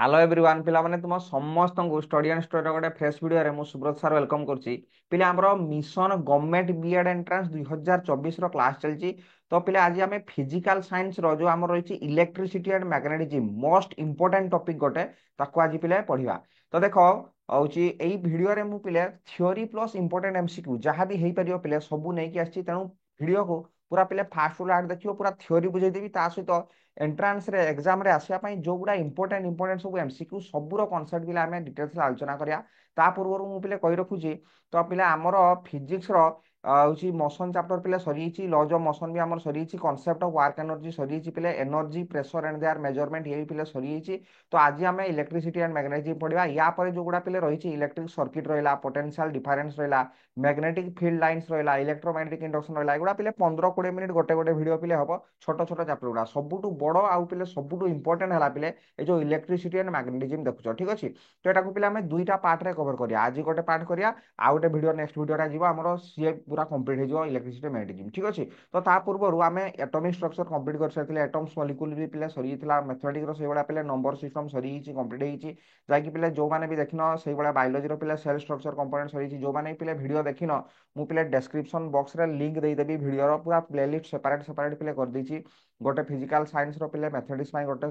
Hello everyone पिला माने तुम समस्त को स्टडी एंड स्टोरी गोटे फ्रेश वीडियो रे मु सुब्रत सर वेलकम करछि। पिला हमरो मिशन गवर्नमेंट बीएड एंट्रेंस 2024 रो क्लास चलछि। तो पिला आज हमें फिजिकल साइंस रो जो हमर रहिछि electricity and magnetism most important topic गोटे ताको आज पिला पढिबा। तो देखो होछि एई वीडियो रे मु पिला थ्योरी प्लस इंपोर्टेंट एमसीक्यू जहां भी हेई परियो पिला सबु नै कि आछि तेनु वीडियो को पूरा पिला फास्ट टू लास्ट देखियो पूरा थ्योरी बुझेई देबी ता सहित एंट्रांस रे एग्जाम रे आसिया पई जो गुडा इंपोर्टेंट सब एमसीक्यू सबुर कॉन्सेप्ट बिला हमें डिटेल्स आलोचना करिया। ता पूर्व मु पिले कहि रखुची तो पिला हमर फिजिक्स रो होची मोशन चैप्टर पिले सरीची लॉज ऑफ मोशन भी हमर सरीची कांसेप्ट ऑफ वर्क एनर्जी सरीची पिले energy pressure and there measurement ये भी पिले सरीची। तो आज हमें इलेक्ट्रिसिटी एंड मैग्नेटिज्म पढिबा या पर जो गुडा पिले रहिची इलेक्ट्रिक सर्किट रहिला पोटेंशियल डिफरेंस रहिला मैग्नेटिक फील्ड लाइंस रहिला इलेक्ट्रोमैग्नेटिक इंडक्शन रहिला एगुडा पिले 15-20 मिनिट गोटे गोटे वीडियो पिले हबो छोट छोट चैप्टर गुडा सबुटु बड़ आउ पिले सबुटु इंपोर्टेंट हला पिले ए जो इलेक्ट्रिसिटी एंड मैग्नेटिज्म देखुछ ठीक अछि। तो एटा को पिले हमें दुईटा पार्ट रे कवर करिया आज गोटे पार्ट करिया आ गोटे वीडियो नेक्स्ट वीडियो रा जीवा हमरो सीए पूरा कंप्लीट हे जो इलेक्ट्रिसिटी मैग्नेटिज्म ठीक अछि। तो ता पूर्व हमें एटॉमिक स्ट्रक्चर कंप्लीट कर सारथिले एटम्स मॉलिक्यूल भी पिले सरी थिला मैथमेटिक्स रो से बडा पिले नंबर सिस्टम सरी हिची कंप्लीट हिची जाकि पिले जो माने भी देखिनो से बडा बायोलॉजी रो पिले सेल स्ट्रक्चर कंपोनेंट सरी हिची जो माने पिले वीडियो देखिनो मु पिले डिस्क्रिप्शन बॉक्स रे लिंक दे देबी वीडियो रो पूरा प्लेलिस्ट सेपरेट सेपरेट पिले कर देची गोटे फिजिकल साइंस रो पिले मैथमेटिक्स पाई गोटे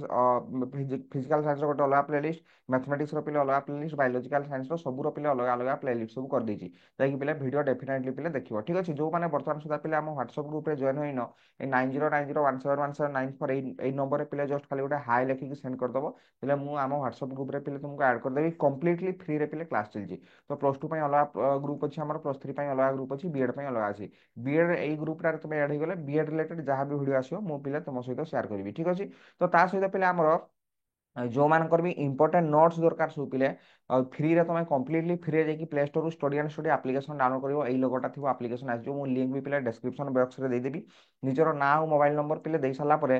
फिजिकल साइंस रो गोटे अलग प्लेलिस्ट मैथमेटिक्स रो पिले अलग प्लेलिस्ट बायोलॉजिकल साइंस रो सब रो पिले अलग अलग प्लेलिस्ट सब कर देची जाकि पिले वीडियो डेफिनेटली पिले देखिबो ठीक अछि। जो माने वर्तमान सुधा पिले हम व्हाट्सएप ग्रुप रे जॉइन होइनो ए 9090171794 एई नंबर रे पिले जस्ट खाली गोटे हाई लिखि के सेंड कर दबो पिले मु हम व्हाट्सएप ग्रुप रे पिले तुमको ऐड कर देबी कंप्लीटली फ्री रे पिले क्लास चलजी। तो प्लस 2 पई अलग ग्रुप अछि हमर प्लस 3 पई अलग ग्रुप अछि बीएड पई अलग अछि बीएड एई ग्रुप रे तुम ऐड हो गले बीएड रिलेटेड जहां भी वीडियो आसीयो मु पिले तुम सहित शेयर करबी ठीक अछि। तो ता सहित पिले हमर जो मानकर भी इंपोर्टेंट नोट्स दरकार सब पिले फ्री रे तुम कंप्लीटली फ्री जाकि play store study and study application download करिवो एई लोगोटा थिबो एप्लीकेशन आजो मु लिंक भी पिले डिस्क्रिप्शन बॉक्स रे दे देबी निजरो ना और मोबाइल नंबर पिले देई साला परे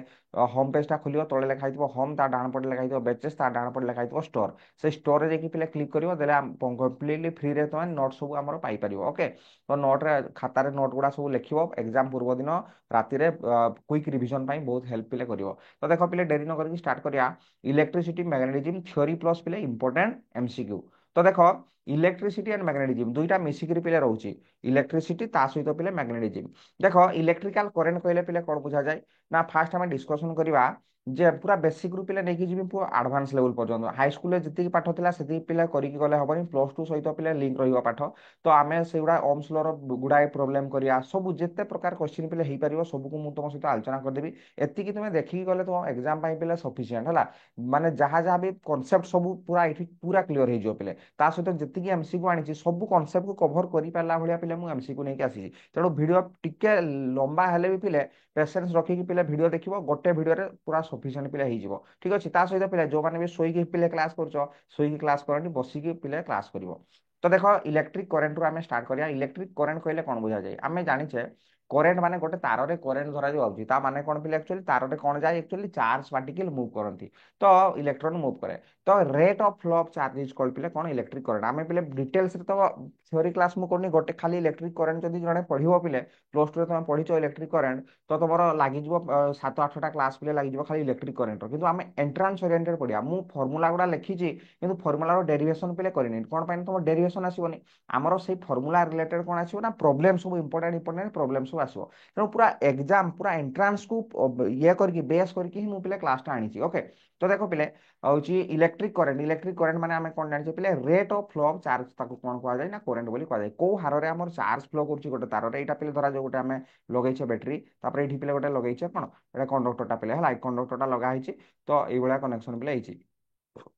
होम पेज ता खोलियो तळे लेखा हितबो होम ता डाण पटे लेखा हितबो बेचेस ता डाण पटे लेखा हितबो स्टोर से स्टोर रे जाकि पिले क्लिक करिवो देले कंप्लीटली फ्री रे तुम नोट सब हमर पाई परिवो ओके। तो नोट रे खाता रे नोट गुडा सब लिखिवो एग्जाम पूर्व दिन राति रे क्विक रिवीजन पाई बहुत हेल्प पिले करिवो। तो देखो पिले देरी न करके स्टार्ट करिया इलेक्ट्रिसिटी मैग्नेटिज्म थ्योरी प्लस पिले इंपोर्टेंट एमसीक्यू। तो देखो इलेक्ट्रिसिटी एंड मैग्नेटिज्म दुईटा मिसिकरी पिले रहउची इलेक्ट्रिसिटी ता सहित पिले मैग्नेटिज्म। देखो इलेक्ट्रिकल करंट कहले पिले कोन बुझा जाय ना फास्ट हम डिस्कशन करबा जे पूरा बेसिक रू पिले नेकी जिबी पूरा एडवांस लेवल पर्यंत हाई स्कूल जति पाठ थिला सेति पिले करिक गले हबनी प्लस 2 सहित पिले लिंक रहिबा पाठ। तो आमे सेगुडा ओम्स लॉ रो गुडाए प्रॉब्लम करिया सब जेते प्रकार क्वेश्चन पिले हेई परिबो सब को मु तुम सहित आलोचना कर देबी एति कि तुमे देखि गले तुम एग्जाम पाई पिले सफिशिएंट हला माने जहाँ जहाँ भी कॉन्सेप्ट सब पूरा एठी पूरा क्लियर हे जो पिले ता सहित जति एमसीक्यू आनी सब कॉन्सेप्ट को कवर करि पाला भलिया पिले मु एमसीक्यू नै के आसी तेणु वीडियो टिके लंबा हेले भी पिले पेशेंस रखी कि पिले वीडियो देखिबो गोटे वीडियो रे पूरा सफिशिएंट पिले हेई जिवो ठीक अछि। ता सहित पिले जो माने भी सोई के पिले क्लास करछो सोई के क्लास करनी बसी के पिले क्लास करिवो। तो देखो इलेक्ट्रिक करंट रू आमे स्टार्ट करिया इलेक्ट्रिक करंट कहले कोन बुझा जाय आमे जानिछे करेंट माने गोटे तार रे करेंट धरा जाउची ता माने कोन पिले एक्चुअली तार रे कोन जाय एक्चुअली चार्ज पार्टिकल मूव करंती तो इलेक्ट्रॉन मूव करे। तो rate of flow of charge is called पिले कोन इलेक्ट्रिक करंट आमे पिले डिटेल्स रे तो थ्योरी क्लास मु करनी गोटे खाली इलेक्ट्रिक करंट जदी जणे पढिबो पिले प्लस 2 रे तुम पढिचो इलेक्ट्रिक करंट तो तमरो लागि जिवो 7-8टा क्लास पिले लागि जिवो खाली इलेक्ट्रिक करंट किंतु आमे एंट्रांस ओरिएंटेड पढिया मु फार्मूला गुडा लिखिची किंतु फार्मूला रो डेरिवेशन पिले करिनी कोन पाइन तुम डेरिवेशन आसीबोनी हमरो सेही फार्मूला रिलेटेड कोन आसीबो ना प्रॉब्लम सब इंपोर्टेंट इंपोर्टेंट प्रॉब्लम सब आसीबो तेणु पूरा एग्जाम पूरा एंट्रांस को ये करके बेस करके ही मु पिले क्लास टा आनी ओके। तो देखो पिले हूँ इलेक्ट्रिक करंट माने आमे कोन जानि पिले rate of flow of charge ताको कोन कहआ जाय ना करंट बोली कहआ जाय को हार रे हमर चार्ज फ्लो करछि गोटे तार रे एटा पिले धरा जो गोटे आमे लगैछे बैटरी तापर एठी पिले गोटे लगैछे कोन एटा कंडक्टर टा पिले हला कंडक्टर टा लगा हिची तो एई भलिया कनेक्शन पिले हिची।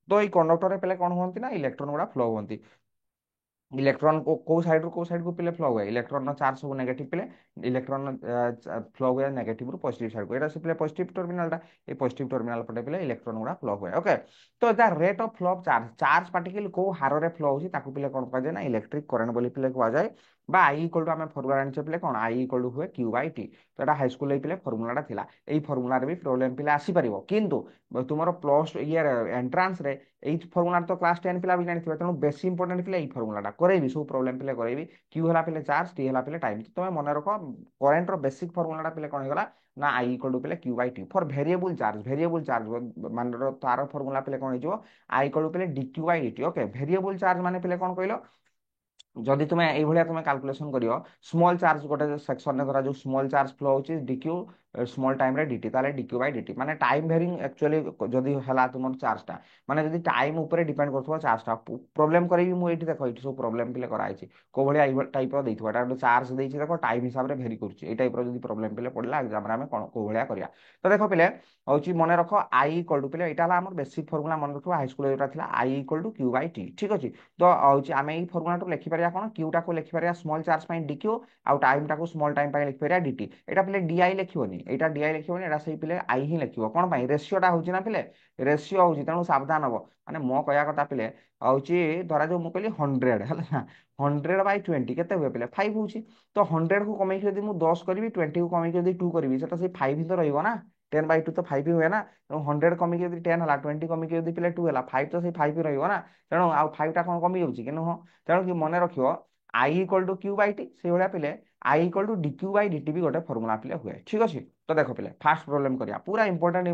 तो एई कंडक्टर रे पिले कोन होंती ना इलेक्ट्रॉन गुडा फ्लो होंती इलेक्ट्रॉन को साइड को पिले फ्लो हुए इलेक्ट्रॉन चार्ज सब नेगेटिव पिले इलेक्ट्रॉन फ्लो हुए नेगेटिव रु पॉजिटिव साइड को एटा से पिले पॉजिटिव टर्मिनल टा ए पॉजिटिव टर्मिनल पटे पिले इलेक्ट्रॉन गुडा फ्लो हुए ओके। तो the rate of flow of charge charge particle को हार रे फ्लो होची ताकू पिले कोन कह जाय ना इलेक्ट्रिक करंट बोली पिले कह जाय বা আই ইকুয়াল টু আমি ফর্মুলা জানিছে পিলে কোন আই ইকুয়াল টু হুয়ে কিউ বাই টি। তো এটা হাইস্কুল পিলে ফর্মুলাটা লা এই ফর্মুলার বি প্রোবলেম পিলে আসিপার কিন্তু তোমার প্লস ইয়ার এন্ট্রান্স রে এই ফর্মুলার তো ক্লাস 10 পিলা বি জানিথিবে তেণু বেশি ইম্পর্টেন্ট পিলে এই ফর্মুলাটা করাইবি সব প্রোবলেম পিলে করাইবি। কিউ হলা পিলে চার্জ, টি হলা পিলে টাইম। তুমি মনে রখ করেন্ট র বেসিক ফর্মুলাটা পিলে কোন হইগলা না আই ইকুয়াল টু পিলে Q by T for variable charge মানে তার ফর্মুলা পিলে কোন হইଯିବ আই ইকুয়াল টু পিলে dQ by dt. Okay, variable charge মানে পিলে কোন কইলো যদি তুমি এইভাবে তুমি ক্যালকুলেশন করিও স্মল চার্জ গোটে সেকশন রে ধরা जो স্মল চার্জ ফ্লো হচ্ছে ডিকিউ স্মল টাইম রে ডিটি তাহলে ডিকিউ বাই ডিটি মানে টাইম ভেরিং एक्चुअली যদি হেলা তোমার চার্জটা মানে যদি টাইম উপরে ডিপেন্ড করথিব চার্জটা প্রবলেম করিবি মু এইটি দেখো এইটি সব প্রবলেম পিলে করা হইছে কো ভলিয়া এই টাইপ র দেইথিব এটা ଗୋଟେ চার্জ ଦେଇଛି দেখো টাইম হিসাব রে ভেরি করছে এই টাইপ র যদি প্রবলেম পিলে পড়লা एग्जाम রে আমি কোন কো ভলিয়া করিয়া। তো দেখো পিলে হচ্ছে মনে রাখো আই ইকুয়াল টু পিলে এটা হলা আমার বেসিক ফর্মুলা মনে রাখো হাই স্কুলে যেটা ଥିଲା I equal to Q by T. ঠিক আছে, তো হচ্ছে আমি এই ফর্মুলাটা লিখিপারিয়া কোন কিউটা কো লিখিপারিয়া স্মল চার্জ পাই ডিকিউ ଆଉ টাইমটা কো স্মল টাইম পাই লিখিপারিয়া ডিটি। এটা পিলে ডিআই লিখিবনি, এটা ডিআই লিখিবনি, এটা সেই পিলে আই ହିଁ লিখিବ কোন পাই ରେସିଓଟା ହଉଛି ନା ପିଲେ ରେସିଓ ହଉଛି ତେଣୁ ସାବଧାନ ହବ। ମାନେ ମୋ କହିବା କଥା ପିଲେ ହଉଛି ଧରା ଯାଉ ମୁଁ କହିଲି 100 ହେଲା ନା 100/20 କେତେ ହୁଏ ପିଲେ 5 ହଉଛି। ତ 100 କୁ କମେଇକି ଯଦି ମୁଁ 10 କରିବି 20 କୁ କମେଇକି ଯଦି 2 କରିବି ସେଟା ସେଇ 5 ହିଁ ତ ରହିବ ନା 10/2 ତ 5 ହୁଏ ନା। ତେଣୁ 100 କମିକି ଯଦି 10 ହେଲା 20 କମିକି ଯଦି ପିଲେ 2 ହେଲା 5 ତ ସେଇ 5 ରହିବ ନା। ତେଣୁ ଆଉ 5 ଟା କଣ କମି ଯାଉଛି କି ନୁହଁ। ତେଣୁ କି ମନେ ରଖିବ I equal to Q by T সেইভাবে পিলে I equal to dQ by dt भी गोटे फॉर्मूला पिले हुए। ठीक अच्छे, तो देखो पिले फास्ट प्रॉब्लम करिया पूरा इंपोर्टेंट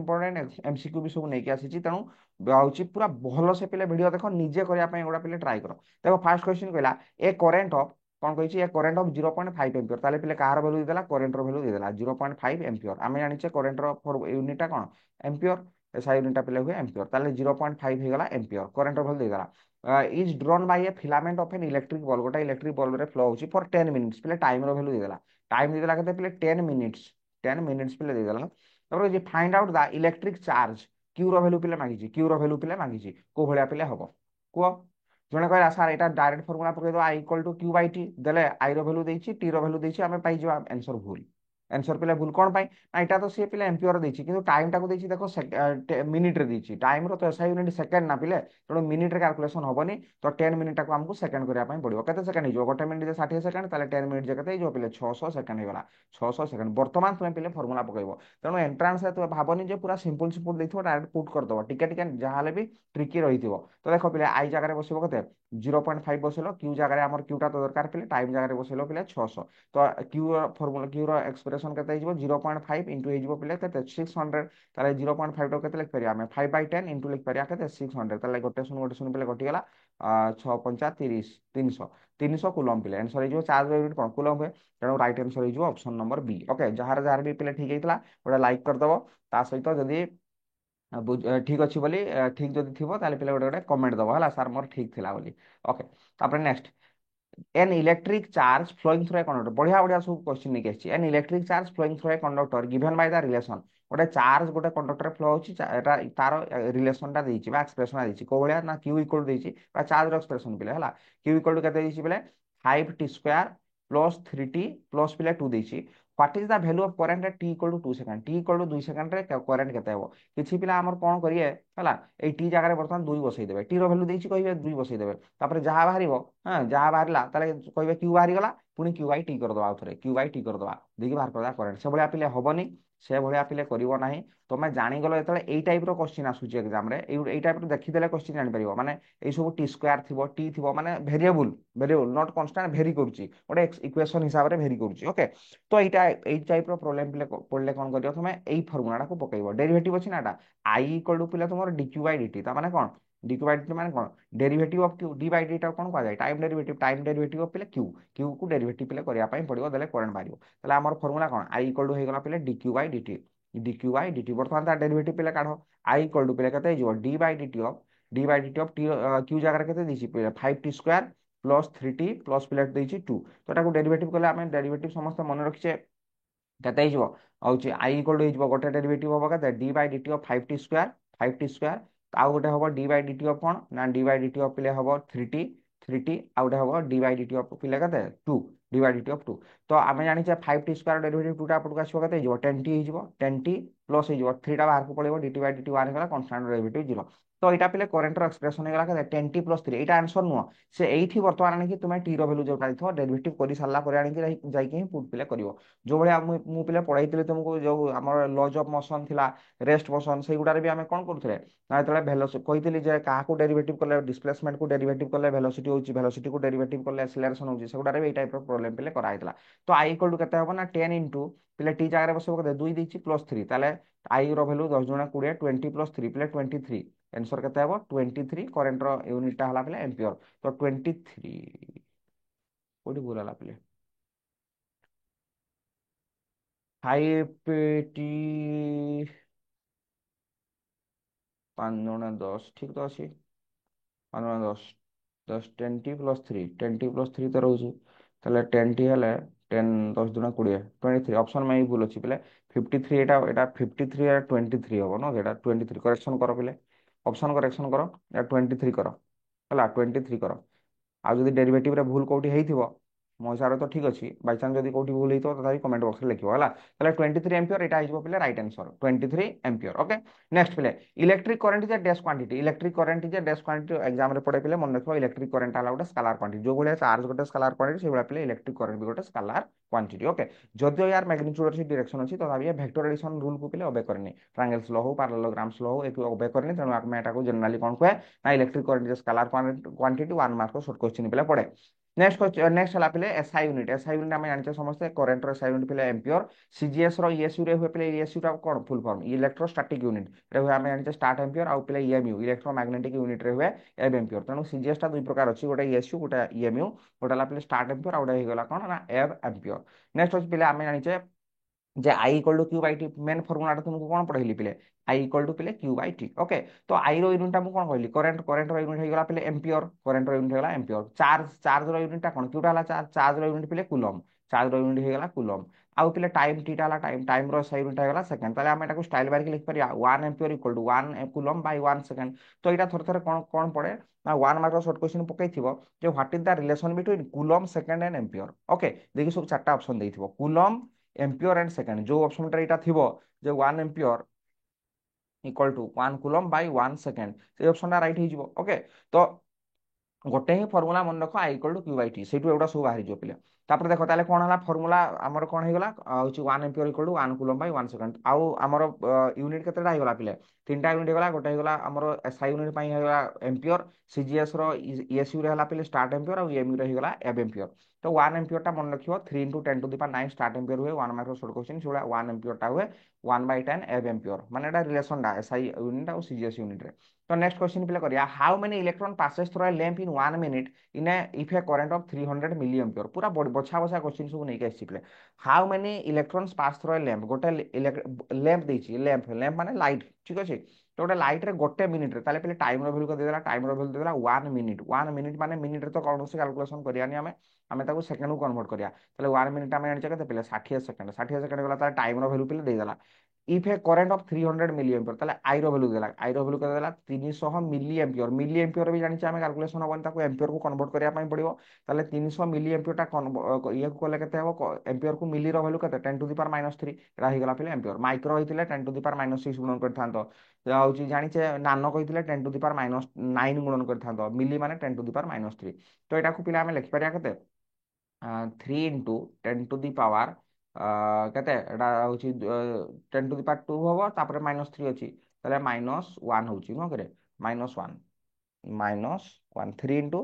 एमसीक्यू भी सब नहीं आसी तेणु हूँ पूरा भल से पिले वीडियो देखो निजे करने गोटा पिले ट्राई कर। देखो फास्ट क्वेश्चन कहला ए करेन्ट ऑफ कौन कही ए करेन्ट ऑफ 0.5 एम्पियर ताले पिले कार वैल्यू देला करेन्ट रो वैल्यू देला 0.5 एम्पियर आम जाने करेन्ट रो यूनिटा कौन एम्पियर एसआई यूनिटा पिले हुए एम्पियर ताले 0.5 होगला एम्पियर करेन्ट रो वैल्यू देला is drawn by a filament of an electric bulb गोटा इलेक्ट्रिक बल्ब रे फ्लो होची फॉर 10 मिनिट्स पिले टाइम रो वैल्यू देला टाइम देला केते पिले 10 मिनिट्स पिले देला तापर जे find out the electric charge Q रो वैल्यू पिले मागिची क्यू रो वैल्यू पिले मागिची को भलिया पिले हबो कुह जने कहला सर एटा डायरेक्ट फार्मूला पकै दो I equal to Q by T देले आई रो वैल्यू देछि टी रो वैल्यू देछि आमे पाई जवा आंसर भूल आंसर पिले भूल कोन पाई ना एटा तो से पिले एम्पियर देछि किंतु टाइम टाको देछि देखो मिनिट रे देछि टाइम रो तो एसआई यूनिट सेकंड ना पिले तो मिनिट रे कैलकुलेशन हबनी तो 10 मिनिट टाको हमको सेकंड करिया पई पड़िबो केते सेकंड हिजो गोटे मिनिट जे 60 सेकंड ताले 10 मिनिट जे केते हिजो पिले 600 सेकंड हेगला 600 सेकंड वर्तमान तुमे पिले फार्मूला पकइबो तेणु एंट्रांस रे तुमे भाबनी जे पूरा सिंपल सिंपल देथिबो डायरेक्ट पुट कर दबो टिके टिके जहाले भी ट्रिकी रहिथिबो। तो देखो पिले आई जगह रे बसिबो केते 0.5 बसेलो क्यू जगह आमर क्यूटा तो दरकार पिले टाइम जगह बसेलो पिले 600 तो Q formula Q rho expression केते हिजो 0.5 इनटू हिजो पिले केते 600 ताले 0.5 तो केते लिख परिया हमें 5/10 इनटू लिख परिया केते 600 ताले गोटे सुन पिले कटि गेला 6 5 30 300 300 कुलम पिले आंसर हिजो चार्ज यूनिट कोन कुलम हुए तेणु राइट आंसर हिजो ऑप्शन नंबर बी। ओके, जहार जहार भी पिले ठीक हेतला गोटे लाइक कर दबो ता सहित जदी ठीक अच्छी बोली ठीक जदि थी ताले पिले गोटे गोटे कमेंट दबो हला सर मोर ठीक थिला बोली। ओके, तापर next an electric charge flowing through a conductor बढ़िया बढ़िया सब क्वेश्चन नहीं आछि an electric charge flowing through a conductor given by the relation गोटे चार्ज गोटे कंडक्टर फ्लो होछि एटा तार रिलेशनटा देछि बा एक्सप्रेशन देछि को भलिया ना q इक्वल देछि बा चार्ज रो एक्सप्रेशन पिले हला q इक्वल केते देछि पिले 5t square plus 3t plus पिले 2 देछि what is the value of current at t equal to 2 second t equal to 2 second रे करंट केते हो किछि पिला हमर कोन करिए हला ए t जगह रे वर्तमान 2 बसै देबे t रो वैल्यू देछि कहिबे 2 बसै देबे तापर जहा बाहरिबो हां जहा बाहरला ताले कहिबे q बाहरी गला पुनी q बाई t कर दबा आउथरे q बाई t कर दबा देखि बाहर करदा करंट से भलिया पिले हबनी से भलिया पिले करिवो नाही तमे जानि गलो एतले एई टाइप रो क्वेश्चन आसुची एग्जाम रे एई टाइप रो देखि देले क्वेश्चन जानि परिबो माने एई सब टी स्क्वायर थिबो टी थिबो माने वेरिएबल नॉट कांस्टेंट भेरी करूची ओटे इक्वेशन हिसाब रे भेरी करूची। ओके, तो एटा एई टाइप रो प्रॉब्लम पिले पड़ले कोन करियो तमे एई फार्मूला को पकइबो डेरिवेटिव अछि ना एटा आई इक्वल टू पिले तमरो dq बाय dt ता माने कोन dq बाय dt माने कोन derivative of q d by dt टा कोन कहा जाय टाइम डेरिवेटिव ऑफ पिले q को डेरिवेटिव पिले करिया पई पड़िबो देले करंट बारियो तले हमर फार्मूला कोन आई इक्वल टू हे गला पिले dq by dt dq by dt वर्तमान ता डेरिवेटिव पिले काढो आई इक्वल टू पिले कते हिजो d by dt of t q जगह रे कते दिछि पिले 5t square plus 3t plus पिले देछि 2 तो एटा को डेरिवेटिव कले हम डेरिवेटिव समस्त मन रखिचे केते हिजो आउची आई इक्वल टू हिजो गोटे डेरिवेटिव होबा केते d by dt of 5t square आउ गोटे होबो d बाय dt ऑफ कोन ना d बाय dt ऑफ पिले होबो 3t आउ गोटे होबो d बाय dt ऑफ पिले केते 2 d बाय dt ऑफ 2 तो आम जाने 5t² डेरिवेटिव 2टा पटक आसो के 10t हो 10t प्लस हो 3टा बाहर को पड़े dt बाय dt 1 होगा कन्स्टांट डेरिवेटिव 0। तो यहाँ पे करेन्टर एक्सप्रेशन होगा 10t+3 यहाँ आंसर नुह से ये बर्तमान आनी तुम्हें टी भैल्यू जो डेरिवेटिव कर सारा जाकि पुट पिले कर जो भाया मुझे पढ़ाई तुमको जो आम लज अफ मोशन थिला रेस्ट मोशन से गुड़ारे भी आम कौन करुले ना जो भेलोसिटी कही क्या डेरिवेटिव कले डिस्प्लेसमेंट को डेरिवेटिव कले भेलोसिटी होची भेलोसिटी को डेरिवेटिव कले एक्सेलरेशन होची से गुड़ारे भी टाइप प्रॉब्लम पे कराइला। तो आई इक्वल टू केते हबो ना 10 इंटू पे टी जगह बसबो केते 2 देछि +3 ताले आई रो वैल्यू 10 गुणा 20 20+3 पे 23 आंसर केते हबो 23 करेंट रो यूनिट टा हला पे एम्पियर। तो 23 कोडी भूल हला पे 5t 5 गुणा 10 ठीक तो अछि 5 गुणा 10 10 10t+3 तो रोज ताले 10t हेले 10 10 दुना 20 23 ऑप्शन में ही भूल अछि पले 53 एटा 53 या 23 हो न एटा 23 करेक्शन करो पले ऑप्शन करेक्शन करो या 23 करो हला 23 करो आ जदि डेरिवेटिव रे भूल कोठी हेइथिबो मो हिसाब तो ठीक अछि बाय चांस जदि कोठी भूल हेइतो तथापि कमेंट बॉक्स रे लिखिबो हला ताले 23 एम्पियर एटा हिजबो पले right answer 23 ampere okay. Next पले electric current is a dash quantity electric current is a dash quantity exam रे पड़े पले मन रखो इलेक्ट्रिक करंट हला गोटे स्केलर क्वांटिटी जो भले चार्ज गोटे स्केलर क्वांटिटी से भले पले इलेक्ट्रिक करंट भी गोटे स्केलर क्वांटिटी ओके। जदियो यार मैग्नीट्यूड अच्छी डायरेक्शन अच्छी तथापि ये वेक्टर एडिशन रूल को पले ओबे करनी ट्रायंगल्स लॉ हो पैरेललोग्राम्स लॉ हो एक ओबे करनी तेणु आमे एटा को जनरली कोन कहे ना electric current is scalar quantity 1 mark को शॉर्ट क्वेश्चन पले पड़े। नेक्स्ट हला पे एसआई यूनिट आम जाने समस्त करेन्ट एसआई यूनिट पे एम्पियर सीजीएस ईएसयू रे हुए पे ईएसयू टा कौन फुल फॉर्म इलेक्ट्रोस्टैटिक यूनिट रे हुए आम जाने स्टार्ट एम्पियर आउ पे ईएमयू इलेक्ट्रोमैग्नेटिक यूनिट रे हुए एब एम्पियर तेणु सीजीएस टा दुई प्रकार अच्छी गोटे ईएसयू गोटे ईएमयू गोटे हला पे स्टार्ट एम्पियर आउ गोटे होगा कौन ना एब एम्पियर। नेक्स्ट अच्छे पे आम जाने जे I equal to Q by T main formula तुमको कौन पढ़ेली पिले आई इक्वल टू पिले क्यू बाई टी ओके। तो आई रो यूनिट मुझे कौन कहली करेंट करेंट रो यूनिट होगा पिले एम्पियर करेंट रो यूनिट होगा एम्पियर चार्ज चार्ज रो यूनिट टा कौन क्यूटा हला चार्ज चार्ज रो यूनिट पिले कूलम चार्ज रो यूनिट होगा कूलम आउ पिले टाइम टीटा हला टाइम टाइम रो एसआई यूनिट होगा सेकंड ताले हम एटा को स्टाइल बार के लिख परिया 1 ampere equal to 1 coulomb by 1 second. तो एटा थोड़े थोड़े कौन कौन पड़े ना 1 मार्क शॉर्ट क्वेश्चन पकई थिबो जो what is the relation between coulomb second and ampere okay. देखि सब चारटा ऑप्शन देइथिबो कूलम एम्पियर एंड सेकंड जो ऑप्शन टा एटा थिबो जे 1 ampere equal to 1 coulomb by 1 second से ऑप्शन टा राइट हो जिवो ओके। तो गोटे ही फर्मुला मन रख I equal to Q by T से एगुड़ा सब बाहर जो पिले तापर देख ताले कौन है फर्मुला आमर कौन होगा हूँ 1 ampere equal to 1 coulomb by 1 second आउ आमर यूनिट केतेटा होगा पिले 3टा यूनिट होगा गोटे होगा आमर एसआई यूनिट होगा एम्पियर सीजीएस ईएसयू रे पिले स्टार्ट एम्पियर और ईएमयू रे होगा एब एम्पियर। तो 1 एम्पियर टा मन रखियो 3 into 10 to the power 9 statampere हुए 1 मार्क शॉर्ट क्वेश्चन से 1 एम्पियर टा हुए 1/10 एब एम्पियर माने एटा रिलेशन टा एसआई यूनिट और सीजीएस यूनिट रे। तो नेक्स्ट क्वेश्चन पे करिया how many electron passes through a lamp in 1 minute in a if a current of 300 milli ampere पूरा बछा बछा क्वेश्चन सब नहीं आसी पे how many electrons pass through a lamp गोटे लैंप देछि लैंप लैंप माने लाइट ठीक अछि। तो गोटे लाइट रे गोटे मिनिट रे ताले पहले टाइम रो वैल्यू को देला टाइम रो वैल्यू देला 1 मिनिट माने मिनिट रे तो कौन से कैलकुलेशन करियानी हमें हमें ताको सेकंड को कन्वर्ट करिया ताले 1 मिनिट हमें जानि केते पहले 60 सेकंड गला ताले टाइम रो वैल्यू पहले दे देला if a current of 300 milli ampere ताले आई रो वैल्यू देला आई रो वैल्यू कर देला 300 मिली एम्पियर भी जानि हमें कैलकुलेशन होबन ताको एम्पियर को कन्वर्ट करिया पई पड़िबो ताले 300 मिली एम्पियर टा ये को कले केते हबो एम्पियर को मिली रो वैल्यू केते 10 टू द पावर -3 एरा हि गला पहले एम्पियर माइक्रो होइतिले 10 टू द पावर -6 गुणन करथांतो होची जानि छे नानो कहितिले 10 टू द पावर -9 गुणन करथांतो मिली माने 10 टू द पावर -3। तो एटा को पिला हमें लिखि परिया केते 3 इंटू 10 टू दी पावर केते एटा होची 10 टू दी पावर 2 होबो तापर -3 अछि ताले -1 होची नो करे -1 -1 3 इंटू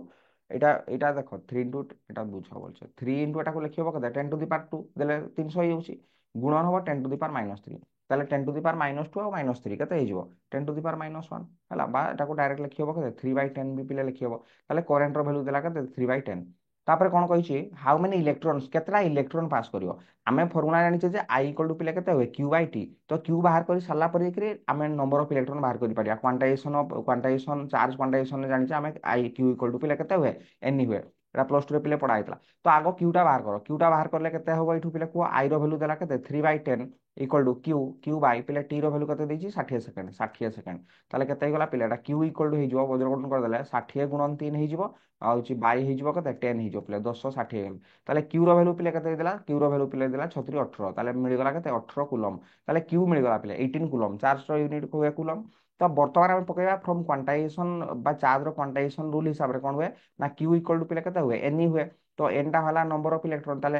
एटा एटा देखो 3 इंटू एटा बुझो बोलछे 3 इंटू एटा को लिखिबो केते 10 टू दी पावर 2 देले 300 ही होची गुणन होबो 10 टू दी पावर -3 ताले 10 टू दी पावर -2 और -3 केते हिजबो 10 टू दी पावर -1 हला बा एटा को डायरेक्ट लिखिबो केते 3/10 भी पिले लिखिबो ताले करंट रो वैल्यू देला केते 3/10। तापर कोन कहिछि हाउ मेनी इलेक्ट्रॉन्स केतरा इलेक्ट्रॉन पास करियो आमे फॉर्मूला जानि जे आई इक्वल टू पिले केते होय क्यू बाय टी तो क्यू बाहर करि सारला पर एकरे आमे नंबर ऑफ इलेक्ट्रॉन बाहर करि परिया quantization of quantization charge quantization जानि आमे आई क्यू इक्वल टू पिले केते होय एन हुए এটা প্লস টু রে পিলে পড়া হয়েছিল। তো আগ কিউটা বাহার কর, কিউটা বাহার করলে কেতে হব এইটু পিলে কুহ আই র ভ্যালু দেলা কেতে 3/10 equal to Q, Q by পিলে টি র ভ্যালু কেতে ଦେଇଛି 60 সেকেন্ড, 60 সেকেন্ড। তাহলে কেতে ହେଇଗଲା ପିଲା এটা কিউ ইকুয়াল টু ହେଇଯିବ ବଜ୍ରକର୍ଣ୍ଣ କରିଦେଲେ 60 ଗୁଣନ 3 ହେଇଯିବ ଆଉ ହଉଛି ବାଇ ହେଇଯିବ କେତେ 10 ହେଇଯିବ ପିଲା 10 60 ହେଇଗଲା। ତାହେଲେ କ୍ୟୁ ର ଭ୍ୟାଲୁ ପିଲା କେତେ ଦେଇଦେଲା, କ୍ୟୁ ର ଭ୍ୟାଲୁ ପିଲା ଦେଲା 36 18, ତାହେଲେ ମିଳିଗଲା କେତେ 18 କୁଲମ। ତାହେଲେ କ୍ୟୁ ମିଳିଗଲା ପିଲା 18 କୁଲମ, ଚାର୍ଜ ର ୟୁନିଟ ହୁଏ କୁଲମ। ତ ବର୍ତ୍ତମାନ ଆମେ ପକେଇବା ଫ୍ରମ କ୍ୱାଣ୍ଟାଇଜେସନ বা ଚାର୍ଜ ର କ୍ୱାଣ୍ଟାଇଜେସନ ରୁଲ ହିସାବରେ କଣ ହୁଏ ନା କ୍ୟୁ ଇକୁଆଲ ଟୁ ପିଲା କେତେ ହୁଏ ଏନି ହୁଏ। ତ ଏନ୍ ଟା ହେଲା ନମ୍ବର ଅଫ ଇଲେକ୍ଟ୍ରନ, ତାହେଲେ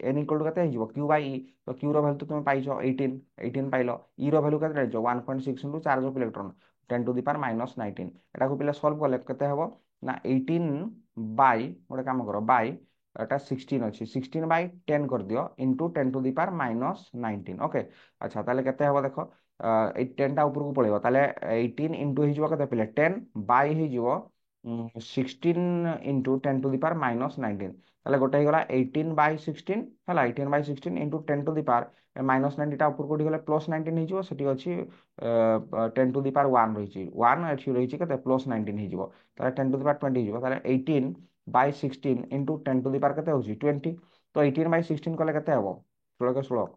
ଏନ୍ ଇକୁଆଲ ଟୁ କେତେ ହେଇଯିବ କ୍ୟୁ ବାଇ ଇ। ତ କ୍ୟୁ ର ଭ୍ୟାଲୁ ତ তুমি পাইছো 18, 18 পাইল। ই ର ভ্যালু কেতে পাইছো 1.6 into charge of electron 10 to the power minus 19। এটাକୁ ପିଲା সলভ কলে কেতে হব না 18 বাই গোটে কাম কর বাই এটা 16 ଅଛି 16 বাই 10 କରିଦିଅ into 10 to the power minus 19। ওকে আচ্ছা তাহলে কেতে হব দেখ এই 10 টা উপরକୁ পଳେଇବ তাহলে 18 ইনটু ହେଇଯିବ କେତେ ପିଲା 10 বাই ହେଇଯିବ 16 into 10 to the power minus 19। তাহলে গোটে ହେଇଗଲା 18 বাই 16 ହେଲା 18 by 16 into 10 to the power minus 90 টা উপরକୁ উঠিଗଲେ প্ଲস 19 ହେଇଯିବ ସେଠି ଅଛି 10 টু দি পাওয়ার 1 ରହିଛି 1 ଏଠି ରହିଛି କେତେ ପ୍ଲସ 19 ହେଇଯିବ। তাহলে 10 টু দি পাওয়ার 20 ହେଇଯିବ। তাহলে 18 বাই 16 ইনটু 10 টু দি পাওয়ার কেতে হଉଛି 20। তো 18 বাই 16 কলে কেতে হব 16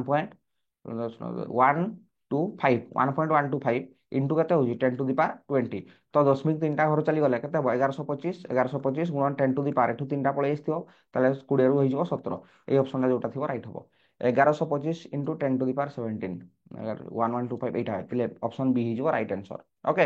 কে 16 1.125 ইন্টু কেতে হচ্ছে 10 টু দি পাওয়ার 20। তো দশমিক তিনটা ঘর চালিগলে কেতে হব 1125, 1125 গুণন 10 টু দি পাওয়ার এঠু তিনটা পড়ে আসଥିବ তাহলে 20 রু হয়ে 17। এই অপশনটা যেটা থিব রাইট হব 1125 ইন্টু 10 টু দি পাওয়ার 17 1125 এইটা পিলে অপশন বি হয়ে রাইট আনসর। ওকে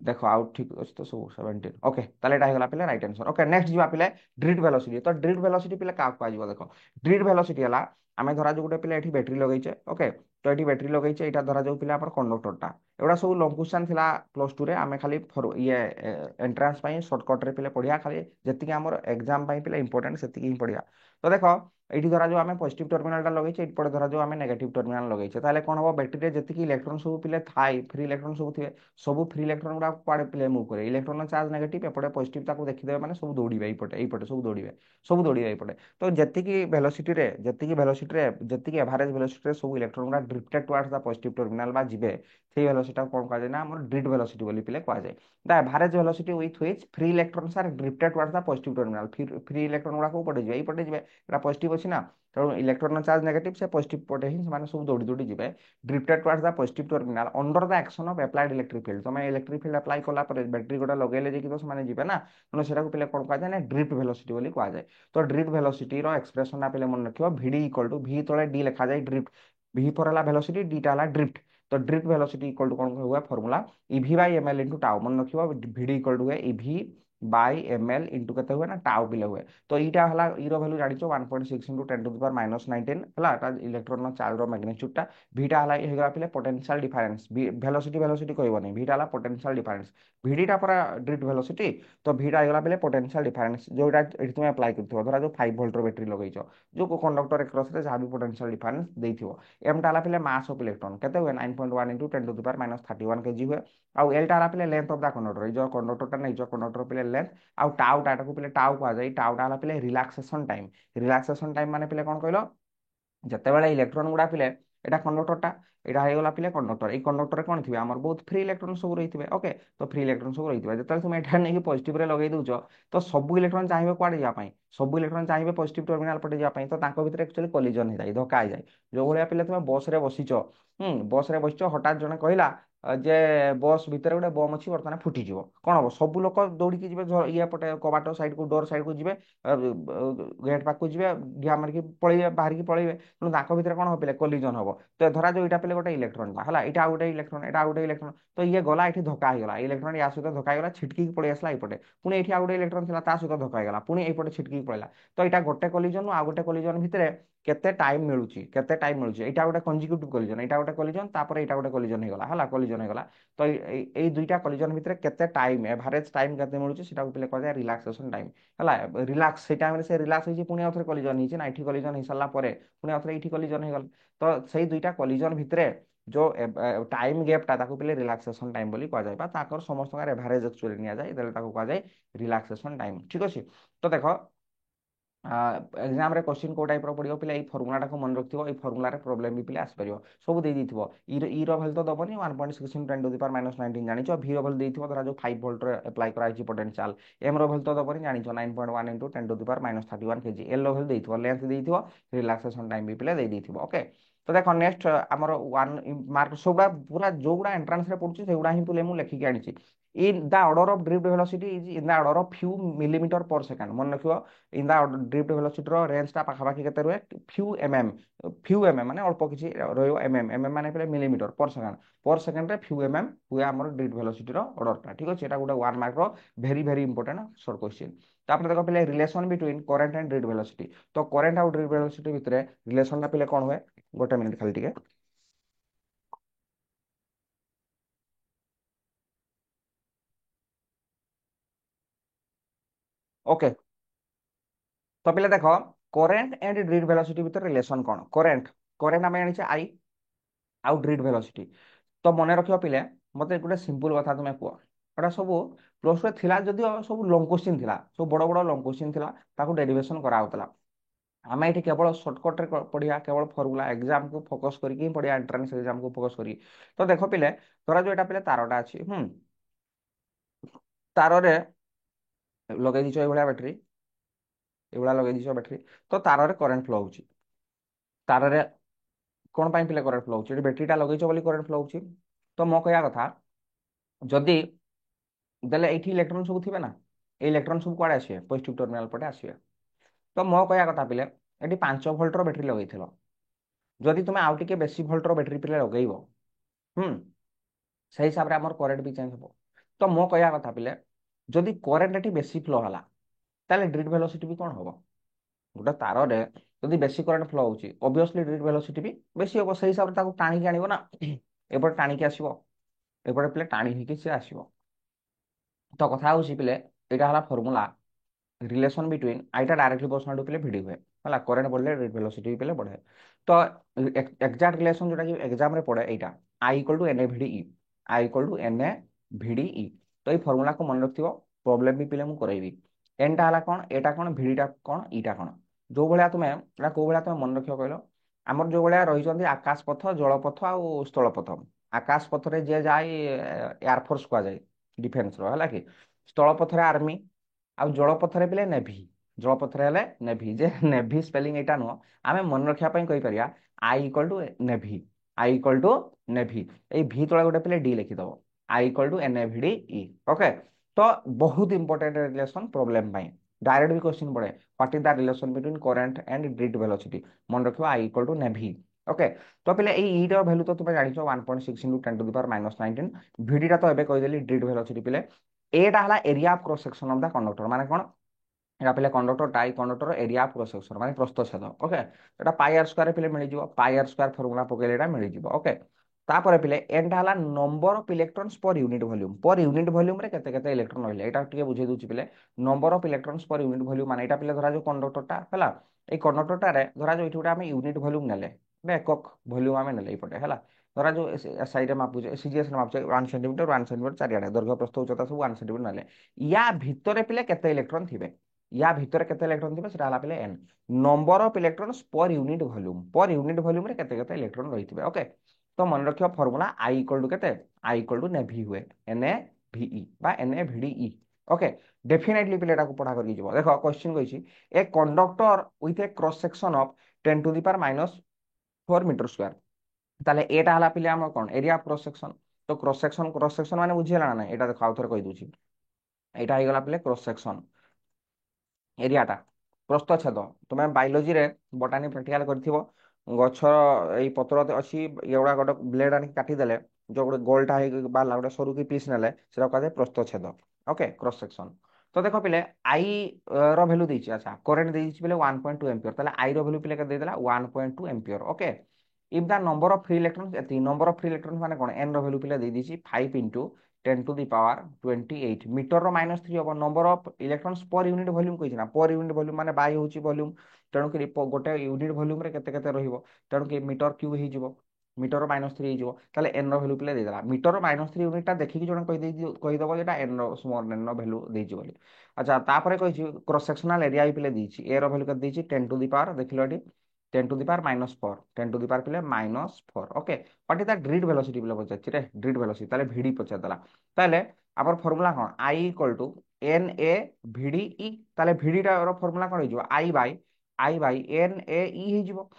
দেখো আউট ঠিক আছে তো সব 17। ওকে তাহলে এটা হয়ে গেল পিলে রাইট আনসর। ওকে নেক্সট যা পিলে ড্রিট ভেলোসিটি। তো ড্রিট ভেলোসিটি পিলে কাক কুহଯିବ দেখো ড্রিট ভেলোসিটি হলা আমি ধরা যাও গোটে পিলা এটি ব্যাটেরি লগাইছে। ওকে তো এটি ব্যাটেরি লগাইছে এটা ধরা যাও পিলা আমার কন্ডক্টরটা এগুলা সব লং কোশ্চেন থিলা প্লস 2 রে আমি খালি ইয়ে এন্ট্রান্স পাই শর্টকট রে পিলে পড়িয়া খালি যেতিকি আমার এক্সাম পাই পিলা ইম্পর্টেন্ট সেতিকি হি পড়িয়া। তো দেখো এইটি ধরা যাও আমি পজিটিভ টার্মিনালটা লগাইছে এটি পরে ধরা যাও আমি নেগেটিভ টার্মিনাল লগাইছে তাহলে কোন হবো ব্যাটেরি যেতিকি ইলেকট্রন সব পিলে থাই ফ্রি ইলেকট্রন সব থিবে ସବୁ ফ্রি ইলেকট্রন গুড়া কুଆଡେ পিলে মুভ করে ইলেকট্রন চার্জ নেগেটিভ এপଟେ পজিটিভ তাକୁ ଦେଖିଦେବେ ମାନେ ସବୁ ଦୌଡ଼ିବେ এইপଟେ ସବୁ ଦୌଡ଼ିବେ ସବୁ ଦୌଡ଼ିବେ এইপଟେ। তো ଯେତିକି ଏଭାରେଜ ଭେଲୋସିଟିରେ ସବୁ ଇଲେକ୍ଟ୍ରନ ଗୁଡା ଡ୍ରିଫ୍ଟେଡ ଟୁୱାର୍ଡସ ଦ ପଜିଟିଭ ଟର୍ମିନାଲ ବା ଯିବେ ସେଇ ଭେଲୋସିଟିକୁ କଣ କୁହାଯାଏ ନା ଆମର ଡ୍ରିଫ୍ଟ ଭେଲୋସିଟି ବୋଲି ପିଲେ କୁହାଯାଏ। The average velocity with which free electrons are drifted towards the positive terminal free electron ଗୁଡା କୋଉ ପଟେ ଯିବେ ଏଇପଟେ ଯିବେ ଏଟା ପଜିଟିଭ ଅଛି ନା ତେଣୁ ଇଲେକ୍ଟ୍ରନ ଚାର୍ଜ ନେଗେଟିଭ ସେ ପଜିଟିଭ ପଟେ ହିଁ ସେମାନେ ସବୁ ଦୌଡ଼ି ଦୌଡ଼ି ଯିବେ drifted towards the positive terminal under the action of applied electric field। ତମେ ଇଲେକ୍ଟ୍ରିକ ଫିଲ୍ଡ ଆପ୍ଲାଏ କଲା ପରେ ବ୍ୟାଟେରୀ ଗୋଟା ଲଗେଇଲେ ଯାଇକି ତ ସେମାନେ ଯିବେ ନା ତେଣୁ ସେଟାକୁ ପିଲେ କଣ କୁହାଯାଏ ନା ଡ୍ରିଫ୍ଟ ଭେଲୋସିଟି ବୋଲି କୁହାଯାଏ। ତ ଡ୍ରିଫ୍ଟ ଭେଲୋସିଟିର ଏକ୍ସପ୍ରେସନଟା ପିଲେ ମନେ ରଖିବ ଭିଡି ଇକ୍ୱାଲ ଟୁ ଭି ତଳେ ଡି ଲେଖାଯାଏ ଡ୍ରିଫ୍ଟ ଭି ଫର ହେଲା ଭେଲୋସିଟି ଡି ଟା ହେଲା ଡ୍ରିଫ୍ଟ। ତ ଡ୍ରିଫ୍ଟ ଭେଲୋସିଟି ଇକ୍ୱାଲ ଟୁ କଣ ହୁଏ formula eV by mL into tau ମନେ ରଖିବ ଭିଡି ଇକ୍ୱାଲ ଟୁ ହୁଏ ଇଭି বাই এম এল ইন্টু কেতে হুয়ে না টাউ পিলে হুয়ে। তো এইটা হলা ইর ভ্যালু জানিছো 1.6 into 10 to the power minus 19 হলা এটা ইলেকট্রন চার্জ র ম্যাগনিচ্যুডটা ভিটা হলা হইগলা পিলে পোটেনশিয়াল ডিফারেন্স ভেলোসিটি ভেলোসিটি কইবনি ভিটা হলা পোটেনশিয়াল ডিফারেন্স ভিডিটা পরা ড্রিফট ভেলোসিটি তো ভিটা হইগলা পিলে পোটেনশিয়াল ডিফারেন্স যেটা এটি তুমি আপ্লাই করথিব ধরা যে 5 ভোল্ট র ব্যাটারি লগাইছো যে কন্ডক্টর এক্রস রে যাহা বি পোটেনশিয়াল ডিফারেন্স দেইথিব এমটা হলা পিলে মাস অফ ইলেক্ট্রন কেতে হুয়ে 9.1 into 10 to the power minus 31 kg হুয়ে। ଆଉ ଏଲଟା ହେଲା ପିଲେ ଲେନ୍ଥ ଅଫ ଦ କଣ୍ଡକ୍ଟର ଏଇ ଯୋଉ କଣ୍ଡକ୍ଟରଟା ନେଇଛ କଣ୍ଡକ୍ଟର ପିଲେ ଲେନ୍ଥ ଆଉ ଟାଉଟା ଏଟାକୁ ପିଲେ ଟାଉ କୁହାଯାଏ ଟାଉଟା ହେଲା ପିଲେ ରିଲାକ୍ସେସନ ଟାଇମ। ରିଲାକ୍ସେସନ ଟାଇମ ମାନେ ପିଲେ କଣ କହିଲ ଯେତେବେଳେ ଇଲେକ୍ଟ୍ରନ ଗୁଡା ପିଲେ এটা কন্ডক্টরটা এটা হয়ে গলা পিলে কন্ডক্টর এই কন্ডক্টরে কোন থিবে আমার বহুত ফ্রি ইলেকট্রন সব রইথিবে। ওকে তো ফ্রি ইলেকট্রন সব রইথিবে যেତେବେଳେ তুমি এটা নেকি পজিটিভ রে লগাই দউছ তো সবু ইলেকট্রন চাহিবে কুଆଡେ ଯିବା ପାଇଁ ସବୁ ଇଲେକ୍ଟ୍ରନ ଚାହିଁବେ ପଜିଟିଭ ଟର୍ମିନାଲ ପଟେ ଯିବା ପାଇଁ ତ ତାଙ୍କ ଭିତରେ ଆକ୍ଚୁଆଲି କଲିଜନ ହେଇଯାଏ ଧକ୍କା ହେଇଯାଏ। ଯୋଉ ଭଳିଆ ପିଲେ ତମେ ବସ ରେ ବସିଛ ବସ ରେ ବସିଛ ହଠାତ୍ ଜଣେ କହିଲା ଯେ ବସ୍ ଭିତରେ ଗୋଟେ ବମ୍ ଅଛି ବର୍ତ୍ତମାନ ଫୁଟିଯିବ କଣ ହବ ସବୁ ଲୋକ ଦୌଡ଼ିକି ଯିବେ ଇଏ ପଟେ କବାଟ ସାଇଡ କୁ ଡୋର ସାଇଡ କୁ ଯିବେ ଗେଟ୍ ପାଖକୁ ଯିବେ ଢିଆ ମାରିକି ପଳେଇବେ ବାହାରିକି ପଳେଇବେ ତେଣୁ ତାଙ୍କ ଭିତରେ କଣ ହବ ପିଲେ କଲିଜନ ହବ। ତ ଧରା ଯାଉ ଏଇଟା ପିଲେ ଗୋଟେ ଇଲେକ୍ଟ୍ରନଟା ହେଲା ଏଇଟା ଆଉ ଗୋଟେ ଇଲେକ୍ଟ୍ରନ ଏଇଟା ଆଉ ଗୋଟେ ଇଲେକ୍ଟ୍ରନ ତ ଇଏ ଗଲା ଏଠି ଧକ୍କା ହେଇଗଲା ଇଲେକ୍ଟ୍ରନ ୟା ସହିତ ଧକ୍କା ହେଇଗଲା ଛିଟକିକି ପଳେଇ ଆସିଲା ଏଇପଟେ ପୁଣି ଏଠି ଆଉ ଗୋଟେ ଇଲେକ୍ଟ୍ରନ ଥିଲା ତା ସହିତ ଧକ୍କା ହେଇଗଲା ପୁଣି ଏଇପଟେ ଛିଟକିକି ପଳେଇଲା। ତ ଏଇଟା ଗୋଟେ କଲିଜନ ଆଉ ଗୋଟେ କଲିଜନ ଭିତରେ କେତେ ଟାଇମ ମିଳୁଛି କେତେ ଟାଇମ ମିଳୁଛି ଏଇଟା ଗୋଟେ କଞ୍ଜିକ୍ୟୁଟିଭ କଲିଜନ ଏଇଟା ଗୋଟେ କଲିଜନ ତାପରେ ଏଇଟା ଗୋଟେ କଲିଜନ ହେଇଗଲା ହେଲା କଲିଜନ ହେଇଗଲା। ତ এই দুইটা কলিজন ভিতরে কেতে টাইম এভারেজ টাইম কেতে মিলুଛି সেটাକୁ পিলে କୁହାଯାଏ রিল্যাক্সেশন টাইম ହେଲା রিল্যাক্স সেই টাইমରେ ସେ ରିଲାକ୍ସ ହେଇଛି ପୁଣି ଆଉଥରେ କଲିଜନ ହେଇଛି ନା ଏଠି କଲିଜନ ହେଇସାରିଲା ପରେ ପୁଣି ଆଉଥରେ ଏଇଠି କଲିଜନ ହେଇଗଲା। ତ ସେଇ ଦୁଇଟା କଲିଜନ ଭିତରେ ଯୋଉ টাইম গ্যাপটা ତାକୁ ପିଲେ রিল্যাক্সেশন টাইম ବୋଲି କୁହାଯାଏ ବା ତାଙ୍କର ସମସ୍ତଙ୍କର ଏଭାରେଜ ଆକ୍ଚୁଆଲି ନିଆଯାଏ ତାହେଲେ ତାକୁ କୁହାଯାଏ রিল্যাক্সেশন টাইম। ঠিক ଅଛି ତ ଦେଖ एग्जाम रे क्वेश्चन को टाइप रो पड़ियो पिला ए फार्मूला को मन रखियो ए फार्मूला रे प्रॉब्लम भी पिला आस परियो सब दे दिथिबो ई रो वैल्यू तो दबनी 1.16 10 टू द पावर -19 जानिचो v रो वैल्यू देथिबो धरा जो 5 वोल्ट रे अप्लाई करा छि पोटेंशियल m रो वैल्यू तो दबनी जानिचो 9.1 * 10 to the power -31 kg l rho value देथिबो लेंथ देथिबो रिलैक्सेशन टाइम भी पिला दे देथिबो ओके। तो देखो नेक्स्ट हमर 1 मार्क सोबा पूरा जोगुडा एंट्रेंस रे पडुछि सेगुडा ही पुले मु लेखि के आनिछि in the order of drift velocity is in the order of few millimeter per second मन रखियो इन द ड्रिफ्ट वेलोसिटी रो रेंज टा पाखापाखि केते रहे फ्यू एमएम माने अल्प किछि रहयो एमएम माने पले मिलीमीटर पर सेकंड रे फ्यू एमएम हुए हमर ड्रिफ्ट वेलोसिटी रो ऑर्डर टा ठीक अछि एटा गोटे 1 मार्क रो very very important short question. तापर देखो पले relation between current and drift velocity तो करंट और ड्रिफ्ट वेलोसिटी भितरे रिलेशन टा पले कोन हुए गोटे मिनिट खाली टिके ओके। तो पहले देखो करंट एंड ड्रिफ्ट वेलोसिटी भीतर रिलेशन कौन करंट करंट आम जानी आई आउ ड्रिफ्ट वेलोसिटी तो मन रखियो पिले मते गोटे सिंपल कथा तुम कह एटा सब प्लस टू थिला जदियो सब लॉन्ग क्वेश्चन थिला सब बड़ बड़ लॉन्ग क्वेश्चन थिला ताको डेरिवेशन करा होतला आमे एठी केवल शॉर्टकट रे पढ़िया केवल फार्मूला एग्जाम को फोकस करके पढ़िया एंट्रेंस एग्जाम को फोकस करी तो देखो पिले तोरा जो एटा पिले तारटा अछि तार रे लगे दिछो ए भलिया बैटरी ए भलिया लगे दिछो बैटरी तो तार रे करंट फ्लो होची तार रे कौन पाई पिले करंट फ्लो होची बैटरी टा लगेइछ बोली करंट फ्लो होची तो मो कहया कथा जदि देले एठी इलेक्ट्रॉन सब थिबे ना ए इलेक्ट्रॉन सब कुआडे आसीबे पॉजिटिव टर्मिनल पटे आसीबे तो मो कहया कथा पिले एठी 5 वोल्ट रो बैटरी लगेइथिलो जदि तुमे आउ टिके बेसी वोल्ट रो बैटरी पिले लगेइबो हम सही हिसाब रे हमर करंट भी चेंज हो तो मो कहया कथा पिले जदि करंट एठी बेसी फ्लो हला ताले ड्रिफ्ट वेलोसिटी भी कोन होबो गोटे तार रे जदि बेसी करंट फ्लो होची ऑब्वियसली ड्रिफ्ट वेलोसिटी भी बेसी होबो सही हिसाब रे ताको टाणी के आनिबो ना एपटे टाणी के आसीबो एपटे पिले टाणी हिकी से आसीबो तो कथा होची पिले एटा हला फार्मूला रिलेशन बिटवीन आइटा डायरेक्टली प्रोपोर्शनल टू पिले भिडी हुए हला करंट बढ़ले ड्रिफ्ट वेलोसिटी भी पिले बढ़े तो एग्जैक्ट रिलेशन जोटा कि एग्जाम रे पड़े एटा I equal to N A V D E I equal to N A V D E तो ये फार्मूला को मन रखियो प्रॉब्लम भी पिले मु करैबी एनटा हला कोन एटा कोन भिडीटा कोन ईटा कोन जो भलिया तुमे एटा को भलिया तुमे मन रखियो कहलो हमर जो भलिया रही चंदी आकाश पथ जल पथ आ स्थल पथ आकाश पथ रे जे जाय एयर फोर्स को जाय डिफेंस रो हला कि स्थल पथ रे आर्मी आ जल पथ रे पिले नेभी जल पथ रे हेले नेभी जे नेभी स्पेलिंग एटा नो आमे मन रखिया पई कहि परिया I equal to navy I equal to navy A भी तळे गोटे पिले डी लिखि दबो I equal to N A V D E okay. तो बहुत इंपोर्टेंट रिलेशन प्रॉब्लम पाई डायरेक्ट भी क्वेश्चन पड़े what is the relation between current and drift velocity मन रखियो I equal to navy okay. तो पिले ए ई रो वैल्यू तो तुमे जानिछो 1.6 * 10 टू द पावर -19 vd टा तो एबे कहि देली ड्रिफ्ट वेलोसिटी पिले एटा हला area of cross section of the conductor माने कोन एटा पिले conductor tie conductor area of cross section माने प्रस्थ छेद okay Etah pi are square पिले मिलि जिवो पाई आर स्क्वायर फार्मूला पकेले एटा मिलि जिवो ओके। तापर पिले एंटा हला number of electrons per unit volume रे केते केते इलेक्ट्रॉन रहले एटा टिके बुझे दूची पिले number of electrons per unit volume माने एटा पिले धरा जो कंडक्टर टा हला ए कंडक्टर टा रे धरा जो इठुटा हम यूनिट वॉल्यूम नेले बे एकक वॉल्यूम आमे नेले इपटे हला धरा जो साइड रे मापुचे सीजीएस रे मापुचे 1 सेंटीमीटर 1 सेंटीमीटर चारियाडे दैर्घ्य प्रस्थ उच्चता सब 1 सेंटीमीटर नेले या भितरे पिले केते इलेक्ट्रॉन थिबे या भितरे केते इलेक्ट्रॉन थिबे सेटा हला पिले N number of electrons per unit volume रे केते केते इलेक्ट्रॉन रहिथिबे ओके। तो मन रखियो फार्मूला आई इक्वल टू केते आई इक्वल टू नेभी हुए एन ए वी बा N A V D E okay. Definitely पिलेटा को पढ़ा करके जीवो देखो क्वेश्चन कहिछि a conductor with a cross section of 10 to the power -4 metre square ताले एटा हला पिले हम कोन एरिया ऑफ क्रॉस सेक्शन माने बुझियला ना एटा देखो आउथर कहि दूची एटा हे गला पिले क्रॉस सेक्शन एरियाटा प्रस्थच्छेद तुम बायोलोजी रे बटानी प्रैक्टिकल करथिबो गछ एई पत्र अछि एगुडा गोटे ब्लेड आनि काटी देले जो गोटे गोलटा हे बाला गोटे सरू की पीस नेले सेटा कहते प्रस्थच्छेद ओके क्रॉस सेक्शन। तो देखो पिले आई रो वैल्यू देछि अच्छा करंट देछि पिले 1.2 एम्पियर ताले आई रो वैल्यू पिले के दे देला 1.2 ampere okay. If the number of free electrons एति नंबर ऑफ फ्री इलेक्ट्रॉन्स माने कोन एन रो वैल्यू पिले दे दिछि 5 * 10 टू द पावर 28 मीटर रो -3 हो number of electrons per unit volume कहि ना पर यूनिट वॉल्यूम माने बाय होची वॉल्यूम तेणु कि गोटे यूनिट वॉल्यूम रे केते केते रहिबो तेणु कि मीटर क्यूब हि जिवो मीटर -3 ताले एन रो वैल्यू पिले देला मीटर -3 यूनिट देखिक जण कहीदेव जेटा एन रो स्मॉल एन रो वैल्यू देछि बोली। अच्छा तापर कहि क्रॉस सेक्शनल एरिया भी पिले देछि ए रो वैल्यू के 10 टू द पावर देखिलो एटी 10 to the power -4 10 to the power पिले -4 okay what is the drift velocity पिले पचाछि रे ग्रिड वेलोसिटी ताले वीडी पचा देला ताले आपर फार्मूला कोन I equal to N A V D E ताले वीडी टा रो फार्मूला कोन हो आई बाई एन ए ई हो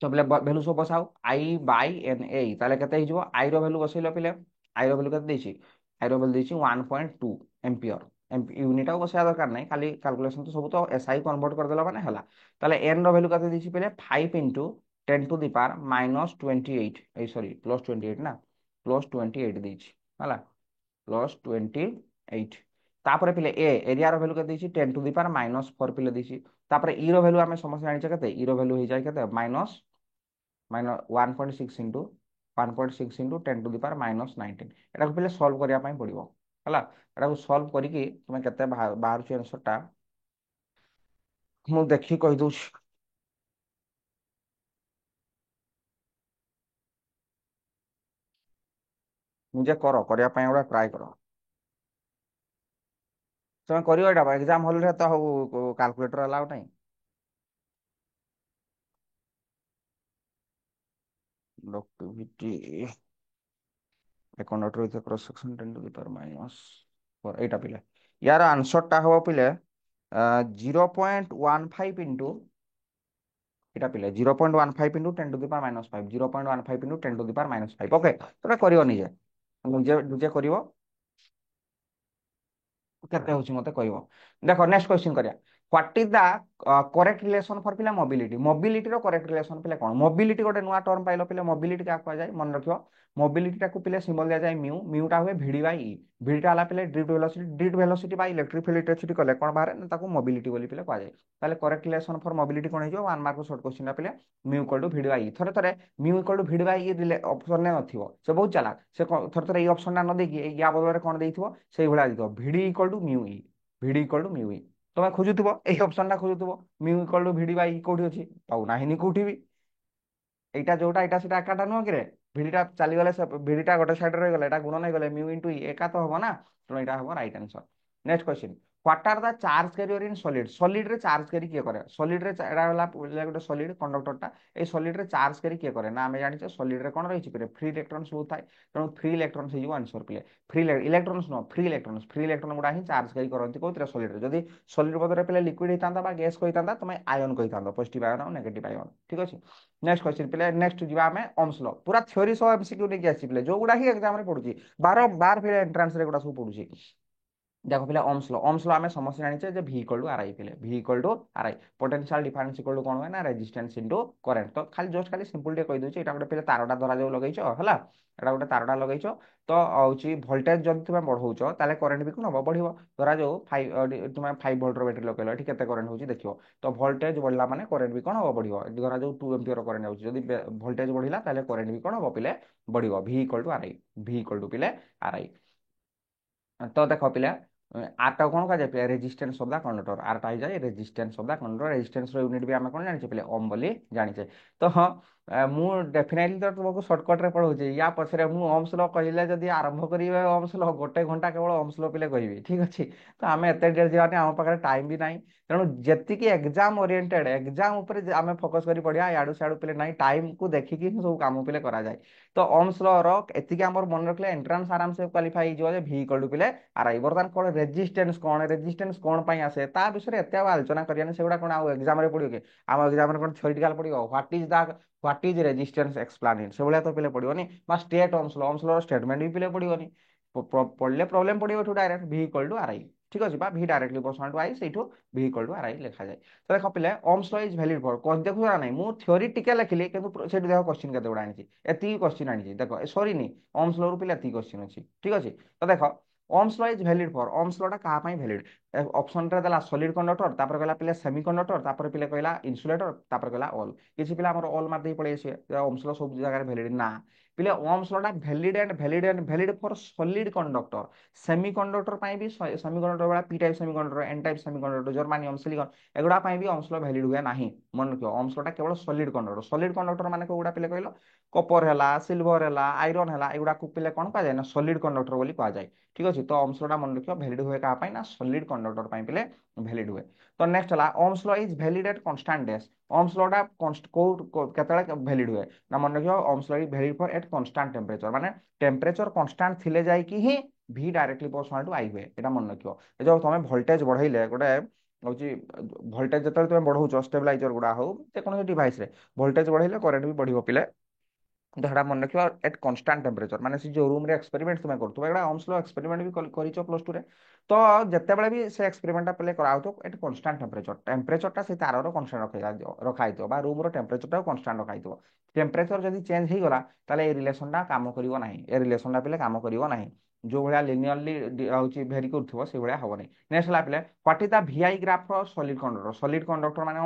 तो बोले भैल्यू सब बसाओ आई बाई एन ए ताले केते हिजो आई रो भैल्यू बसैलो पिले आई रो भैल्यू केते देछि आई रो भैल्यू देछि 1.2 एम्पियर यूनिट आ बसाया दरकार नै खाली कैलकुलेशन तो सब तो एसआई कन्वर्ट कर देला माने हला ताले एन रो भैल्यू केते देछि पिले 5 into 10 to the power -28 uh sorry +28 ना +28 देछि हला +28 तापर पिले ए एरिया रो भैल्यू केते देछि 10 टू द पावर -4 पिले देछि तापर ई रो भैल्यू हमें समझ जानि केते ई रो भैल्यू हो जाय केते minus 1.6 into 1.6 into 10 to the power -19 एटा को पहले सॉल्व करिया पई पड़िबो हला एटा को सॉल्व करिकि तुमे केते बाहर छु आंसर टा मु देखि कहि दउ निजे करो करिया पई ओडा ट्राई करो तुमे करियो एटा एग्जाम हॉल रे तो कैलकुलेटर अलाउ नै conductivity a conductor with a cross section 10 to the power -4 এইটা পিলে ইয়ার আনসারটা হবো পিলে 0.15 ইন্টু এটা পিলে 0.15 into 10 to the power -5 0.15 into 10 to the power -5 okay তোমরা করিও নিজে নিজে নিজে করিও କେତେ ହଉଛି ମତେ କହିବ ଦେଖ ନେକ୍ସଟ କ୍ୱେଶ୍ଚିନ୍ କରିବା what is the correct relation for ପିଲା ମୋବିଲିଟି ମୋବିଲିଟିର କରେକ୍ଟ ରିଲେସନ ପିଲା କଣ ମୋବିଲିଟି ଗୋଟେ ନୂଆ ଟର୍ମ ପାଇଲ ପିଲା ମୋବିଲିଟି କାହା କୁହାଯାଏ ମନେ ରଖିବ ମୋବିଲିଟି ଟାକୁ ପିଲେ ସିମ୍ବଲ ଦିଆଯାଏ ମିଉ ମିଉଟା ହୁଏ ଭିଡି ବାଇ ଇ ଭିଡିଟା ହେଲା ପିଲେ drift velocity Bai electric field intensity କଲେ କଣ ବାହାରେ ନା ତାକୁ ମୋବିଲିଟି ବୋଲି ପିଲେ କୁହାଯାଏ ତାହେଲେ କରେକ୍ଟ ରିଲେସନ ଫର ମୋବିଲିଟି କଣ ହେଇଯିବ 1 ମାର୍କ ସର୍ଟ କ୍ୱେଶ୍ଚିନ୍ ଟା ପିଲେ ମିଉ ଇକ୍ୱାଲ ଟୁ ଭିଡି ବାଇ ଇ ଥରେ ଥରେ ମିଉ ଇକ୍ୱାଲ ଟୁ ଭିଡି ବାଇ ଇ ଅପସନରେ ନଥିବ ସେ ବହୁତ ଚାଲାକ ସେ ଥରେ ଥରେ ଏଇ ଅପସନ ଟା ନ ଦେଇକି ୟା ବଦଳରେ କଣ ଦେଇଥିବ ସେଇଭଳିଆ ଦେଇଥିବ V D equal to mu E V D equal to mu E তুমি খোঁজুথিব এই অপশনটা খোঁজুথিব mu equal to V D by কোটি অছি পাউ নাহিনি কোটি বি এইটা ଯୋଉଟା ଏଇଟା ସେଟା ଏକାଟା ନୁହଁ କିରେ ଭିଡିଟା ଚାଲିଗଲେ ଭିଡିଟା ଗୋଟେ ସାଇଡରେ ରହିଗଲେ ଏଟା ଗୁଣ ନେଇଗଲେ ମିଉ ଇଣ୍ଟୁ ଇ ଏକା ତ ହବ ନା ତେଣୁ ଏଇଟା ହବ right answer next question what R the charge career in solid solid ରେ ଚାର୍ଜ କ୍ୟାରି କିଏ କରେ ସଲିଡ ରେ ଏଟା ହେଲା ଗୋଟେ ସଲିଡ କଣ୍ଡକ୍ଟରଟା এই সলিড রে চার্জ ক্যারি কিଏ করে না আমি জানিছে সলিড রে কোন রহিছি পিলে ফ্রি ইলেক্ট্রন্স বহুত থাকে তেଣୁ ফ্রি ইলেক্ট্রন্স ହେଇଯିବ আনসর পিলে ফ্রি ইলেক্ট্রন্স নো ফ্রি ইলেক্ট্রন গুড়া ହିଁ চার্জ ক্যারি କରନ୍ତି কোଉଥିରେ সলিড ରେ যদি সলিড বদଳରେ ପିଲେ লিকুইড ହେଇଥାନ୍ତା ବା ଗ୍ୟାସ୍ କହିଥାନ୍ତା ତମେ ଆୟନ କହିଥାନ୍ତ ପଜିଟିଭ ଆୟନ ଆଉ ନେଗେଟିଭ ଆୟନ ଠିକ ଅଛି नेक्स्ट क्वेश्चन पिले नेक्स्ट ଯିବା ଆମେ ohms law पूरा थ्योरी सह एमसीक्यू नेकी आसी पिले जो गुडा ही एग्जाम रे पडुची बार बार फिर एंट्रेंस रे गुडा सब पडुची देखो पिले ohms law आमे समस्त जानिछे जे v इक्वल टू आरआई पिले v equal to R I potential difference equal to कोन होय ना रेजिस्टेंस इनटू करंट तो खाली जस्ट खाली सिंपल डे कहि दोछि एटा गोटे पिले तारडा धरा जो लगैछो हला एटा गोटे तारडा लगैछो तो आउची वोल्टेज जदि तुमे बढ़ौछो ताले करंट भी कोन हो बढ़िबो धरा जो 5 तुमे 5 वोल्ट रो बैटरी लगैलो एठी केते करंट होची देखियो तो वोल्टेज बढ़ला माने करंट भी कोन हो बढ़िबो एठी धरा जो 2 एम्पियर करंट आउची जदि वोल्टेज बढ़िला ताले करंट भी कोन हो पिले बढ़िबो v equal to RI v equal to पिले आरआई तो देखो पिले आरटा कौन कहा जाए रेजिस्टेंस ऑफ द कंडक्टर आरटा ही जाए resistance of the conductor resistance रो यूनिट भी आमे कोन जानि पिले ओम बोली जानि छे तो हां मु डेफिनेटली तो तुमको शॉर्टकट रे पढौचे या पछरे मु ओम्स लॉ कहिले जदी आरंभ करिवे ओम्स लॉ गोटे घंटा केवल ओम्स लॉ पिले कहिबे ठीक अछि तो आमे एते डेल जाने हम पाखरे टाइम भी नाही तेणु जेति की एग्जाम ओरिएंटेड एग्जाम ऊपर आमे फोकस करी पड़िया याडू साडू पिले नाही टाइम को देखिकी सब काम पिले करा जाए तो ओम्स लॉ रो एति के हमर मन रखले एंट्रेंस आराम से क्वालीफाई हो जे v इक्वल टू पिले आरआई बर्तमान कोन रेजिस्टेंस कोन पई आसे ता विषय एते आलोचना करियाने सेगुडा कोन आ एग्जाम रे पडियो के आम एग्जाम रे कोन थ्योरेटिकल पडियो व्हाट इज रेजिस्टेंस एक्सप्लेन से भलिया तो पिले पडियोनी बा स्टेट ओम्स लॉ स्टेटमेंट भी पिले पडियोनी पढ़ले प्रॉब्लम पडियो to direct v equal to R I ठीक अछि बा v directly proportional to I सेठो v इक्वल टू आरआई लिखा जाय तो देखो पिले ohm's law is valid for कोन देखु ना नहीं मु थ्योरी टिके लिखली किंतु सेठी देखो क्वेश्चन केते उडा आनी एति क्वेश्चन आनी देखो सॉरी नी ओम्स लॉ रु पिले एति क्वेश्चन अछि ठीक अछि तो देखो ohms law is valid for ohms law टा कहा पई वैलिड ऑप्शन रे देला सॉलिड कंडक्टर तापर कहला पिले सेमी कंडक्टर तापर पिले कहला इन्सुलेटर तापर कहला ऑल किछि पिला हमर ऑल मार दे पळे से ओम्स लॉ सब जगह रे वैलिड ना पिले ओम्स लॉ टा valid for solid conductor semi conductor पई भी सेमी कंडक्टर वाला P type semi conductor N type semi conductor germanium silicon एगुडा पई भी ओम्स लॉ वैलिड हुए नाही मन रखियो ओम्स लॉ टा केवल सॉलिड कंडक्टर माने कोगुडा पिले कहलो कपर है सिल्वर है आयरन है एगुड़ा पिले कौन कह जाए ना सॉलिड कंडक्टर बोली कह जाए ठीक अच्छे तो ओम्स लॉ मन रखियो वैलिड हुए क्या ना सॉलिड कंडक्टर पिले वैलिड हुए तो नेक्स्ट है Ohm's law is valid at constant days Ohm's law टा केते वैलिड हुए ना मन रखियो Ohm's law is valid for at constant temperature माने टेम्परेचर कांस्टेंट थिले जाय कि ही v directly proportional to i हुए एटा मन रखियो जो तुम वोल्टेज बढ़ाइले गोटे हूँ भोल्टेज जो तुम बढ़ाऊ स्टेबलाइजर गुड़ा हो जेकोसी डिवाइस रे भोल्टेज बढ़ाइले करेंट भी बढ़ियो पिले तो सेटा मन रखियो एट कांस्टेंट टेम्परेचर माने से जो रूम रे एक्सपेरिमेंट तुम करथुबा एटा ओम्स लॉ एक्सपेरिमेंट भी करिचो प्लस 2 रे तो जत्ते बेले भी से एक्सपेरिमेंट प्ले कराउ तो एट कांस्टेंट टेम्परेचर से तार रो कांस्टेंट रखा रखाई बार रूम रो टेम्परेचर टा कांस्टेंट रखाई टेम्परेचर जदि चेंज हो गला ताले ए रिलेशन टा काम करिवो नाही ए रिलेशन टा पिले काम करिवो नाही जो भाया लिनियरली होची भेरी करथुबो से भाया हबो नाही नेक्स्ट ला पिले what is the VI graph for solid conductor माने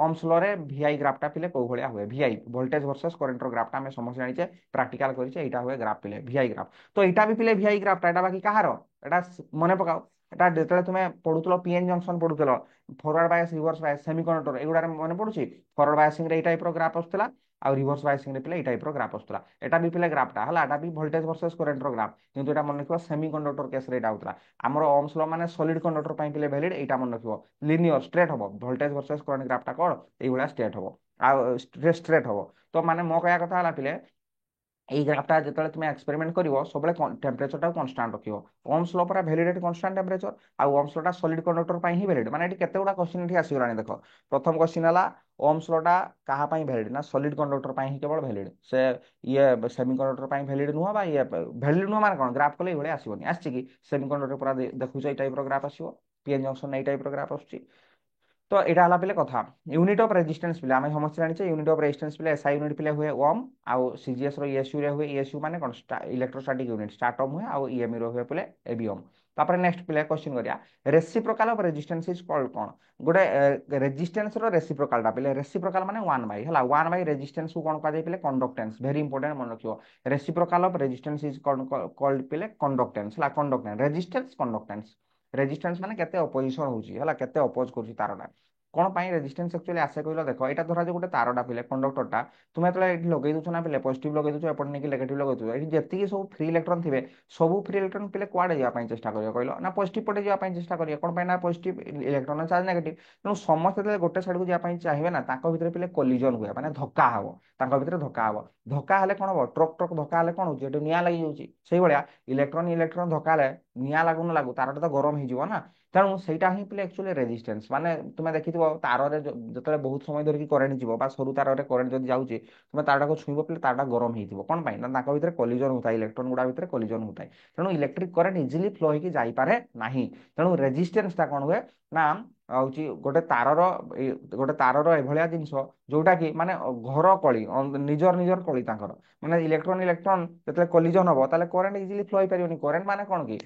ओम्स लॉ रे वीआई ग्राफ टा पिले को भाया हुए वीआई वोल्टेज वर्सेस करंट रो ग्राफ टा हमें समझ जानिचे प्रैक्टिकल करिचे एटा हुए ग्राफ पिले वीआई ग्राफ तो एटा भी पिले वीआई ग्राफ टा एटा बाकी कहारो एटा मने पकाओ एटा जेतले तुमे पढुतलो पीएन जंक्शन पढुतलो forward bias reverse bias semiconductor एगुडा मने पडुची फॉरवर्ड बायसिंग रे ए टाइप रो ग्राफ आस्तला आ रिवर्स बायसिंग रे पिले ए टाइप रो ग्राफ आस्तला एटा भी पिले ग्राफ टा हला एटा भी वोल्टेज वर्सेस करंट रो ग्राफ किंतु एटा मन रखिबो सेमीकंडक्टर केस रे एटा होतला हमर ओम्स लॉ माने सॉलिड कंडक्टर पई पिले वैलिड एटा मन रखिबो लिनियर स्ट्रेट हबो वोल्टेज वर्सेस करंट ग्राफ टा कोन एई भलिया स्ट्रेट हबो आ स्ट्रेट हबो तो माने मो कहया कथा हला पिले এই গ্রাফটা যেতବେଳେ তুমি এক্সপেরিমেন্ট করিব সবলে টেম্পরেচরটা কনস্টান্ট রখিব ওহমস ল পরা ভ্যালিড এট কনস্টান্ট টেম্পরেচর আর ওহমস লটা সলিড কন্ডক্টর পাই হি ভ্যালিড মানে এটি কেতে গুড়া কোশ্চিন এটি আসিগলানি দেখো প্রথম কোশ্চিন হলা ওহমস লটা কাহা পাই ভ্যালিড না সলিড কন্ডক্টর পাই হি কেবল ভ্যালিড সে ইয়ে সেমি কন্ডক্টর পাই ভ্যালিড নুহ বা ইয়ে ভ্যালিড নুহ মানে কোন গ্রাফ কলে এইভাবে আসিবনি আসছে কি সেমি কন্ডক্টর পুরা দেখুছ এই টাইপর গ্রাফ আসিব পিএন জংশন এই টাইপর গ্রাফ আসছে तो এটা হলা পিলে কথা यूनिट ऑफ रेजिस्टेंस पिले आमे समझ जानिछे यूनिट ऑफ रेजिस्टेंस पिले एसआई यूनिट पिले हुए ओम आउ सीजीएस रो ईएसयू रे हुए ईएसयू माने कोन इलेक्ट्रोस्टैटिक यूनिट स्टार्ट ओम हुए आउ ईएमई रो हुए पिले एबी ओम तापर नेक्स्ट पिले क्वेश्चन करिया reciprocal of resistance is called कोन गोटे रेजिस्टेंस रो रेसिप्रोकल टा पिले रेसिप्रोकल माने 1 बाय हला 1 बाय रेजिस्टेंस को कोन का जाय पिले कंडक्टेंस वेरी इंपोर्टेंट मन रखियो reciprocal of resistance is called पिले कंडक्टेंस हला कंडक्टेंस रेजिस्टेंस कंडक्टेंस रेजिस्टेंस माने केते अपोजिशन होची हला केते अपोज करची तारटा कौन पाई रेजिस्टेंस एक्चुअली आसे कहलो देखो एटा धरा जो गोटे तारटा पिले कंडक्टरटा तुमे तले एठी लगेइ दुछ ना पिले पॉजिटिव लगेइ दुछ एपट नेकी नेगेटिव लगेइ दुछ एठी जेतिकी सब फ्री इलेक्ट्रॉन थिबे सब फ्री इलेक्ट्रॉन पिले कुआडे जिया पाई चेष्टा करियो कहलो ना पॉजिटिव पटे जिया पाई चेष्टा करियो कोन पाई ना पॉजिटिव इलेक्ट्रॉन चार्ज नेगेटिव तेणु समस्त तले गोटे साइड को जिया पाई चाहिबे ना ताको भितरे पिले कोलिजन हुए माने धक्का हबो ताको भितरे धक्का हबो धक्का हले कोन हबो ट्रक ट्रक धक्का हले कोन होची एठी निया लागि जाउची सेही भलिया इलेक्ट्रॉन इलेक्ट्रॉन धक्का हले निया लागु न लागु तारटा तो गरम हि जिवो ना तेणु ସେଇଟା ହିଁ ପିଲେ ଆକ୍ଚୁଆଲି ରେଜିଷ୍ଟାନ୍ସ ମାନେ ତୁମେ ଦେଖିଥିବ ତାରରେ ଯେତେବେଳେ ବହୁତ ସମୟ ଧରିକି କରେଣ୍ଟ ଯିବ ବା ସରୁ ତାରରେ କରେଣ୍ଟ ଯଦି ଯାଉଛି ତୁମେ ତାରଟାକୁ ଛୁଇଁବ ପିଲେ ତାରଟା ଗରମ ହେଇଥିବ କଣ ପାଇଁ ନା ତାଙ୍କ ଭିତରେ କଲିଜନ ହଉଥାଏ ଇଲେକ୍ଟ୍ରନ ଗୁଡା ଭିତରେ କଲିଜନ ହଉଥାଏ ତେଣୁ ଇଲେକ୍ଟ୍ରିକ କରେଣ୍ଟ ଇଜିଲି ଫ୍ଲୋ ହେଇକି ଯାଇପାରେ ନାହିଁ ତେଣୁ ରେଜିଷ୍ଟାନ୍ସ ଟା କଣ ହୁଏ ନା ହଉଛି ଗୋଟେ ତାରର ଏଭଳିଆ ଜିନିଷ ଯୋଉଟା କି ମାନେ ଘର କଳି ନିଜର ନିଜର କଳି ତାଙ୍କର ମାନେ ଇଲେକ୍ଟ୍ରନ ଇଲେକ୍ଟ୍ରନ ଯେତେବେଳେ କଲିଜନ ହବ ତାହେଲେ କରେଣ୍ଟ ଇଜିଲି ଫ୍ଲୋ ହେଇପାରିବନି କରେଣ୍ଟ ମାନେ କଣ କି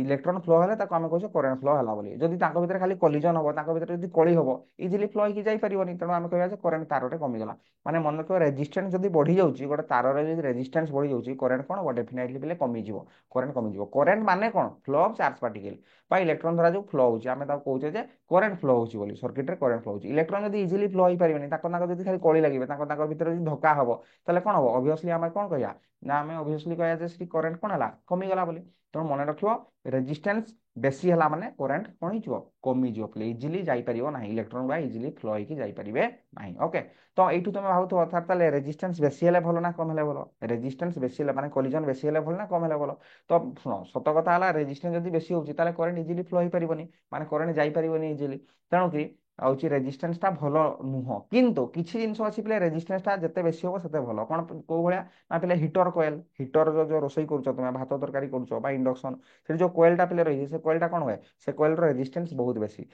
इलेक्ट्रॉन फ्लो हेले ताको आमे कहछो करंट फ्लो हला बोली जदि ताको भितर खाली कोलिजन हबो ताको भितर जदि कळी हबो इजीली फ्लो होई जाई परिबोनी तेणु आमे कहया जे करंट तारटे कमी गला माने मन रखो रेजिस्टेंस जदि बढ़ी जाउची गोटे ताररे जदि रेजिस्टेंस बढ़ी जाउची करंट कोन बो डेफिनेटली बिले कमी जीवो करंट माने कोन फ्लो ऑफ चार्ज पार्टिकल बा इलेक्ट्रॉन धरा जो फ्लो होउची आमे ताको कहउचे जे करंट फ्लो होउची बोली सर्किट रे करंट फ्लो होउची इलेक्ट्रॉन जदि इजीली फ्लो होई परिबोनी ताको ताको जदि खाली कळी लागिबे ताको ताको भितर जदि धक्का हबो ताले कोन हबो ऑब्वियसली आमे कोन कहया ना आमे ऑब्वियसली कहया जे करंट कोन हला कमी गला बोली तेणु मन रखियो रेजिस्टेंस बेसी हला माने करंट कोन हिजो कमी जिवो प्ले इजीली जाई परिबो नाही इलेक्ट्रॉन गुडा इजीली फ्लो होई जाई परिबे नाही ओके तो एठु तुमे भाबुथो अर्थात ताले रेजिस्टेंस बेसी हेले भलो ना कम हेले भलो रेजिस्टेंस बेसी हेले माने कोलिजन बेसी हेले भलो ना कम हेले भलो तो सुनो सत कथा हला रेजिस्टेंस जदी बेसी होउची ताले करंट इजीली फ्लो होई परिबोनी माने करंट जाई परिबोनी इजीली तेणु कि आउची रेजिस्टेंस टा भलो नुह किंतु किछि जिंस अछि प्ले रेजिस्टेंस टा जते बेसी होबो सेते भलो कोन को भलिया ना प्ले हीटर कोयल हीटर जो रोसई करछो तुमे भात तरकारी करछो बा इंडक्शन से जो कोयल टा प्ले रही से कोयल टा कोन होय से कोयल रो रेजिस्टेंस बहुत बेसी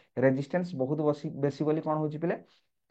बेसी बोली कोन होची प्ले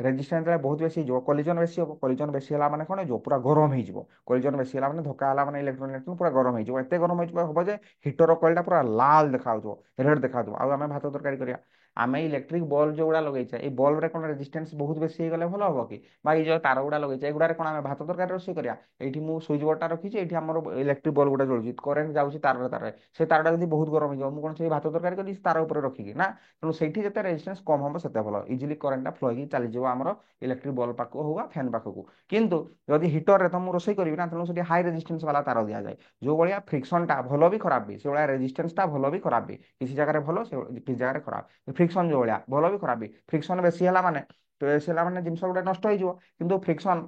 रेजिस्टेंस बहुत बेसी जो कोलिजन बेसी हो कोलिजन बेसी हला माने कोन जो पूरा गरम हे जिवो कोलिजन बेसी हला माने धक्का हला माने इलेक्ट्रॉन इलेक्ट्रॉन पूरा गरम हे जिवो एते गरम हे जिवो हबो जे हीटर कोयल टा पूरा लाल देखा जो रेड देखा जो आ हमें भात तरकारी करिया ଆମେ ଇଲେକ୍ଟ୍ରିକ ବଲ୍ବ ଯୋଉଗୁଡା ଲଗେଇଛେ ଏଇ ବଲ୍ବରେ କଣ ରେଜିଷ୍ଟାନ୍ସ ବହୁତ ବେଶୀ ହେଇଗଲେ ଭଲ ହବ କି? ବା ଏଇ ଯୋଉ ତାର ଗୁଡା ଲଗେଇଛେ ଏଗୁଡାରେ କଣ ଆମେ ଭାତ ତରକାରୀ ରୋଷେଇ କରିବା? ଏଇଠି ମୁଁ ସୁଇଚ୍ ବୋର୍ଡଟା ରଖିଛି, ଏଇଠି ଆମର ଇଲେକ୍ଟ୍ରିକ ବଲ୍ବ ଗୁଡା ଜଳୁଛି, କରେଣ୍ଟ ଯାଉଛି ତାରରେ ତାରରେ, ସେ ତାରଟା ଯଦି ବହୁତ ଗରମ ହେଇଯିବ ମୁଁ କଣ ସେଇ ଭାତ ତରକାରୀ କରିବି ତାର ଉପରେ ରଖିକି ନା? ତେଣୁ ସେଇଠି ଯେତେ ରେଜିଷ୍ଟାନ୍ସ କମ ହବ ସେତେ ଭଲ, ଇଜିଲି କରେଣ୍ଟଟା ଫ୍ଲୋ ହେଇକି ଚାଲିଯିବ ଆମର ଇଲେକ୍ଟ୍ରିକ ବଲ୍ବ ପାଖକୁ ହଉ ବା ଫ୍ୟାନ୍ ପାଖକୁ। କିନ୍ତୁ ଯଦି ହିଟରରେ ତ ମୁଁ ରୋଷେଇ କରିବି ନା, ତେଣୁ ସେଠି ହାଇ ରେଜିଷ୍ଟାନ୍ସ ବାଲା ତାର ଦିଆଯାଏ। ଯୋଉ ଭଳିଆ ଫ୍ରିକ୍ସନଟା ଭଲ ବି ଖରାପ ବି, ସେଇଭଳିଆ ରେଜିଷ୍ଟାନ୍ସଟା ଭଲ ବି ଖରାପ ବି, କିଛି ଜାଗାରେ ଭଲ କିଛି ଜାଗାରେ ଖରାପ। ଫ୍ରିକ୍ସନ ଯୋଉ ଭଳିଆ ଭଲ ବି ଖରାପ ବି, ଫ୍ରିକ୍ସନ ବେଶୀ ହେଲା ମାନେ ତ ବେଶୀ ହେଲା ମାନେ ଜିନିଷ ଗୁଡା ନଷ୍ଟ ହେଇଯିବ। କିନ୍ତୁ ଫ୍ରିକ୍ସନ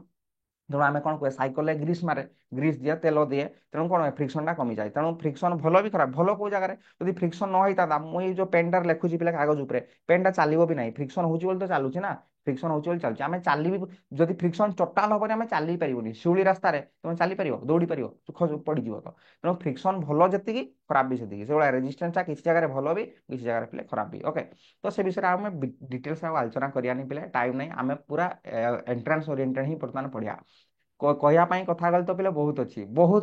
ତେଣୁ ଆମେ କଣ କୁହେ ସାଇକେଲରେ ଗ୍ରୀସ୍ ମାରେ, ଗ୍ରୀସ୍ ଦିଏ ତେଲ ଦିଏ, ତେଣୁ କଣ ଫ୍ରିକ୍ସନଟା କମିଯାଏ। ତେଣୁ ଫ୍ରିକ୍ସନ ଭଲ ବି ଖରାପ, ଭଲ କୋଉ ଜାଗାରେ ଯଦି ଫ୍ରିକ୍ସନ ନ ହେଇଥାନ୍ତା ମୁଁ ଏଇ ଯୋଉ ପେନଟାରେ ଲେଖୁଛି ପିଲା କାଗଜ ଉପରେ, ପେନଟା ଚାଲିବ ବି ନାହିଁ, ଫ୍ରିକ୍ସନ ହଉଛି ବୋଲି ତ ଚାଲୁଛି ନା, ଫ୍ରିକ୍ସନ ହଉଛି ବୋଲି ଚାଲୁଛି। ଆମେ ଚାଲିବି ଯଦି ଫ୍ରିକ୍ସନ ଟୋଟାଲ ହବନି ଆମେ ଚାଲି ପାରିବୁନି, ଶିଉଳି ରାସ୍ତାରେ ତମେ ଚାଲିପାରିବ ଦୌଡ଼ି ପାରିବ ପଡିଯିବ ତ। ତେଣୁ ଫ୍ରିକ୍ସନ ଭଲ ଯେତିକି ଖରାପ ବି ସେତିକି, ସେଇଭଳିଆ ରେଜିଷ୍ଟାନ୍ସଟା କିଛି ଜାଗାରେ ଭଲ ବି କିଛି ଜାଗାରେ ପିଲେ ଖରାପ ବି। ଓକେ, ତ ସେ ବିଷୟରେ ଆମେ ଡିଟେଲ୍ସ ଆଉ ଆଲୋଚନା କରିବାନି ପିଲେ, ଟାଇମ୍ ନାହିଁ, ଆମେ ପୁରା ଏଣ୍ଟ୍ରାନ୍ସ ଓରିଏଣ୍ଟେଡ୍ ହିଁ ବର୍ତ୍ତମାନ ପଢିବା। କହିବା ପାଇଁ କଥା ଗଲେ ତ ପିଲା ବହୁତ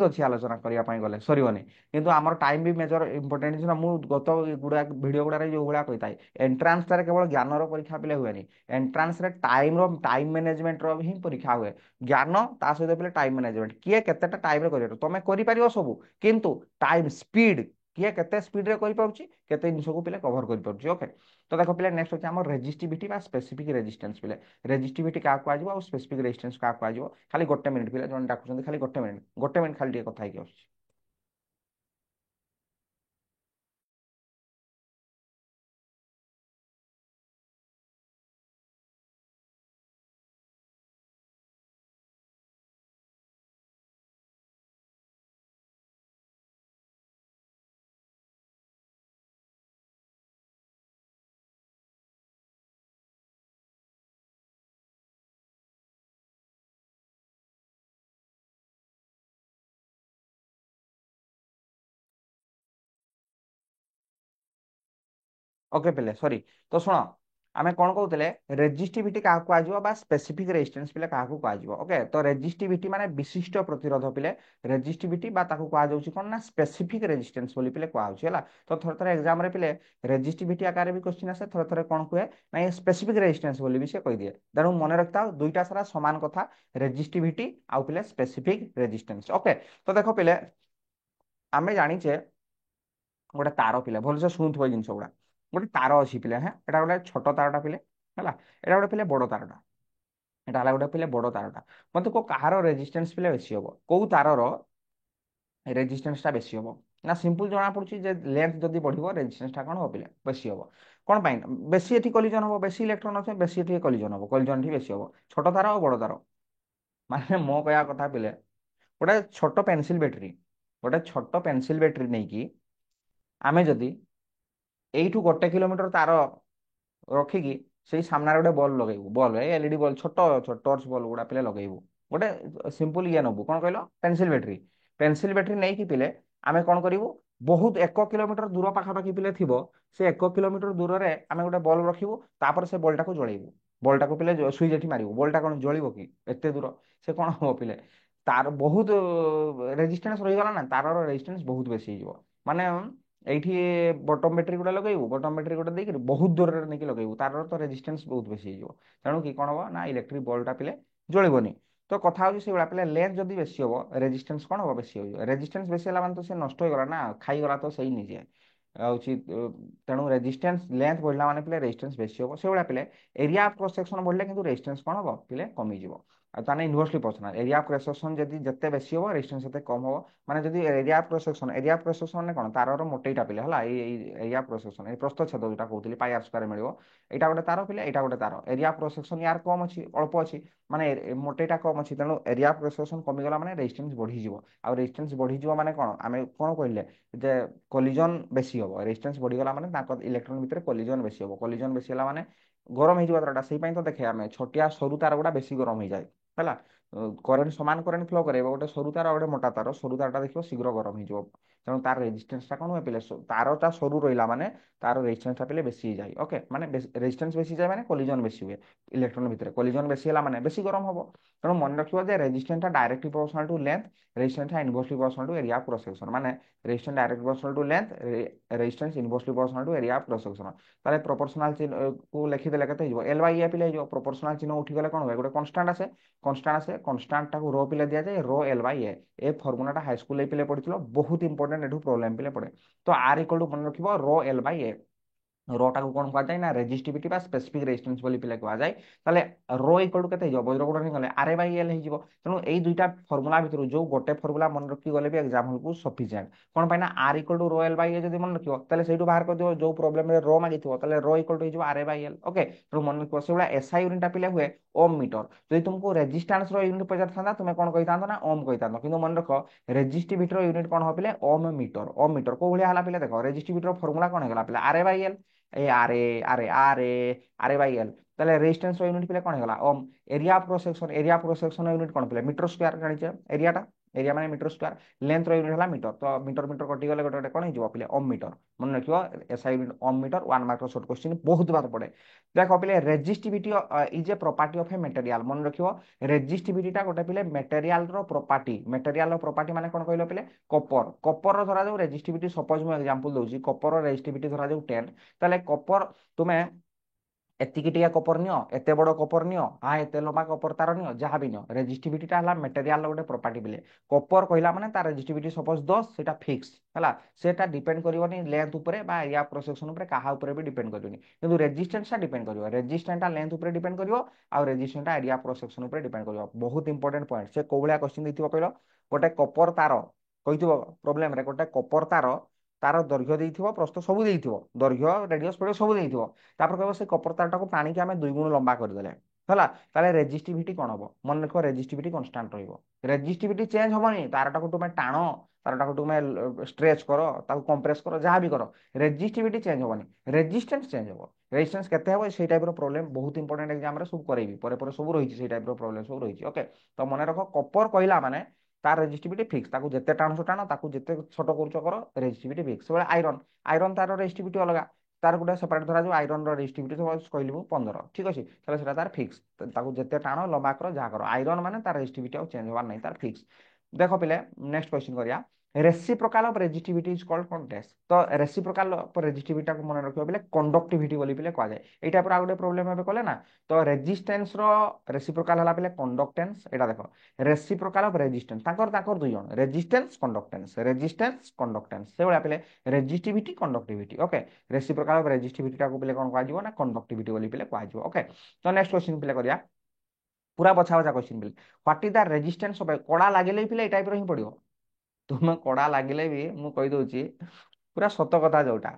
ଅଛି ଆଲୋଚନା କରିବା ପାଇଁ ଗଲେ ସରିବନି। କିନ୍ତୁ ଆମର ଟାଇମ୍ ବି ମେଜର ଇମ୍ପୋର୍ଟାଣ୍ଟ ଜିନିଷ। ମୁଁ ଗତ ଗୁଡା ଭିଡ଼ିଓ ଗୁଡ଼ାରେ ଯୋଉ ଭଳିଆ କହିଥାଏ, ଏଣ୍ଟ୍ରାନ୍ସଟାରେ କେବଳ ଜ୍ଞାନର ପରୀକ୍ଷା ପିଲେ ହୁଏନି, ଏଣ୍ଟ୍ରାନ୍ସରେ ଟାଇମ୍ ମ୍ୟାନେଜମେଣ୍ଟର ହିଁ ପରୀକ୍ଷା ହୁଏ। ଜ୍ଞାନ ତା ସହିତ ପିଲେ ଟାଇମ୍ ମ୍ୟାନେଜମେଣ୍ଟ, କିଏ କେତେଟା ଟାଇମ୍ରେ କରିପାରିବ, ତମେ କରିପାରିବ ସବୁ, କିନ୍ତୁ ଟାଇମ୍ ସ୍ପିଡ୍ କିଏ କେତେ ସ୍ପିଡ୍ରେ କରିପାରୁଛି, କେତେ ଜିନିଷକୁ ପିଲେ କଭର କରିପାରୁଛି। ଓକେ, ତ ଦେଖ ପିଲେ ନେକ୍ସଟ ହେଉଛି ଆମର ରେଜିଷ୍ଟିଭିଟି ବା ସ୍ପେସିଫିକ୍ ରେଜିଷ୍ଟାନ୍ସ। ପିଲେ ରେଜିଷ୍ଟିଭିଟି କାହାକୁ କୁହାଯିବ ଆଉ ସ୍ପେସିଫିକ୍ ରେଜିଷ୍ଟାନ୍ସ କାହାକୁ କୁହାଯିବ? ଖାଲି ଗୋଟେ ମିନିଟ୍ ପିଲେ, ଜଣେ ଡାକୁଛନ୍ତି, ଖାଲି ଗୋଟେ ମିନିଟ୍ ଖାଲି ଟିକେ କଥା ହେଇକି ଆସୁଛି। ଓକେ ପିଲେ ସରି, ତ ଶୁଣ ଆମେ କଣ କହୁଥିଲେ, ରେଜିଷ୍ଟିଭିଟି କାହାକୁ କୁହାଯିବ ବା ସ୍ପେସିଫିକ୍ ରେଜିଷ୍ଟାନ୍ସ ପିଲେ କାହାକୁ କୁହାଯିବ? ଓକେ, ତ ରେଜିଷ୍ଟିଭିଟି ମାନେ ବିଶିଷ୍ଟ ପ୍ରତିରୋଧ ପିଲେ, ରେଜିଷ୍ଟିଭିଟି ବା ତାକୁ କୁହାଯାଉଛି କଣ ନା ସ୍ପେସିଫିକ୍ ରେଜିଷ୍ଟାନ୍ସ ବୋଲି ପିଲେ କୁହାଯାଉଛି ହେଲା। ତ ଥରେ ଥରେ ଏକ୍ସାମରେ ପିଲେ ରେଜିଷ୍ଟିଭିଟି ଆକାରରେ ବି କ୍ୱେଶ୍ଚିନ୍ ଆସେ, ଥରେ ଥରେ କଣ କୁହେ ନାଇଁ ସ୍ପେସିଫିକ୍ ରେଜିଷ୍ଟାନ୍ସ ବୋଲି ବି ସେ କହିଦିଏ। ତେଣୁ ମନେ ରଖିଥାଉ ଦୁଇଟା ସାରା ସମାନ କଥା, ରେଜିଷ୍ଟିଭିଟି ଆଉ ପିଲେ ସ୍ପେସିଫିକ୍ ରେଜିଷ୍ଟାନ୍ସ। ଓକେ, ତ ଦେଖ ପିଲେ ଆମେ ଜାଣିଛେ ଗୋଟେ ତାର ପିଲା ଭଲସେ ଶୁଣୁଥିବ ଏଇ ଜିନିଷ ଗୁଡା, ଗୋଟେ ତାର ଅଛି ପିଲା, ହଁ ଏଟା ଗୋଟେ ଛୋଟ ତାରଟା ପିଲେ ହେଲା, ଏଟା ଗୋଟେ ପିଲେ ବଡ ତାରଟା, ଏଟା ହେଲା ଗୋଟେ ପିଲେ ବଡ ତାରଟା। ମତେ କାହାର ରେଜିଷ୍ଟାନ୍ସ ପିଲେ ବେଶୀ ହବ, କୋଉ ତାରର ରେଜିଷ୍ଟାନ୍ସ ଟା ବେଶୀ ହବ? ନା ସିମ୍ପଲ ଜଣା ପଡୁଛି ଯେ ଲେନ୍ଥ ଯଦି ବଢିବ ରେଜିଷ୍ଟାନ୍ସ ଟା କଣ ହବ ପିଲେ ବେଶୀ ହବ। କଣ ପାଇଁ? ବେଶୀ ଏଠି କଲିଜନ ହବ, ବେଶୀ ଇଲେକ୍ଟ୍ରନ ଅଛି, ବେଶୀ ଏଠି କଲିଜନ ହବ, କଲିଜନ ଠି ବେଶୀ ହବ, ଛୋଟ ତାର ଆଉ ବଡ ତାର। ମାନେ ମୋ କହିବା କଥା ପିଲେ, ଗୋଟେ ଛୋଟ ପେନସିଲ ବ୍ୟାଟେରୀ, ଗୋଟେ ଛୋଟ ପେନସିଲ ବ୍ୟାଟେରୀ ନେଇକି ଆମେ ଯଦି ଏଇଠୁ 1 କିଲୋମିଟର ତାର ରଖିକି ସେଇ ସାମ୍ନାରେ ଗୋଟେ ବଲ୍ ଲଗେଇବୁ, ବଲ୍ ଏ ଏଲଇଡି ବଲ୍, ଛୋଟ ଛୋଟ ଟର୍ଚ୍ଚ ବଲ୍ ଗୁଡା ପିଲେ ଲଗେଇବୁ, ଗୋଟେ ସିମ୍ପଲ ଇଏ ନବୁ, କଣ କହିଲ ପେନସିଲ ବ୍ୟାଟେରୀ। ପେନସିଲ ବ୍ୟାଟେରୀ ନେଇକି ପିଲେ ଆମେ କଣ କରିବୁ, ବହୁତ 1 କିଲୋମିଟର ଦୂର ପାଖାପାଖି ପିଲେ ଥିବ, ସେ 1 କିଲୋମିଟର ଦୂରରେ ଆମେ ଗୋଟେ ବଲ୍ ରଖିବୁ, ତାପରେ ସେ ବଲଟାକୁ ଜଳେଇବୁ, ବଲଟାକୁ ପିଲେ ସୁଇଚ୍ ଏଠି ମାରିବୁ, ବଲଟା କଣ ଜଳିବ କି ଏତେ ଦୂର? ସେ କଣ ହବ ପିଲେ, ତାର ବହୁତ ରେଜିଷ୍ଟାନ୍ସ ରହିଗଲା ନା, ତାରର ରେଜିଷ୍ଟାନ୍ସ ବହୁତ ବେଶୀ ହେଇଯିବ। ମାନେ ଏଇଠି ବଟମ ବ୍ୟାଟେରୀ ଗୋଟେ ଲଗେଇବୁ, ବଟମ ବ୍ୟାଟେରୀ ଗୋଟେ ଦେଇକି ବହୁତ ଦୂରରେ ନେଇକି ଲଗେଇବୁ, ତାର ତ ରେଜିଷ୍ଟାନ୍ସ ବହୁତ ବେଶୀ ହେଇଯିବ। ତେଣୁ କି କଣ ହବ ନା ଇଲେକ୍ଟ୍ରିକ ବଲ୍ବଟା ପିଲେ ଜଳିବନି। ତ କଥା ହଉଛି ସେଇଭଳିଆ ପିଲେ ଲେନ୍ଥ ଯଦି ବେଶୀ ହବ ରେଜିଷ୍ଟାନ୍ସ କଣ ହବ ବେଶୀ ହବ, ରେଜିଷ୍ଟାନ୍ସ ବେଶୀ ହେଲା ମାନେ ତ ସେ ନଷ୍ଟ ହେଇଗଲା ନା, ଖାଇଗଲା ତ ସେଇ ନିଜେ ହଉଛି। ତେଣୁ ରେଜିଷ୍ଟାନ୍ସ ଲେନ୍ଥ ବଢିଲା ମାନେ ପିଲେ ରେଜିଷ୍ଟାନ୍ସ ବେଶୀ ହବ। ସେଇଭଳିଆ ପିଲେ ଏରିଆ ଅଫ କ୍ରସ୍ ସେକ୍ସନ ବଢିଲେ କିନ୍ତୁ ରେଜିଷ୍ଟାନ୍ସ କଣ ହବ ପିଲେ କମିଯିବ। ଆଉ ତାହେଲେ inversely proportional, area of cross section ଯଦି ଯେତେ ବେଶୀ ହବ ରେଜିଷ୍ଟାନ୍ସ ସେତେ କମ ହବ। ମାନେ ଯଦି area of cross section, area of cross section ମାନେ କଣ, ତାରର ମୋଟେଇଟା ପିଲେ ହେଲା, ଏଇ ଏରିଆ ଅଫ କ୍ରସ୍ ସେକ୍ସନ, ଏଇ ପ୍ରସ୍ତଚ୍ଛେଦ ଯୋଉଟା କହୁଥିଲି ପାଇ ଆର ସ୍କୋୟାର ମିଳିବ, ଏଇଟା ଗୋଟେ ତାର ପିଲେ, ଏଇଟା ଗୋଟେ ତାର, ଏରିଆ ଅଫ କ୍ରସ୍ ସେକ୍ସନ ୟାର କମ ଅଛି, ଅଳ୍ପ ଅଛି, ମାନେ ମୋଟେଇଟା କମ ଅଛି, ତେଣୁ ଏରିଆ ଅଫ କ୍ରସ୍ ସେକ୍ସନ କମିଗଲା ମାନେ ରେଜିଷ୍ଟାନ୍ସ ବଢିଯିବ। ଆଉ ରେଜିଷ୍ଟାନ୍ସ ବଢିଯିବ ମାନେ କଣ, ଆମେ କଣ କହିଲେ ଯେ କଲିଜନ ବେଶୀ ହବ, ରେଜିଷ୍ଟାନ୍ସ ବଢିଗଲା ମାନେ ତାଙ୍କ ଇଲେକ୍ଟ୍ରନ ଭିତରେ କଲିଜନ ବେଶୀ ହବ, କଲିଜନ ବେଶୀ ହେଲା ମାନେ ଗରମ ହେଇଯିବ ତାରଟା। ସେଇ ପାଇଁ ତ ଦେଖେ ଆମେ ଛୋଟିଆ ସରୁ ତାର ଗୁଡା ବେଶୀ ଗରମ ହେଇଯାଏ ହେଲା। କରେଣ୍ଟ ସମାନ କରେଣ୍ଟ ଫ୍ଲୋ କରେଇବ, ଗୋଟେ ସରୁ ତାର ଗୋଟେ ମୋଟା ତାର, ସରୁ ତାରଟା ଦେଖିବ ଶୀଘ୍ର ଗରମ ହେଇଯିବ, ତେଣୁ ତାର ରେଜିଷ୍ଟାନ୍ସଟା କ'ଣ ହୁଏ ପିଲେ ତାରଟା ସରୁ ରହିଲା ମାନେ ତାର ରେଜିଷ୍ଟାନ୍ସଟା ପିଲେ ବେଶୀ ହେଇଯାଏ। ଓକେ ମାନେ ରେଜିଷ୍ଟାନ୍ସ ବେଶୀ ଯାଏ ମାନେ କଲିଜନ ବେଶୀ ହୁଏ ଇଲେକ୍ଟ୍ରନ ଭିତରେ। କଲିଜନ ବେଶୀ ହେଲା ମାନେ ବେଶୀ ଗରମ ହବ। ତେଣୁ ମନେ ରଖିବ ଯେ ରେଜିଷ୍ଟାନ୍ସଟା ଡାଇରେକ୍ଟଲି ପ୍ରୋପୋର୍ସନାଲ ଟୁ ଲେନ୍ଥ, ରେଜିଷ୍ଟାନ୍ସଟା inversely proportional to area of cross section. ମାନେ resistance directly proportional to length, resistance inversely proportional to area of cross section. ତାହେଲେ ପ୍ରୋପୋର୍ସନାଲ କୁ ଲେଖିଦେଲେ କେତେ ହେଇଯିବ L ବାଇ A ପିଲେ ହେଇଯିବ। ପ୍ରୋପୋର୍ସନାଲ ଚିହ୍ନ ଉଠିଗଲେ କ'ଣ ହୁଏ ଗୋଟେ କନଷ୍ଟାଣ୍ଟ ଆସେ, କନଷ୍ଟାଣ୍ଟଟାକୁ ରୋ ପିଲେ ଦିଆଯାଏ ରୋ L ବାଇ A। ଏ ଫର୍ମୁଲାଟା ହାଇସ୍କୁଲରେ ପିଲେ ପଢିଥିଲ, ବହୁତ ଇମ୍ପୋର୍ଟାଣ୍ଟ, ଏଠୁ ପ୍ରୋବ୍ଲେମ ପିଲେ ପଡେ। ତ R ଇକ୍ୱାଲ ଟୁ ମନେ ରଖିବ ରୋ L ବାଇ A। ରୋଟାକୁ କ'ଣ କୁହାଯାଏ ନା ରେଜିଷ୍ଟିଭିଟି ବା ସ୍ପେସିଫିକ ରେଜିଷ୍ଟାନ୍ସ ବୋଲି ପିଲା କୁହାଯାଏ। ତାହେଲେ ରୋ ଇକ୍ୱାଲ ଟୁ କେତେ ହେଇଯିବ ବଜ୍ରକୋଟ ହେଇଗଲେ ଆର୍ ବାଇ ଏଲ୍ ହେଇଯିବ। ତେଣୁ ଏଇ ଦୁଇଟା ଫର୍ମୁଲା ଭିତରୁ ଯୋଉ ଗୋଟେ ଫର୍ମୁଲା ମନେ ରଖି ଗଲେ ବି ଏକ୍ସାମ୍ପଲକୁ ସଫିସିଏଣ୍ଟ। କ'ଣ ପାଇଁ ନା ଆର୍ ଇକ୍ୱାଲ ଟୁ ରୋ ଏଲ୍ ବାଇ ଏ ଯଦି ମନେ ରଖିବ ତାହେଲେ ସେଇଠୁ ବାହାର କରିଦିବ। ଯୋଉ ପ୍ରୋବ୍ଲେମରେ ରୋ ମାଗିଥିବ ତାହେଲେ ରୋ ଇକ୍ୱାଲ ଟୁ ହେଇଯିବ ଆର୍ ବାଇ ଏଲ୍। ଓକେ ତେଣୁ ମନେ ରଖିବ ସେଇଭଳିଆ ଏସ୍ଆଇ ୟୁନିଟ୍ଟା ପିଲା ହୁଏ ଓମ୍ ମିଟର। ଯଦି ତୁମକୁ ରେଜିଷ୍ଟାନ୍ସର ୟୁନିଟ୍ ପଚାରିଥାନ୍ତା ତୁମେ କ'ଣ କହିଥାନ୍ତ ନା ଓମ୍ କହିଥାନ୍ତ, କିନ୍ତୁ ମନେ ରଖ ରେଜିଷ୍ଟିଭିଟିର ୟୁନିଟ୍ କ'ଣ ହବ ପିଲେ ଓମ୍ ମିଟର। ଓମ୍ ମିଟର କୋଉ ଭଳିଆ ହେଲା ପିଲା ଦେଖ, ରେଜିଷ୍ଟିଭିଟିର ଫର୍ମୁଲା କ'ଣ ହେଇଗଲା ପିଲା R by L. A R A R A R A R A by L. তাহলে রেজিস্ট্যান্স यूनिट পিলে কোন হলা ohm. Area of cross section, area of cross section unit কোন পিলে মিটার স্কয়ার জানিছে এরিয়াটা, এরিয়া মানে মিটার স্কয়ার। লেন্থ ର यूनिट হলা মিটার, তো মিটার মিটার কটি গলে গোটে কোন ହେଇଯିବ পিলে ওম মিটার। মনে রাখিও এসআই यूनिट ওম মিটার। 1 মার্ক শর্ট কোশ্চেন বহুত বার পড়ে। দেখো পিলে resistivity is a property of A material. মনে রাখিও রেজিস্টিভিটিটা গোটে পিলে মেটেরিয়াল ର প্রপার্টি। মেটেরিয়াল ର প্রপার্টি মানে কোন কইলো পিলে কপর। কপর ର ধরা যাও রেজিস্টিভিটি, সপোজ মু एग्जांपल দউছি কপর ର রেজিস্টিভিটি ধরা যাও 10। তাহলে কপর তুমি ଏତିକି ଟିକେ କପର ନିଅ, ଏତେ ବଡ କପର ନିଅ, ଏତେ ଲମ୍ବା କପର ତାର ନିଅ, ଯାହା ବି ନିଅ, ରେଜିଷ୍ଟିଭିଟିଟା ହେଲା ମେଟେରିଆଲର ଗୋଟେ ପ୍ରପାର୍ଟି ବିଲେ। କପର କହିଲା ମାନେ ତାର ରେଜିଷ୍ଟିଭିଟି ସପୋଜ 10, ସେଟା ଫିକ୍ସ ହେଲା, ସେଟା ଡିପେଣ୍ଡ କରିବନି ଲେନ୍ଥ ଉପରେ ବା ଏରିଆ କ୍ରସ୍ ସେକ୍ସନ ଉପରେ, କାହା ଉପରେ ବି ଡିପେଣ୍ଡ କରିବନି। କିନ୍ତୁ ରେଜିଷ୍ଟାନ୍ସଟା ଡିପେଣ୍ଡ କରିବ। ରେଜିଷ୍ଟାନ୍ସଟା ଲେନ୍ଥ ଉପରେ ଡିପେଣ୍ଡ କରିବ ଆଉ ରେଜିଷ୍ଟାନ୍ସଟା ଏରିଆ କ୍ରସ୍ ସେକ୍ସନ ଉପରେ ଡିପେଣ୍ଡ କରିବ। ବହୁତ ଇମ୍ପୋର୍ଟାଣ୍ଟ ପଏଣ୍ଟ। ସେ କୋଉ ଭଳିଆ କ୍ୱେଶ୍ଚିନ୍ ଦେଇଥିବ କହିଲ, ଗୋଟେ କପର ତାର କହିଥିବ ପ୍ରୋବ୍ଲେମରେ, ଗୋଟେ କପର ତାର, ତାର ଦୈର୍ଘ୍ୟ ଦେଇଥିବ, ପ୍ରସ୍ଥ ସବୁ ଦେଇଥିବ, ଦୈର୍ଘ୍ୟ ରେଡିୟସ୍ ପଡିବ ସବୁ ଦେଇଥିବ। ତାପରେ କହିବ ସେ କପର ତାରଟାକୁ ଟାଣିକି ଆମେ 2 ଗୁଣ ଲମ୍ବା କରିଦେଲେ ହେଲା, ତାହେଲେ ରେଜିଷ୍ଟିଭିଟି କ'ଣ ହବ ମନେ ରଖିବ, ରେଜିଷ୍ଟିଭିଟି କନଷ୍ଟାଣ୍ଟ ରହିବ। ରେଜିଷ୍ଟିଭିଟି ଚେଞ୍ଜ ହବନି। ତାରଟାକୁ ତୁମେ ଟାଣ, ତାରଟାକୁ ତୁମେ ଷ୍ଟ୍ରେଚ୍ କର, ତାକୁ କମ୍ପ୍ରେସ କର, ଯାହା ବି କର, ରେଜିଷ୍ଟିଭିଟି ଚେଞ୍ଜ ହବନି, ରେଜିଷ୍ଟାନ୍ସ ଚେଞ୍ଜ ହବ। ରେଜିଷ୍ଟାନ୍ସ କେତେ ହବ ସେଇ ଟାଇପର ପ୍ରୋବ୍ଲେମ ବହୁତ ଇମ୍ପୋର୍ଟାଣ୍ଟ ଏକ୍ସାମରେ ସବୁ କରେଇବି, ପରେ ପରେ ସବୁ ରହିଛି ସେଇ ଟାଇପର ପ୍ରୋବ୍ଲେମ ସବୁ ରହିଛି। ଓକେ ତ ମନେ ରଖ କପର କହିଲା ମାନେ ତାର ରେଜିଷ୍ଟିଭିଟି ଫିକ୍ସ, ତାକୁ ଯେତେ ଟାଣୁଛ ଟାଣ, ତାକୁ ଯେତେ ଛୋଟ କରୁଛ କର, ରେଜିଷ୍ଟିଭିଟି ଫିକ୍ସ। ସେବେଳେ ଆଇରନ୍, ଆଇରନ୍ ତାର ରେଜିଷ୍ଟିଭିଟି ଅଲଗା, ତାର ଗୋଟେ ସେପାରେଟ ଧରାଯିବ। ଆଇରନ୍ ର ରେଜିଷ୍ଟିଭିଟି କହିଲି ମୁଁ 15, ଠିକ ଅଛି, ତାହେଲେ ସେଟା ତାର ଫିକ୍ସ, ତାକୁ ଯେତେ ଟାଣ ଲମ୍ବା କର ଯାହା କର, ଆଇରନ୍ ମାନେ ତାର ରେଜିଷ୍ଟିଭିଟି ଆଉ ଚେଞ୍ଜ ହବାର ନାହିଁ, ତାର ଫିକ୍ସ। ଦେଖ ପିଲେ ନେକ୍ସଟ क्वेश्चन କରିବା, ରେସିପ୍ରୋକାଲ ଅଫ ରେଜିଷ୍ଟିଭିଟି ଇଜ କଲ୍ଡ କ'ଣ ଡ୍ୟାଶ। ତ ରେସିପ୍ରୋକାଲ ଅଫ ରେଜିଷ୍ଟିଭିଟିଟାକୁ ମନେ ରଖିବ ପିଲେ କଣ୍ଡକ୍ଟିଭିଟି ବୋଲି ପିଲେ କୁହାଯାଏ। ଏଇଟା ପୁରା ଆଉ ଗୋଟେ ପ୍ରୋବ୍ଲେମ ଏବେ କଲେ ନା, ତ ରେଜିଷ୍ଟାନ୍ସ ର ରେସିପ୍ରୋକାଲ ହେଲା ପିଲେ କଣ୍ଡକ୍ଟାନ୍ସ। ଏଇଟା ଦେଖ ରେସିପ୍ରୋକାଲ ଅଫ ରେଜିଷ୍ଟାନ୍ସ, ତାଙ୍କର ତାଙ୍କର ଦୁଇ ଜଣ, ରେଜିଷ୍ଟାନ୍ସ କଣ୍ଡକ୍ଟାନ୍ସ, ରେଜିଷ୍ଟାନ୍ସ କଣ୍ଡକ୍ଟାନ୍ସ, ସେଇଭଳିଆ ପିଲେ resistivity conductivity. Okay reciprocal of ରେଜିଷ୍ଟିଭିଟିଟାକୁ ପିଲେ କ'ଣ କୁହାଯିବ ନା କଣ୍ଡକ୍ଟିଭିଟି ବୋଲି ପିଲେ କୁହାଯିବ। ଓକେ ତ ନେକ୍ସଟ क्वेश्चन ପିଲେ କରିବା, ପୁରା ବଛା ବଛା क्वेश्चन ପିଲେ, what is the resistance of, କଡା ଲାଗିଲେ ପିଲେ ଏଇ ଟାଇପର ହିଁ ପଡିବ। ତୁମେ କଡା ଲାଗିଲେ ବି ମୁଁ କହିଦଉଛି ପୁରା ସତ କଥା, ଯୋଉଟା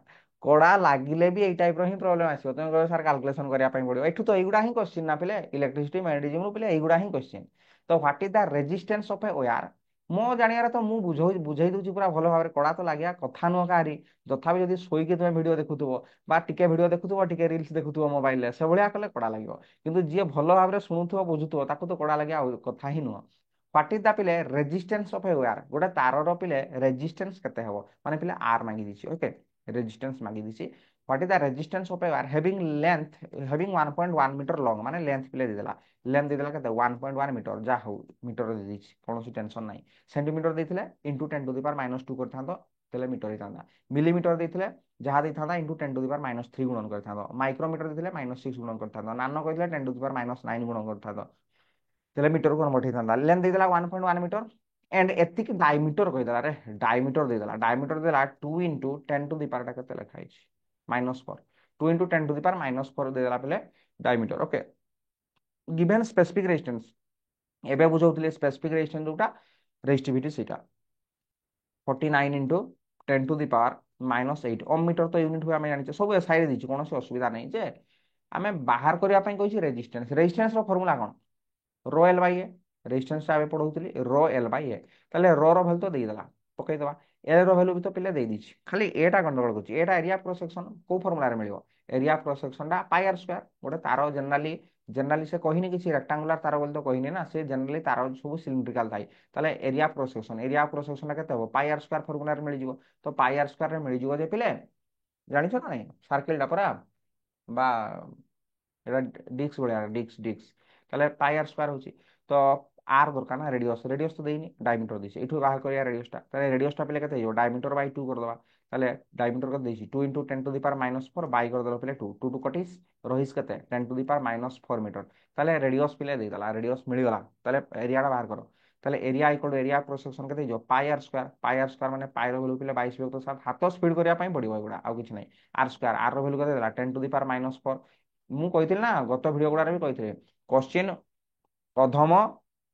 କଡା ଲାଗିଲେ ବି ଏଇ ଟାଇପର ହିଁ ପ୍ରୋବ୍ଲେମ ଆସିବ। ତମେ କହିବ ସାର୍ କାଲକୁଲେସନ କରିବା ପାଇଁ ପଡିବ, ଏଠୁ ତ ଏଇଗୁଡା ହିଁ କ୍ୱେଶ୍ଚିନ୍ ନା ପିଲେ, ଇଲେକ୍ଟ୍ରିସିଟି ମ୍ୟାଗ୍ନେଟିଜିମ୍ ପିଲେ ଏଇଗୁଡା ହିଁ କ୍ୱେଶ୍ଚିନ୍। ତ what is the resistance of a wire, ମୋ ଜାଣିବାରେ ତ ମୁଁ ବୁଝେଇ ଦଉଛି ପୁରା ଭଲ ଭାବରେ, କଡା ତ ଲାଗିବା କଥା ନୁହଁ କାହାରି। ତଥାପି ଯଦି ଶୋଇକି ତମେ ଭିଡିଓ ଦେଖୁଥିବ ବା ଟିକେ ଭିଡିଓ ଦେଖୁଥିବ, ଟିକେ ରିଲ୍ସ ଦେଖୁଥିବ ମୋବାଇଲରେ, ସେଭଳିଆ କଲେ କଡା ଲାଗିବ। କିନ୍ତୁ ଯିଏ ଭଲ ଭାବରେ ଶୁଣୁଥିବ ବୁଝୁଥିବ ତାକୁ ତ କଡା ଲାଗିବା କଥା ହିଁ ନୁହଁ। ହ୍ୱାଟ ଇଜ ଦ ପିଲେ ରେଜିଷ୍ଟାନ୍ସ ଅଫ ଏ ୱାୟାର, ଗୋଟେ ତାରର ପିଲେ ରେଜିଷ୍ଟାନ୍ସ କେତେ ହବ, ମାନେ ପିଲେ ଆର ମାଗି ଦେଇଛି। ଓକେ ରେଜିଷ୍ଟାନ୍ସ ମାଗି ଦେଇଛି। What is the resistance of a wire having length, having 1.1 metre long, ମାନେ ଲେନ୍ଥ ପିଲେ ଦେଇଦେଲା, ଲେନ୍ଥ ଦେଇଦେଲା କେତେ 1.1 ମିଟର, ଯାହା ହଉ ମିଟର ଦେଇଛି, କୌଣସି ଟେନସନ ନାହିଁ। ସେଣ୍ଟିମିଟର ଦେଇଥିଲେ ଇଣ୍ଟୁ 10⁻⁻2 କରିଥାନ୍ତ, ତାହେଲେ ମିଟର ହେଇଥାନ୍ତା। ମିଲିମିଟର ଦେଇଥିଲେ ଯାହା ଦେଇଥାନ୍ତା ଇଣ୍ଟୁ 10⁻³ ଗୁଣନ କରିଥାନ୍ତ। ମାଇକ୍ରୋମିଟର ଦେଇଥିଲେ -6 ଗୁଣନ କରିଥାନ୍ତ। ନାନୋ କହିଥିଲେ 10⁻⁹ ଗୁଣନ କରିଥାନ୍ତ, ତାହେଲେ ମିଟରକୁ କନଭର୍ଟ ହେଇଥାନ୍ତା। ଲେନ୍ଥ ଦେଇଦେଲା 1.1 ମିଟର एंड एतिक डायमीटर कहीदेला रे, डायमीटर देदेला, डायमीटर देला 2 × 10⁻ केते लिखा है -4, 2 × 10⁻⁴ देदेला पले diameter. Okay given specific resistance, एबे बुझौतले स्पेसिफिक रेजिस्टेंस जोटा रेजिस्टिविटी सेटा 49 × 10⁻⁻8 ओम मीटर तो यूनिट हुए आम जानी सब एसआई दी कौन असुविधा नहीं जे आम बाहर करने कही रेजिस्टेंस। रेजिस्टेंस फर्मूला कौन rho L by A, resistance टा पढ़ौली रो एल बाई ए, ताले रो रो भैल्यू तो देदेला पकईदे, एल रो भैल्यू भी तो पिले दे दी, खाली एटा गंडगोल कर एरिया क्रॉस सेक्शन को फर्मूला मिलो, एरिया क्रॉस सेक्शन टा पाई आर स्क्वायर, गोटे तार जनराली जनरली से कहनी कि रेक्टांगुलर तार बोली तो कहनी ना, से जनरली तार सब सिलिंड्रिकल थाई। ताले एरिया क्रॉस सेक्शन केते हो पाई आर स्क्वायर फॉर्मूला रे मिल जिवो। तो पाई आर स्क्वायर रे मिल जिवो जे पिले जानिछ ना नहीं सर्किल टा परा बा এটা ডিস্ক ভଳିଆ ডিস্ক তাহলে পাই আর স্কয়ার হচ্ছে। তো আর দরকার না রেডিয়স তো দেইনি ডায়ামিটার দিছি এঠু বাহার করিয়া রেডিয়সটা, তাহলে রেডিয়সটা পেলে কেতে হইব ডায়ামিটার বাই 2 করদবা। তাহলে ডায়ামিটার কত দেইছি 2 * 10⁻⁴ বাই করদলো পেলে 2 2 2 কটিস রহিস কেতে 10⁻⁴ মিটার। তাহলে রেডিয়স পেলে দেইদলা রেডিয়স মিলিগলা। তাহলে এরিয়াটা বাহার করো। তাহলে area equal to area cross section কেতে হইব পাই আর স্কয়ার মানে পাই র ভ্যালু পেলে 22/7 হাত স্পিড করিয়া পাই পড়িব এগুলা ଆଉ କିଛି নাই। আর স্কয়ার আর র ভ্যালু কেতে দেলা 10⁻⁴। ମୁଁ କହିଥିଲି ନା ଗତ ଭିଡିଓ ଗୁଡାରେ ବି କହିଥିଲି କୋଶ୍ଚିନ୍ ଅଧମ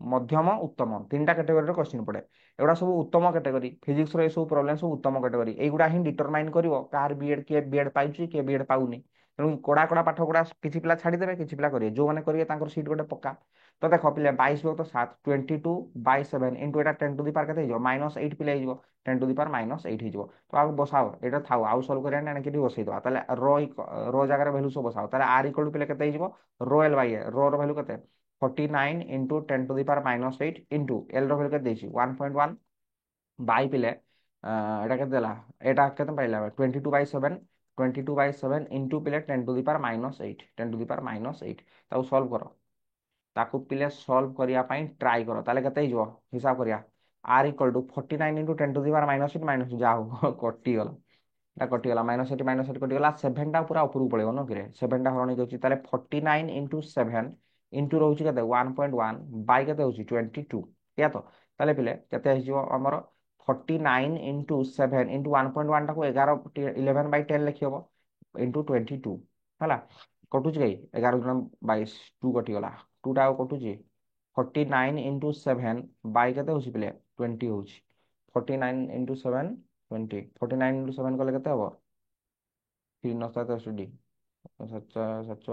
ମଧ୍ୟମ ଉତ୍ତମ ତିନିଟା କ୍ୟାଟେଗୋରୀର କୋଶ୍ଚିନ୍ ପଡେ। ଏଗୁଡା ସବୁ ଉତ୍ତମ କ୍ୟାଟେଗୋରୀ ଫିଜିକ୍ସ ର ଏ ସବୁ ପ୍ରୋବ୍ଲେମ ସବୁ ଉତ୍ତମ କ୍ୟାଟେଗୋରୀ। ଏଇଗୁଡା ହିଁ ଡିଟରମାଇନ କରିବ କାହାର ବିଏଡ୍ କିଏ ବିଏଡ୍ ପାଇଛି କିଏ ବିଏଡ୍ ପାଉନି। ତେଣୁ କଡା କଡା ପାଠ ଗୁଡା କିଛି ପିଲା ଛାଡିଦେବେ କିଛି ପିଲା କରିବେ, ଯୋଉମାନେ କରିବେ ତାଙ୍କର ସିଟ୍ ଗୋଟେ ପକ୍କା। ତ ଦେଖ ପିଲେ 22/7 22/7 ଇଣ୍ଟୁ ଏଟା 10⁻⁻ କେତେ ହେଇଯିବ -8 ପିଲା ହେଇଯିବ 10⁻⁻8 ହେଇଯିବ। ତ ଆଉ ବସାଅ ଏଇଟା ଥାଉ ଆଉ ସଲ୍ଭ କରିବା ନା ଏଣିକି ବସେଇଦବା। ତାହେଲେ ର ଜାଗାରେ ଭ୍ୟାଲୁ ସବୁ ବସାଅ। ତାହେଲେ ଆର ଇକ୍ୱାଲ ଟୁ ପିଲେ କେତେ ହେଇଯିବ ରୋ ଏଲ ବାଇ ଏ ର ଭ୍ୟାଲୁ କେତେ 49 ইন্টু 10⁻⁻8 ইন্টু এল র ভ্যালু কেতে ଦେଇଛି 1.1 বাই পিলে এটা কেতে দেলা এটা কেতে পাইলা 22/7 22/7 ইন্টু পিলে 10⁻⁻8 10⁻⁻8 তাକୁ ସଲ୍ଭ କର। ତାକୁ ପିଲେ ସଲ୍ଭ କରିବା ପାଇଁ ଟ୍ରାଏ କର। ତାହେଲେ କେତେ ହେଇଯିବ ହିସାବ କରିବା ଆର ଇକ୍ୱାଲ ଟୁ 49 ଇଣ୍ଟୁ 10⁻⁻8 ମାଇନସ ଯା ହଉ କଟିଗଲା এটা কটিগলা -8 কটিগলা 7টা পুরা উপরକୁ পଳେଇବ ন କିରେ 7টা ହରଣ ହେଇଯାଉଛି। ତାହେଲେ 49 ইন্টু 7 ইন্টু ରହୁଛି କେତେ 1.1 ବାଇ କେତେ ହଉଛି 22 ଏଇଆ ତ। ତାହେଲେ ପିଲେ କେତେ ହେଇଯିବ ଆମର 49 ଇଣ୍ଟୁ 7 ଇଣ୍ଟୁ 1.1 ଟାକୁ 11/10 ଲେଖିହବ ଇଣ୍ଟୁ 22 ହେଲା। କଟୁଛି କାଇ 11×22 2 କଟିଗଲା 2 ଟା ଆଉ କଟୁଛି 49 ଇଣ୍ଟୁ 7 ବାଇ କେତେ ହଉଛି ପିଲେ 20 ହଉଛି 49 ଇଣ୍ଟୁ 7 20 49 ইন্টু 7 কলে কেতে হব 3×7 34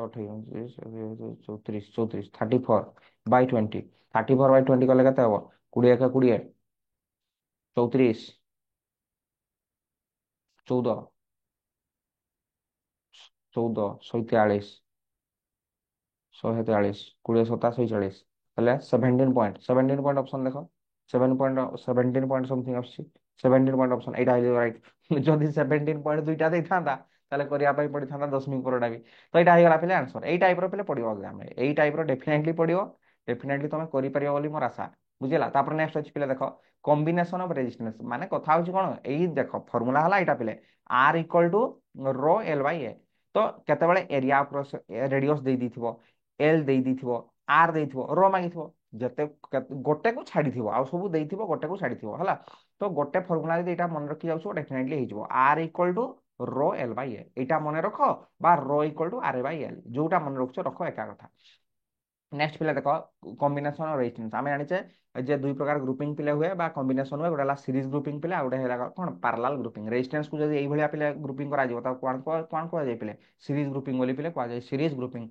34/20 34/20 কলে কেতে হব 20 × 20 34 14 14 47 143 20 × 7 = 47 তাহলে 17 পয়েন্ট অপশন দেখো 7 পয়েন্ট 17 পয়েন্ট সমথিং আসছে 17 পয়েন্ট অপশন এইটা হইলো রাইট। যদি 17 পয়েন্ট দুইটা ଦେଇଥାନ୍ତା তাহলে କରିବା ପାଇଁ ପଡିଥାନ୍ତା 10 ମିନିଟ୍ ପରଟା ବି। ତ ଏଇଟା ହେଇଗଲା ପିଲେ ଆନ୍ସର। ଏଇ ଟାଇପ ର ପିଲେ ପଡିବ ଏକ୍ସାମ ରେ ଏଇ ଟାଇପ ର ଡେଫିନେଟଲି ପଡିବ। ଡେଫିନେଟଲି ତମେ କରିପାରିବ ବୋଲି ମୋର ଆଶା ବୁଝିଲା। ତାପରେ ନେକ୍ସଟ ଅଛି ପିଲେ ଦେଖ କମ୍ବିନେସନ ଅଫ ରେଜିଷ୍ଟେନ୍ସ ମାନେ କଥା ହଉଛି କଣ ଏଇ ଦେଖ ଫର୍ମୁଲା ହେଲା ଏଇଟା ପିଲେ ଆର equal to rho L by ଏ। ତ କେତେବେଳେ ଏରିଆ ରେଡିୟସ ଦେଇ ଦେଇଥିବ ଏଲ ଦେଇ ଦେଇଥିବ ଆର ଦେଇଥିବ ର ମାଗିଥିବ ଯେତେ ଗୋଟେକୁ ଛାଡିଥିବ ଆଉ ସବୁ ଦେଇଥିବ ଗୋଟେକୁ ଛାଡିଥିବ ହେଲା। ତ ଗୋଟେ ଫର୍ମୁଲା ଯଦି ଏଇଟା ମନେ ରଖି ଯାଉଛ ଡେଫିନେଟଲି ହେଇଯିବ R equal to rho L by A. ଏଇଟା ମନେ ରଖ বা rho equal to R by L ଯୋଉଟା মনে ରଖୁଛ ରଖ ଏକା କଥା। ନେକ୍ସଟ ପିଲା ଦେଖ କମ୍ବିନେସନ ରେଜିଷ୍ଟେନ୍ସ ଆମେ ଜାଣିଛେ ଯେ ଦୁଇ ପ୍ରକାର ଗ୍ରୁପିଂ ପିଲା ହୁଏ ବା କମ୍ବିନେସନ ହୁଏ। ଗୋଟେ ହେଲା ସିରିଜ ଗ୍ରୁପିଂ ପିଲା ଆଉ ଗୋଟେ ହେଲା କଣ ପାରାଲାଲ ଗ୍ରୁପିଂ। ରେଜିଷ୍ଟେନ୍ସ କୁ ଯଦି ଏଇଭଳିଆ ପିଲା ଗ୍ରୁପିଂ କରାଯିବ ତାକୁ କଣ କୁହାଯାଏ ପିଲେ ସିରିଜ ଗ୍ରୁପିଂ ବୋଲି ପିଲେ କୁହାଯାଏ ସିରିଜ ଗ୍ରୁପିଂ।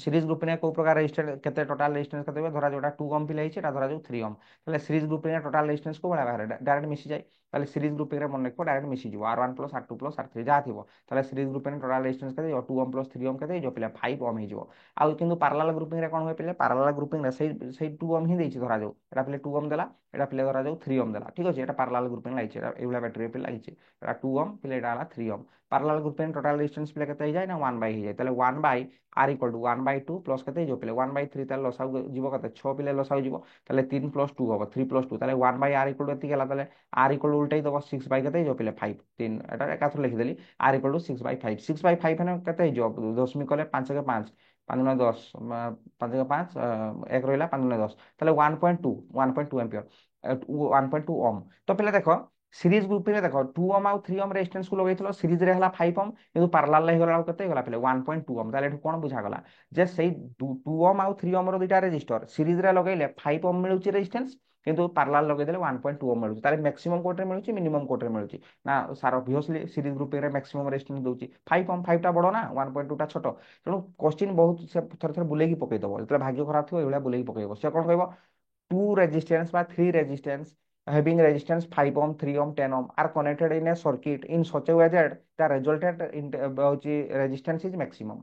সিরিজ গ্রুপিং কোউ প্রকার রেজিস্ট্যান্স কেতে টোটাল রেজিস্ট্যান্স কেতে হবে ধরা যোটা 2 ওহম পিলে ହେଇଛି এটা ধরা যাଉ 3 ওহম। তাহলে সিরিজ গ্রুপিং এর টোটাল রেজিস্ট্যান্স কো ভଳିଆ ବାହାରେ ডাইরেক্ট মিশি যায়। তাহলে সিরিজ গ্রুপিং রে মনে রাখো ডাইরেক্ট মিশি ଯିବ R1 + R2 + R3 ଯାହା ଥିବ। ତାହେଲେ সিরিজ গ্রুপিং এর টোটাল রেজিস্ট্যান্স কেତେ 2 ওহম + 3 ওহম କେତେ ହେଇଯିବ ପିଲା 5 ওহମ ହେଇଯିବ। ଆଉ କିନ୍ତୁ ପାରାଲାଲ ଗ୍ରୁପିଂ ରେ କଣ ହୁଏ ପିଲେ ପାରାଲାଲ ଗ୍ରୁପିଂ ରେ ସେଇ 2 ওহମ ହିଁ ଦେଇଛି ଧରା ଯାଉ এটা ପିଲେ 2 ওহମ ଦେଲା এটা ପିଲେ ଧରା ଯାଉ 3 ওহମ দেলা ঠিক আছে। এটা ପାରାଲାଲ ଗ୍ରୁପିଂ ଲାଗିଛି এটা এইভଳିଆ ব্যাটারি পিলে ଲାଗିଛି এটা 2 ওহମ পিলে এটা ହେଲା 3 ওহମ। ପାରାଲାଲ ଗ୍ରୁପିଂ টোটাଲ ରେଜିସ୍ଟାନ୍ସ ପିଲେ କେତେ ହେଇଯାଏ ନା 1 ବାଇ ହେଇଯାଏ। ତାହେଲେ 1 Bai R equal to 1/2 plus କେତେ ହେଇଯିବ ପିଲେ 1/3 ତାହେଲେ ଲସାଗୁ ଯିବ କେତେ 6 ପିଲେ ଲସାଗୁ ଯିବ। ତାହେଲେ 3 + 2 ହବ 3 + 2 ତାହେଲେ 1 ବାଇ R ଇକ୍ୱାଲ ଟୁ ଏତିକି ହେଲା। ତାହେଲେ R ଇକ୍ୱାଲ ଟୁ ଉଲ୍ଟେଇ ଦବ 6 ବାଇ କେତେ ହେଇଯିବ ପିଲେ 5 3 ଏଟା ଏକାଥରେ ଲେଖିଦେଲି R ଇକ୍ୱାଲ ଟୁ 6/5 6/5 ମାନେ କେତେ ହେଇଯିବ ଦଶମିକ କଲେ 5 × 5 5 × 10 5 × 5 1 ରହିଲା 5 × 10 ତାହେଲେ 1.2 एम्पियर 1.2 ओम। तो पहले देखो सीरीज ग्रुपिंग रे देखो 2 ओम आउ 3 ओम रेजिस्टेंस को लगैथिलो सीरीज रे हला 5 ओम किंतु पैरेलल रे हेगला केते हेगला पहले 1.2 ओम। ताले एठु कोन बुझा गला जे सेई 2 ओम आउ 3 ओम रो दुइटा रेजिस्टर सीरीज रे लगैले 5 ओम मिलुची रेजिस्टेंस किंतु पैरेलल लगै देले 1.2 ओम मिलुची। ताले मैक्सिमम कोट रे मिलुची मिनिमम कोट रे मिलुची ना सार ऑब्वियसली सीरीज ग्रुपिंग रे मैक्सिमम रेजिस्टेंस दोची 5 ओम 5 टा बडो ना 1.2 टा छोटो। तेणु क्वेश्चन बहुत से थर थर बुलेकी पकई दबो जेतले भाग्य खराब थियो एभला बुलेकी पकईबो से कोन कहबो 2 resistance বা 3 resistance having resistance 5 ohm 3 ohm 10 ohm are connected in a circuit in such a way that the resultant resistance is maximum।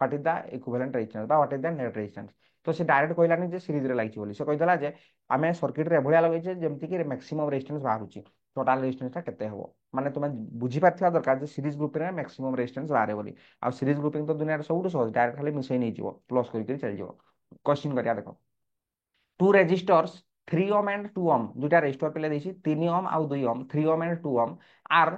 What is the equivalent resistance बा what is the net resistance. तो से direct कहलानी जे series रे लागिची बोली, से कहिदला जे आमे circuit रे एभलिया लगैछे जेमति कि maximum resistance बाहरुची, total resistance ता केते हबो, माने तुमे बुझी पारथिया दरकार जे सीरीज ग्रुप रे मैक्सिमम रेजिस्टेंस बाहरे बोली। आ सीरीज ग्रुपिंग तो दुनिया रे सबुठु सहज, डायरेक्ट खाली मिसै नै जिवो, प्लस करि चल जिवो। क्वेश्चन करिया देखो, two resistors 3 ohm and 2 ohm, दुटा रेजिस्टर पे देछि 3 ओम आ 2 ohm, 3 ohm and 2 ohm are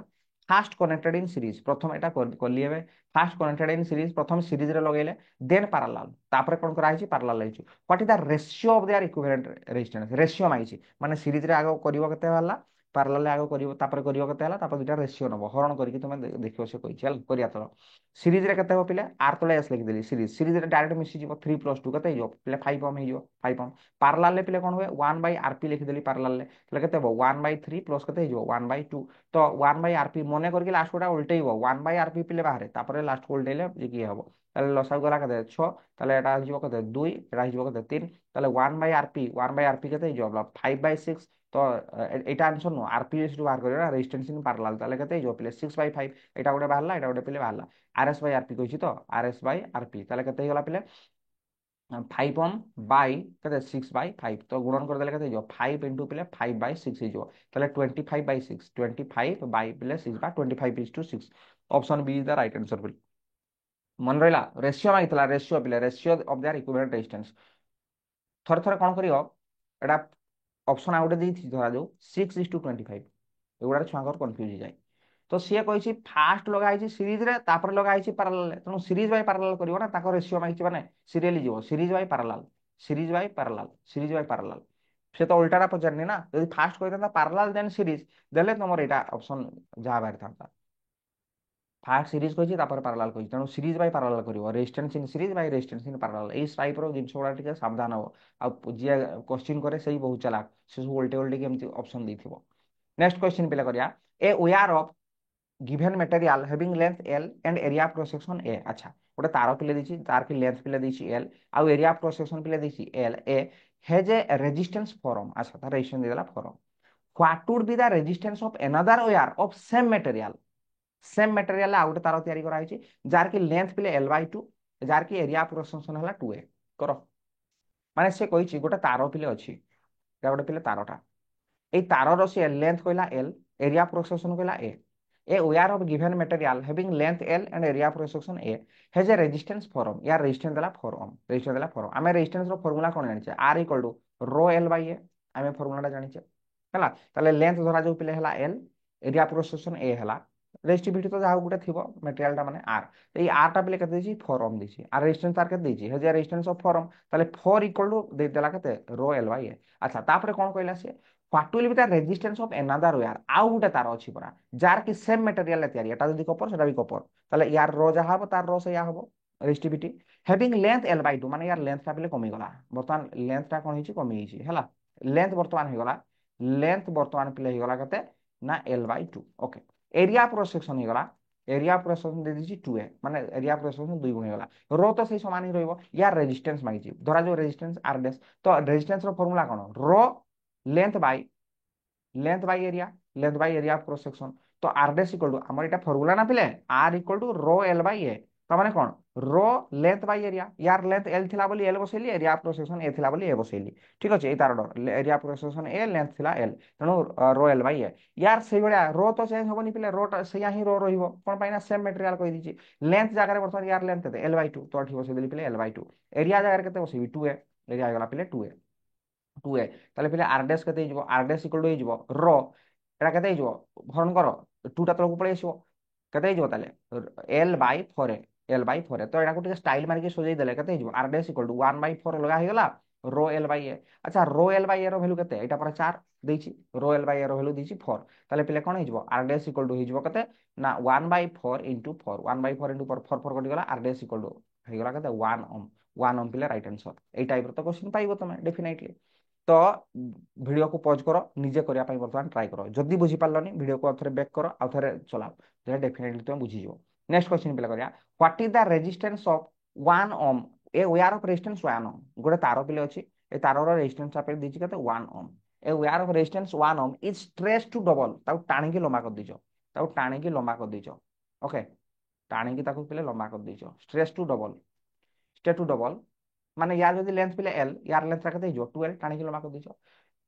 first connected in series. प्रथम एटा करली हेबे फास्ट कनेक्टेड इन सीरीज, प्रथम सीरीज रे लगेले देन पैरेलल, तापर कोन करा हिची पैरेलल हिची। What is the ratio of their equivalent resistance, ratio माइछि माने सीरीज रे आगो करिवो केते हला, पैरेलल रे आगो करिवो तापर करिवो केते हला, तापर दुटा रेशियो नबो हरण करिकि तुमे देखियो से कहिछि हल करिया तो सीरीज रे केते हो पिले आर तले एस लिख देली, सीरीज सीरीज रे डायरेक्ट मिसि जिवो 3 + 2 केते हिजो पिले 5 ओम हिजो 5 ओम। पैरेलल ले पिले कोन हुए 1/rp लिखिदेली पैरेलल ले, तले केते हो 1/3 प्लस केते हिजो 1/2। तो 1/rp मने करके लास्ट कोटा उल्टेइबो 1/rp पिले बाहरे, तापर लास्ट को उल्टेइले ये हबो, तले लसागु गला केते 6, तले एटा हिजो केते 2, एटा हिजो केते 3, तले 1/rp केते हिजो 5/6। तो एटा आंसर नो आरपी टू बाहर करियो ना रेजिस्टेंस इन पैरेलल, तले केते हिजो पिले 6/5, एटा गोटे बाहरला एटा गोटे पिले बाहरला। rs/rp कहिछि तो rs/rp तले केते हिगला पिले 5 ओम बाय केते 6/5, तो गुणन कर देले केते हिजो 5 इनटू पिले 5/6 हिजो, तले 25/6, 25 बाय पिले 6 बा 25:6। Option B is the right answer पिले। मन रहिला रेशियो मागितला, रेशियो पिले ratio of their equivalent resistance. थरे थरे कोन करियो एटा ऑप्शन आउट देइथि धरा जो 6:25, एगुडा छुआंकर कंफ्यूज जाय। तो सी कही फास्ट लगा सीरीज रे तापर लगा पैरेलल, तेणु सीरीज बाय पैरेलल करिवो ना, ताको रेशियो मागिछि माने सीरियली जीवो series by parallel, series by parallel, series by parallel. से तो उल्टाटा पचारनी ना, यदि फास्ट कहि था पैरेलल देन सीरीज देले तुमर एटा ऑप्शन जहा बाहर था। फास्ट सीरीज कहि तापर पैरेलल कहि, तेणु सीरीज बाय पैरेलल करिवो, resistance in series by resistance in parallel. एई टाइप रो जिंस गुडा टिके सावधान हो, आ जे क्वेश्चन करे सही बहुत चालाक, से सब उल्टे उल्टे केमति ऑप्शन देथिबो। नेक्स्ट क्वेश्चन पिला करिया, a wire of given material having length L and area of cross section A। अच्छा गोटे तार पिले देछि, तार की लेंथ पिले देछि L आ एरिया ऑफ क्रॉस सेक्शन पिले देछि L A has a resistance four ohm. अच्छा तार रेजिस्टेंस देला four ohm. What would be the resistance of another wire of same material, same material आ गोटे तार तयारी करा हिछि जार की लेंथ पिले L/2, जार की एरिया ऑफ क्रॉस सेक्शन हला 2A करो। माने से कहिछि गोटे तार पिले अछि, या गोटे पिले तारटा, এই তারর সে লেন্থ কইলা L, area of cross section কইলা A। A wire of given material having length L and area of cross section A has a resistance 4 ohm। यार रेजिस्टेंस देला 4 ohm, रेजिस्टेंस देला 4 ohm। आमे रेजिस्टेंस रो फार्मूला कोन जानि छे, R equal to rho L by A, आमे फार्मूलाटा जानि छे हला। ताले लेंथ धरा जो पिले हला L, area of cross section A हला, रेजिस्टिविटी तो जाहा गुटे थिबो मटेरियलटा माने R। तो এই R टा पिले केते देछि 4 ohm देछि, আর रेजिस्टेंस तार केते देछि has a resistance of 4 ohm। ताले 4 इक्वल टू दे देला केते रो L बाय A। अच्छा तापरे कोन कहला से what will be the resistance of another wire, आउ गुटे तार अछि परा जार की सेम मटेरियल तयारी, एटा जदी कपर सेटा भी कपर, ताले यार रो जहा हबो तार रो से या हबो रेजिस्टिविटी हैविंग लेंथ L/2, माने यार लेंथ ता पले कमी गला, बर्तमान लेंथ ता कोन हिची कमी हिची हला। लेंथ बर्तमान हो गला, लेंथ बर्तमान पले हो गला कते ना L/2। Okay area of cross section हो गला, एरिया ऑफ क्रॉस सेक्शन दे दिछि 2A, माने एरिया ऑफ क्रॉस सेक्शन 2 गुण हो गला। रो तो सही समान ही रहइबो, यार रेजिस्टेंस मागिछि धरा जो रेजिस्टेंस R डैश, तो रेजिस्टेंस रो फार्मूला कोन rho length by area, length by area of cross section. तो आर डैश इक्वल टू हमर एटा फार्मूला ना पिले R equal to rho L by A, त माने कोन रो लेंथ बाय एरिया, यार लेंथ L थिला बोली L बसैली, area of cross section A थिला बोली A बसैली। ठीक अछि ए तार डर area of cross section A, length थिला L, तनो रो L बाय A। यार सही बडा रो तो चेंज होबनी पिले, रो सैया ही रो रहिबो कोन पाइना सेम मटेरियल कहि दिछि। लेंथ जागा रे बर्तमान यार लेंथ केते L/2, तो ठीक बसै देली पिले L/2। एरिया जागा रे केते बसैबी 2A, एरिया गला पिले 2A, 2A ताले पिले r डैश केते हिजबो, r डैश इक्वल टू हिजबो रो एटा केते हिजबो भरण करो 2 टा तलको पळै आसीबो केते हिजबो ताले L/4A, L/4A। तो एटा को टिके स्टाइल मार के सजै देले केते हिजबो r डैश इक्वल टू 1/4 लगा हे गला रो L/A। अच्छा रो L/A रो वैल्यू केते एटा पर 4 देछि, रो L/A रो वैल्यू देछि 4, ताले पिले कोन हिजबो r डैश इक्वल टू हिजबो केते ना 1/4 इनटू 4, 1/4 इनटू 4 4 4 कटि गला, r डैश इक्वल टू हे गला केते 1 ओम, 1 ओम पिले राइट आंसर। ए टाइप रो तो क्वेश्चन पाइबो तमे डेफिनेटली। तो वीडियो को पॉज करो, निजे करिया पई बर्तमान ट्राई करो, जदी बुझी पारलनी वीडियो को आथरे बैक करो, आथरे चलाओ, जे डेफिनेटली तुम बुझी जिवो। नेक्स्ट क्वेश्चन पिला करिया, what is the resistance of 1 ohm, a wire of resistance 1 ohm, गोटे तार पिले अछि, ए तार रो रेजिस्टेंस आपे दिछि कते 1 ohm. A wire of resistance 1 ohm is stretch to double, ताऊ टाणी की लंबा कर दिजो, ताऊ टाणी की लंबा कर दिजो। ओके टाणी की ताकू पिले लंबा कर दिजो, stretch to double stretch to double माने यार जदी लेंथ पिले एल यार लेंथ रा केते जो 12 टाणी लंबा कर दिछो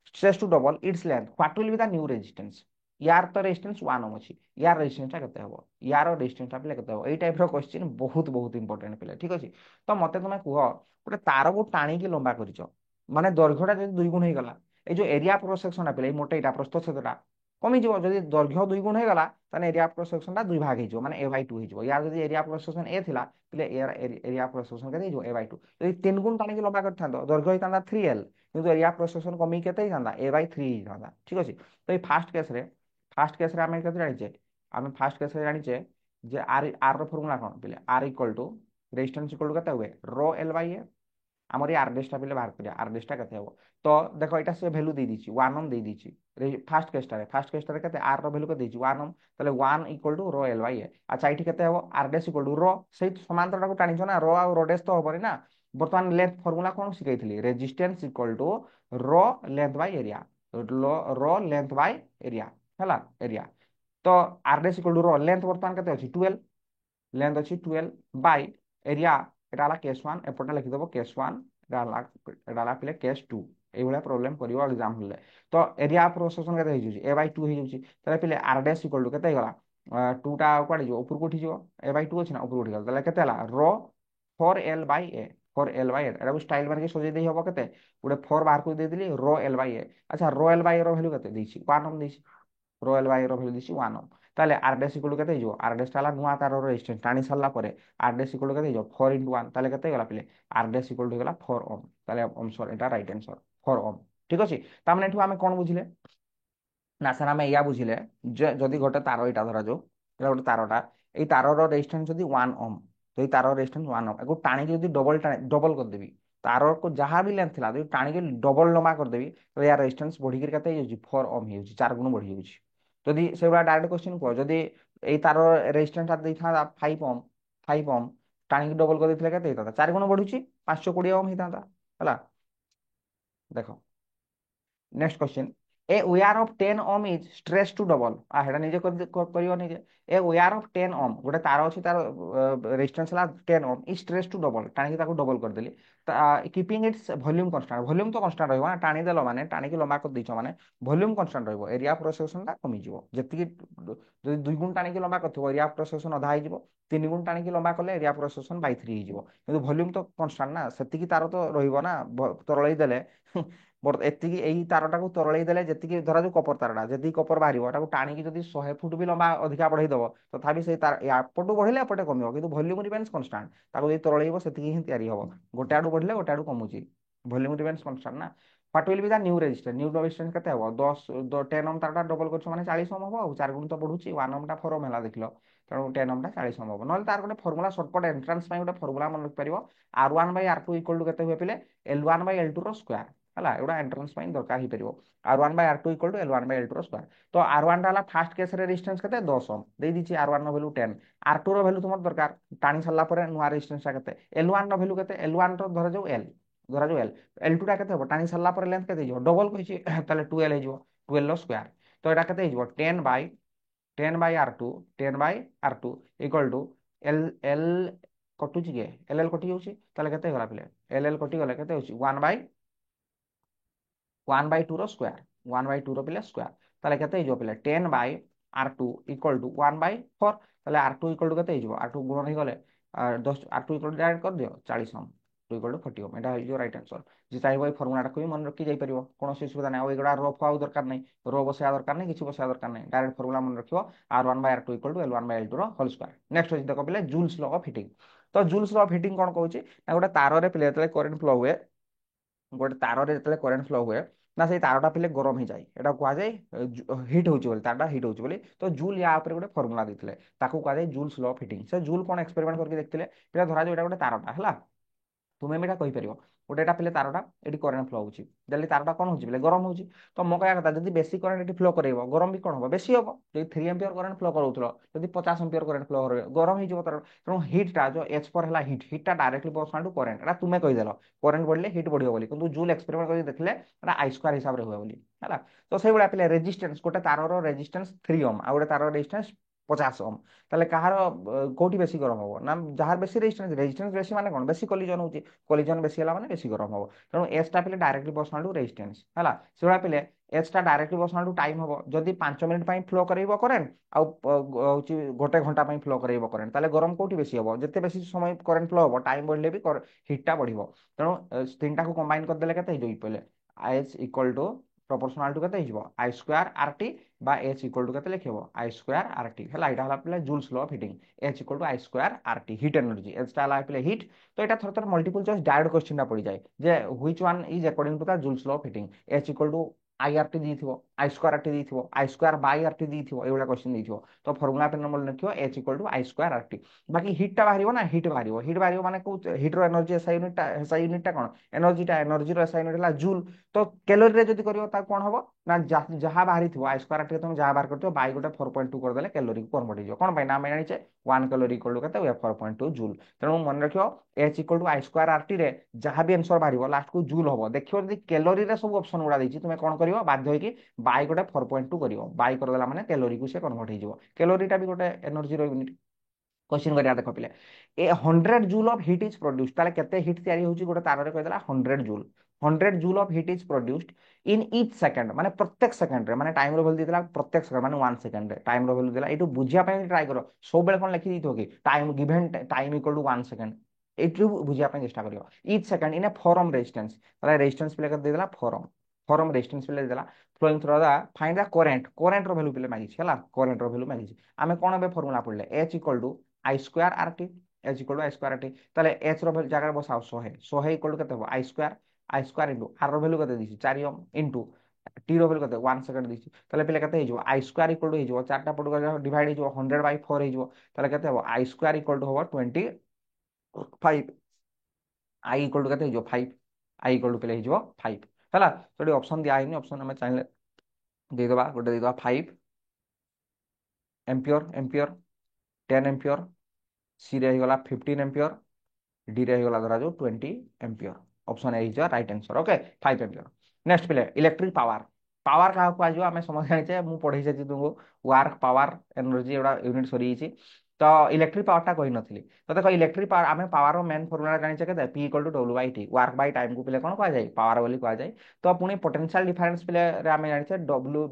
stretch to double its length what will be the new resistance यार तो रेजिस्टेंस 1 ओम अछि यार रेजिस्टेंस केते हबो यार रेजिस्टेंस ता पिले केते हबो एई टाइप रो क्वेश्चन बहुत बहुत इंपोर्टेंट पिले ठीक अछि तो मते तुमे कुह गोटे तार को टाणी की लंबा करिछो माने दৈর্ঘ্যটা যদি দুই গুণ হয়ে গলা এই যে এরিয়া অফ ক্রস সেকশনটা পিলে এই মোটেইটা প্রস্থচ্ছেদটা কমিଯିବ যদি দৈর্ঘ্য দুই গুণ হয়ে গলা তাহলে এরিয়া অফ ক্রস সেকশনটা দুই ভাগ হইଯିବ মানে a/2 হইଯିବ ইয়ার যদি area of cross section a থিলা পিলে এরিয়া অফ ক্রস সেকশন কেতে হইଯିବ a/2 যদি 3 গুণ টাণিকি লম্বা করথান্ত দৈর্ঘ্য হইতান্তা 3l কিন্তু এরিয়া অফ ক্রস সেকশন কমি কেতে হইতান্তা a/3 হইতান্তা ঠিক আছে তো এই ফার্স্ট কেস রে আমি কেতে জানিছে আমি ফার্স্ট কেস রে জানিছে যে r ର ফর্মুলা কোন পিলে r equal to resistance equal two কেতে হবে rho l বাই a আমার এই আরডেসটা পেলে বাহার করিয়া আরডেসটা কেতে হবো তো দেখো এটা সে ভ্যালু দিয়ে দিচ্ছি 1 ওম দিয়ে দিচ্ছি ফার্স্ট কেসটারে কেতে আর র ভ্যালু কে দিয়েছি 1 ওম তাহলে 1 equal to rho L by A আচ্ছা এটি কেতে হবো আরডেস ইকুয়াল টু রো সেই সমান্তরটাকে টানিছ না রো আর রোডেস তো হবনি না বর্তমান লেন্থ ফর্মুলা কোন শিখাইছিলি resistance equal to rho length by area rho length by area ହେଲା এরিয়া তো R dash equal to rho length বর্তমান কেতে আছে 12 লেন্থ ଅଛି 12 বাই এরিয়া এটা হলা কেস 1 এপটটা লিখিদেব কেস 1 এটা হলা পিলে কেস 2 এইভাবে প্রবলেম করিব এক্সাম হলে তো এরিয়া অফ প্রসেসন কেতে হই যাଉଛି a/2 হই যাଉଛି তাহলে পিলে r ড্যাশ ইকুয়াল টু কেতে ହେଇଗଲା 2 টা কুଆଡେ ଯିବ ଉପରକୁ ଉଠି ଯିବ a/2 ଅଛି ନା ଉପରକୁ ଉଠି ଗଲା ତାহଲେ କେତେ ହେଲା ର 4l by a 4l by a এটাକୁ ଷ୍ଟାଇଲ ମାରିକି ସଜେଇ ଦେଇ ହବ କେତେ ଗୋଟେ 4 ବାହାରକୁ ଦେଇଦେଲି ର l বাই a আচ্ছা ର l বাই a ର ভ্যালু কেতে ଦେଇଛି 1 ওম ଦେଇଛି ର l বাই a ର ভ্যালু ଦେଇଛି 1 ওম তাহলে r ড্যাশ ইকুয়াল টু কেতে ହେଇଯିବ r ড্যাশ টা ହେଲା ନୂଆ ତାରର ରେଜିଷ୍ଟାନ୍ସ টাଣି সারলা পরে r ড্যাশ ইকুয়াল টু কেতে ହେଇଯିବ 4 * 1 তাহলে কেতে ହେଇଗଲା পিলে r ড্যাশ ইকুয়াল টু ହେଇଗଲା 4 ওম তাহলে অনসর এটা রাইট আনসার 4 ওম ঠিক আছে তার মানে এঠু আমি কোন বুঝিলে না স্যার আমি ইয়া বুঝিলে যে যদি গোটে তার এটা ধরা যাও এটা গোটে তারটা এই তারর রেজিস্ট্যান্স যদি 1 ওম তো এই তারর রেজিস্ট্যান্স 1 ওম এগো টাণিকি যদি ডবল করদেবি तार को जहाँ भी लेंथ था टाणी के डबल लंबा करदेवी तो यार रेजिस्टेंस बढ़ी के 4 ओम हो 4 गुण बढ़ी जाऊँगी যদি সেগুলা ডাইরেক্ট কোশ্চেন কর যদি এই তার রেজিস্ট্যান্সটা ଦେଇଥାନ୍ତା 5 ওম 5 ওম টাଣିକି ଡବଲ କରିଦେଇଥିଲେ କେତେ ହେଇଥାନ୍ତା 4 ଗୁଣ ବଢୁଛି 520 ଓମ୍ ହେଇଥାନ୍ତା ହେଲା ଦେଖ next question a wire of 10 ohm is stretch to double हेडा निजे करियो निजे ए वायर ऑफ 10 ओम गोटे तार अछि तार रेजिस्टेंस हला 10 ohm is stretch to double टाणी ताको डबल कर देली keeping its volume constant volume तो कांस्टेंट रहबो ना टाणी देलो माने टाणी की लंबा कर दिछो माने वॉल्यूम कांस्टेंट रहबो एरिया ऑफ रोटेशन ता कमी जिवो जति जदि 2 गुण टाणी की लंबा करथिबो एरिया ऑफ रोटेशन आधा ही जिवो 3 गुण टाणी की लंबा करले एरिया ऑफ रोटेशन बाय 3 ही जिवो किंतु वॉल्यूम तो कांस्टेंट ना सेति की तार तो रहइबो ना तरळई देले ଏତିକି ଏଇ ତାରଟାକୁ ତରଳେଇ ଦେଲେ ଯେତିକି ଧରାଯାଉ କପର ତାରଟା ଯେତିକି କପର ବାହାରିବ ତାକୁ ଟାଣିକି ଯଦି 100 ଫୁଟ ବି ଲମ୍ବା ଅଧିକା ବଢେଇ ଦବ ତଥାପି ସେଇ ତାର ଏପଟୁ ବଢିଲେ ଏପଟେ କମିବ କିନ୍ତୁ ଭଲ୍ୟୁମ ରିମେନ୍ସ କନଷ୍ଟାଣ୍ଟ ତାକୁ ଯଦି ତରଳେଇବ ସେତିକି ହିଁ ତିଆରି ହବ ଗୋଟେ ଆଡୁ ବଢିଲେ ଗୋଟେ ଆଡୁ କମୁଛି ଭଲ୍ୟୁମ ରିମେନ୍ସ କନଷ୍ଟାଣ୍ଟ ନା what will be the new resistance କେତେ ହବ 10 ଓମ୍ ତାରଟା ଡବଲ କରିଛ ମାନେ 40 ଓମ୍ ହବ ଆଉ 4 ଗୁଣ ତ ବଢୁଛି 1 ଓମ୍ ଟା 4 ଓମ୍ ହେଲା ଦେଖିଲ ତେଣୁ 10 ଓମ୍ ଟା 40 ଓମ୍ ହବ ନହେଲେ ତାର ଗୋଟେ ଫର୍ମୁଲା ସର୍ଟକଟ ଏଣ୍ଟ୍ରାନ୍ସ ପାଇଁ ଗୋଟେ ଫର୍ମୁଲା ମନେ ରଖିପାରିବ R1/R2 ଇକ୍ୱାଲ ଟୁ କେତେ ହୁଏ ପିଲେ L1/L2 ର ସ୍କୋୟାର ହେଲା ଏଗୁଡ଼ା ଏଣ୍ଟ୍ରାନ୍ସ ପାଇଁ ଦରକାର ହେଇପାରିବ R1/R2 ଇକ୍ୱାଲ ଟୁ L1/L2 ର ସ୍କୋୟାର ତ R1 ଟା ହେଲା ଫାର୍ଷ୍ଟ କେସ୍ ରେ ରେଜିଷ୍ଟାନ୍ସ କେତେ 10 ଓମ୍ ଦେଇ ଦେଇଛି R1 ର ଭ୍ୟାଲୁ 10 R2 ର ଭ୍ୟାଲୁ ତୁମର ଦରକାର ଟାଣି ସାରିଲା ପରେ ନୂଆ ରେଜିଷ୍ଟାନ୍ସ ଟା କେତେ L1 ର ଭ୍ୟାଲୁ କେତେ L1 ର ଧରାଯାଉ L2 ଟା କେତେ ହବ টাଣି ସାରିଲା ପରେ ଲେନ୍ଥ କେତେ ହେଇଯିବ ଡବଲ କହିଛି ତାହେଲେ 12 ହେଇଯିବ 12 ର ସ୍କୋୟାର ତ ଏଟା କେତେ ହେଇଯିବ 10/R2 10/R2 equal to L କଟୁଛି କି L କଟି ଯାଉଛି ତାହେଲେ କେତେ ହେଇଗଲା ପିଲେ L କଟି ଗଲେ କେତେ ହେଉଛି 1/2 ର ସ୍କୋୟାର 1/2 ର ପିଲେ ସ୍କୋୟାର ତାହେଲେ କେତେ ହେଇଯିବ ପିଲେ 10/R2 ଇକ୍ୱାଲ ଟୁ 1/4 ତାହେଲେ R2 ଇକ୍ୱାଲ ଟୁ କେତେ ହେଇଯିବ R2 ଗୁଣ ହେଇଗଲେ 10 R2 ଇକ୍ୱାଲ ଟୁ ଡାଇରେକ୍ଟ କରିଦିଅ 40 ଓମ୍ 2 ଇକ୍ୱାଲ ଟୁ 40 ଓମ୍ ଏଟା ହେଇଯିବ ରାଇଟ୍ ଆନ୍ସର ଯେ ଚାହିଁବ এই ଫର୍ମୁଲାଟାକୁ ବି ମନେ ରଖି ଯାଇପାରିବ କୌଣସି ଅସୁବିଧା ନାହିଁ ଆଉ ଏଗୁଡ଼ା ରୋ ଫୋ ଆଉ ଦରକାର ନାହିଁ ରୋ ବସେଇବା ଦରକାର ନାହିଁ କିଛି ବସେଇବା ଦରକାର ନାହିଁ ଡାଇରେକ୍ଟ ଫର୍ମୁଲା ମନେ ରଖିବ R1/R2 ଇକ୍ୱାଲ ଟୁ L1/L2 ର ହୋଲ୍ ସ୍କୋୟାର ନେକ୍ସଟ ଅଛି ଦେଖ ପିଲେ ଜୁଲ୍ସ ଲ ଅଫ ହିଟିଂ ତ ଜୁଲ୍ସ ଲ ଅଫ ହିଟିଂ କ'ଣ କହୁଛି ନା ଗୋଟେ ତାରରେ ପିଲେ ଯେତେବେଳେ କରେଣ୍ଟ ଫ୍ଲୋ ହୁଏ ଗୋଟେ ତାରରେ ଯେତେବେଳେ କରେଣ୍ଟ ଫ୍ଲୋ ହୁଏ ନା ସେଇ ତାରଟା ପିଲେ ଗରମ ହେଇଯାଏ ଏଟା କୁହାଯାଏ ହିଟ୍ ହଉଛି ବୋଲି ତାରଟା ହିଟ୍ ହଉଛି ବୋଲି ତ ଜୁଲ୍ ୟା ଉପରେ ଗୋଟେ ଫର୍ମୁଲା ଦେଇଥିଲେ ତାକୁ କୁହାଯାଏ ଜୁଲ୍ସ ଲ ଅଫ ହିଟିଂ ସେ ଜୁଲ୍ କ'ଣ ଏକ୍ସପେରିମେଣ୍ଟ କରିକି ଦେଖିଥିଲେ ପିଲା ଧରାଯାଉ ଏଟା ଗୋଟେ ତାରଟା ହେଲା ତୁମେ ବି ଏଟା କହିପାରିବ ଗୋଟେ ଏଟା ପିଲେ ତାରଟା ଏଠି କରେଣ୍ଟ ଫ୍ଲୋ ହଉଛି ଦେଲେ ତାରଟା କ'ଣ ହଉଛି ପିଲେ ଗରମ ହଉଛି ତ ମୋ କହିବା କଥା ଯଦି ବେଶୀ କରେଣ୍ଟ ଏଠି ଫ୍ଲୋ କରେଇବ ଗରମ ବି କ'ଣ ହବ ବେଶୀ ହବ ଯଦି 3 ଏମ୍ପିୟର କରେଣ୍ଟ ଫ୍ଲୋ କରାଉଥିଲ ଯଦି 50 ଏମ୍ପିୟର କରେଣ୍ଟ ଫ୍ଲୋ କରିବ ଗରମ ହେଇଯିବ ତାର ତେଣୁ ହିଟ୍ଟା ଯୋଉ H ହେଲା ହିଟ୍ଟା ଡାଇରେକ୍ଟଲି ପ୍ରପୋର୍ସନାଲ ଟୁ କରେଣ୍ଟ ଏଟା ତୁମେ କହିଦେଲ କରେଣ୍ଟ ବଢିଲେ ହିଟ୍ ବଢିବ ବୋଲି କିନ୍ତୁ ଜୁଲ୍ ଏକ୍ସପେରିମେଣ୍ଟ କରି ଦେଖିଲେ ଏଟା I ସ୍କୋୟାର ହିସାବରେ ହୁଏ ବୋଲି ହେଲା ତ ସେଇଭଳିଆ ପିଲେ ରେଜିଷ୍ଟାନ୍ସ ଗୋଟେ ତାରର ରେଜିଷ୍ଟାନ୍ସ 3 ଓମ୍ ଆଉ ଗୋଟେ ତାରର ରେଜିଷ୍ଟାନ୍ସ 50 ओम। ତାହେଲେ କାହାର କୋଉଠି ବେଶୀ ଗରମ ହବ ନା ଯାହାର ବେଶୀ ରେଜିଷ୍ଟାନ୍ସ, ରେଜିଷ୍ଟାନ୍ସ ବେଶୀ ମାନେ କଣ ବେଶୀ କଲିଜନ ହଉଛି, କଲିଜନ ବେଶୀ ହେଲା ମାନେ ବେଶୀ ଗରମ ହବ। ତେଣୁ ଏଚ୍ ଟା ପିଲେ ଡାଇରେକ୍ଟଲି ପ୍ରପୋର୍ସନାଲ ଟୁ ରେଜିଷ୍ଟାନ୍ସ ହେଲା। ସେଭଳିଆ ପିଲେ ଏଚ୍ ଟା ଡାଇରେକ୍ଟଲି ପ୍ରପୋର୍ସନାଲ ଟୁ ଟାଇମ ହବ। ଯଦି 5 ମିନିଟ୍ ପାଇଁ ଫ୍ଲୋ କରେଇବ କରେଣ୍ଟ ଆଉ ହଉଛି 1 ଘଣ୍ଟା ପାଇଁ ଫ୍ଲୋ କରେଇବ କରେଣ୍ଟ, ତାହେଲେ ଗରମ କୋଉଠି ବେଶୀ ହବ? ଯେତେ ବେଶୀ ସମୟ କରେଣ୍ଟ ଫ୍ଲୋ ହବ ଟାଇମ ବଢିଲେ ବି ହିଟ୍ ଟା ବଢିବ। ତେଣୁ ତିନିଟାକୁ କମ୍ବାଇନ କରିଦେଲେ କେତେ ହେଇଯିବ ଇକ୍ୱାଲେ H equal to proportional to କେତେ ହେଇଯିବ I ସ୍କୋୟାର ଆର ଟି বা H ଇକ୍ୱାଲ ଟୁ କେତେ ଲେଖିବ I ସ୍କୋୟାର ଆର ଟି ହେଲା। ଏଇଟା ହେଲା ପିଲା Joule's law of heating. H equal to I square R T heat energy, H ଟା ହେଲା ପିଲା ହିଟ୍। ତ এটা থর থর মল্টিপল চয়েস ডাইরেক্ট কোশ্চেনটা পড়ি যায় যে which one is according to the Joule's law of heating. H equal to I R T ଦେଇଥିବ, I স্কয়ার আর টি ଦେଇଥିବ, I square by R T ଦେଇଥିବ, এইভଳିଆ কোশ্চেন ଦେଇଥିବ। তো ফর্মুলা পেন নম্বর লেখিବ H equal two I square R টি। বাকি হিটটা বাহারিব না, হিট বাহারিব। হিট বাহারিব মানে কোউ হিটর এনর্জি এসআই यूनिटটা, এসআই यूनिटটা কোন এনর্জিটা, এনর্জির এসআই यूनिट ହେଲା জুল। তো ক্যালোরি যদি করিব তা কোন হবো না যাহা বাহারি থিব I স্কয়ার আর টি তুমি যাহা বাহার করছো বাই গোটে 4.2 କରିଦେଲେ ক্যালোরি কনଭର୍ଟ ହେଇଯିବ। কোন ପାଇଁ ନା ଆମେ ଜାଣିଛେ 1 କ୍ୟାଲୋରି ଇକ୍ୱାଲ ଟୁ କେତେ 4.2 ଜୁଲ। ତେଣୁ ମନେ ରଖିବ H equal to I square R T ରେ ଯାହା ବି ଆନ୍ସର ବାହାରିବ ଲାଷ୍ଟ କୁ ଜୁଲ ହବ। ଦେଖିବ ଯଦି କ୍ୟାଲୋରିରେ ସବୁ ଅପସନ ଗୁଡା ଦେଇଛି ତୁମେ କଣ କରିବ ବାଧ୍ୟ ହେଇକି ବାଇ ଗୋଟେ 4.2 କରିବ। ବାଇ କରିଦେଲା ମାନେ କ୍ୟାଲୋରିକୁ ସେ କନଭର୍ଟ ହେଇଯିବ। କ୍ୟାଲୋରିଟା ବି ଗୋଟେ ଏନର୍ଜିର ୟୁନିଟ। क्वेश्चन करिया देख पिले ए 100 joule of heat is produced, ताले केते हीट तयारी होची गोटे तार रे कहदेला 100 joule. 100 joule of heat is produced in each second, माने प्रत्येक सेकंड रे, माने टाइम रो वैल्यू देला प्रत्येक सेकंड माने 1 सेकंड रे टाइम रो वैल्यू देला। एटू बुझिया पय ट्राई करो, सब बेले कोन लिखि दिथो कि time given time equal to 1 second. एटू बुझिया पय चेष्टा करियो। Each second in a four ohm resistance, ताले रेजिस्टेंस प्ले कर देला फॉरम, फॉरम रेजिस्टेंस प्ले देला flowing through the find the current, current रो वैल्यू प्ले मागिछ हला। करंट रो वैल्यू मागिछ आमे कोन बे फार्मूला पढले H equal to I square R T. H equal to I square R T, ताले H रो जगह बसाओ 100, 100 इक्वल टू केते हो I स्क्वायर इनटू R रो वैल्यू केते दिछि 4 ओम इनटू T रो वैल्यू केते 1 सेकंड दिछि। ताले पहिले केते हिजो I स्क्वायर इक्वल टू हिजो चारटा पट डिवाइड हिजो 100 बाय 4 हिजो। ताले केते हो I स्क्वायर इक्वल टू हो 25, I इक्वल टू केते हिजो 5, I इक्वल टू पहिले हिजो 5 हला। तो ऑप्शन दिया हिनी, ऑप्शन हमें चाहिले दे दबा गोटे दे दबा 5 एम्पियर, एम्पियर 10 एम्पियर, सी रे गला 15 एम्पियर, डी रे गला धरा जो 20 ampere. Option A is the right answer. Okay 5 ampere. Next पिले इलेक्ट्रिक पावर। पावर का को आजो हमें समझ जानिछे, मु पढै छै तुमको वर्क पावर एनर्जी एडा यूनिट सरी छि। तो इलेक्ट्रिक पावर टा कहि नथिली। तो देखो इलेक्ट्रिक पावर आमे पावर रो मेन फार्मूला जानिछे केते P equal to W by T, work by time को पिले कोन कहा जाय पावर बोली कहा जाय। तो पुनी पोटेंशियल डिफरेंस पिले रे आमे जानिछे W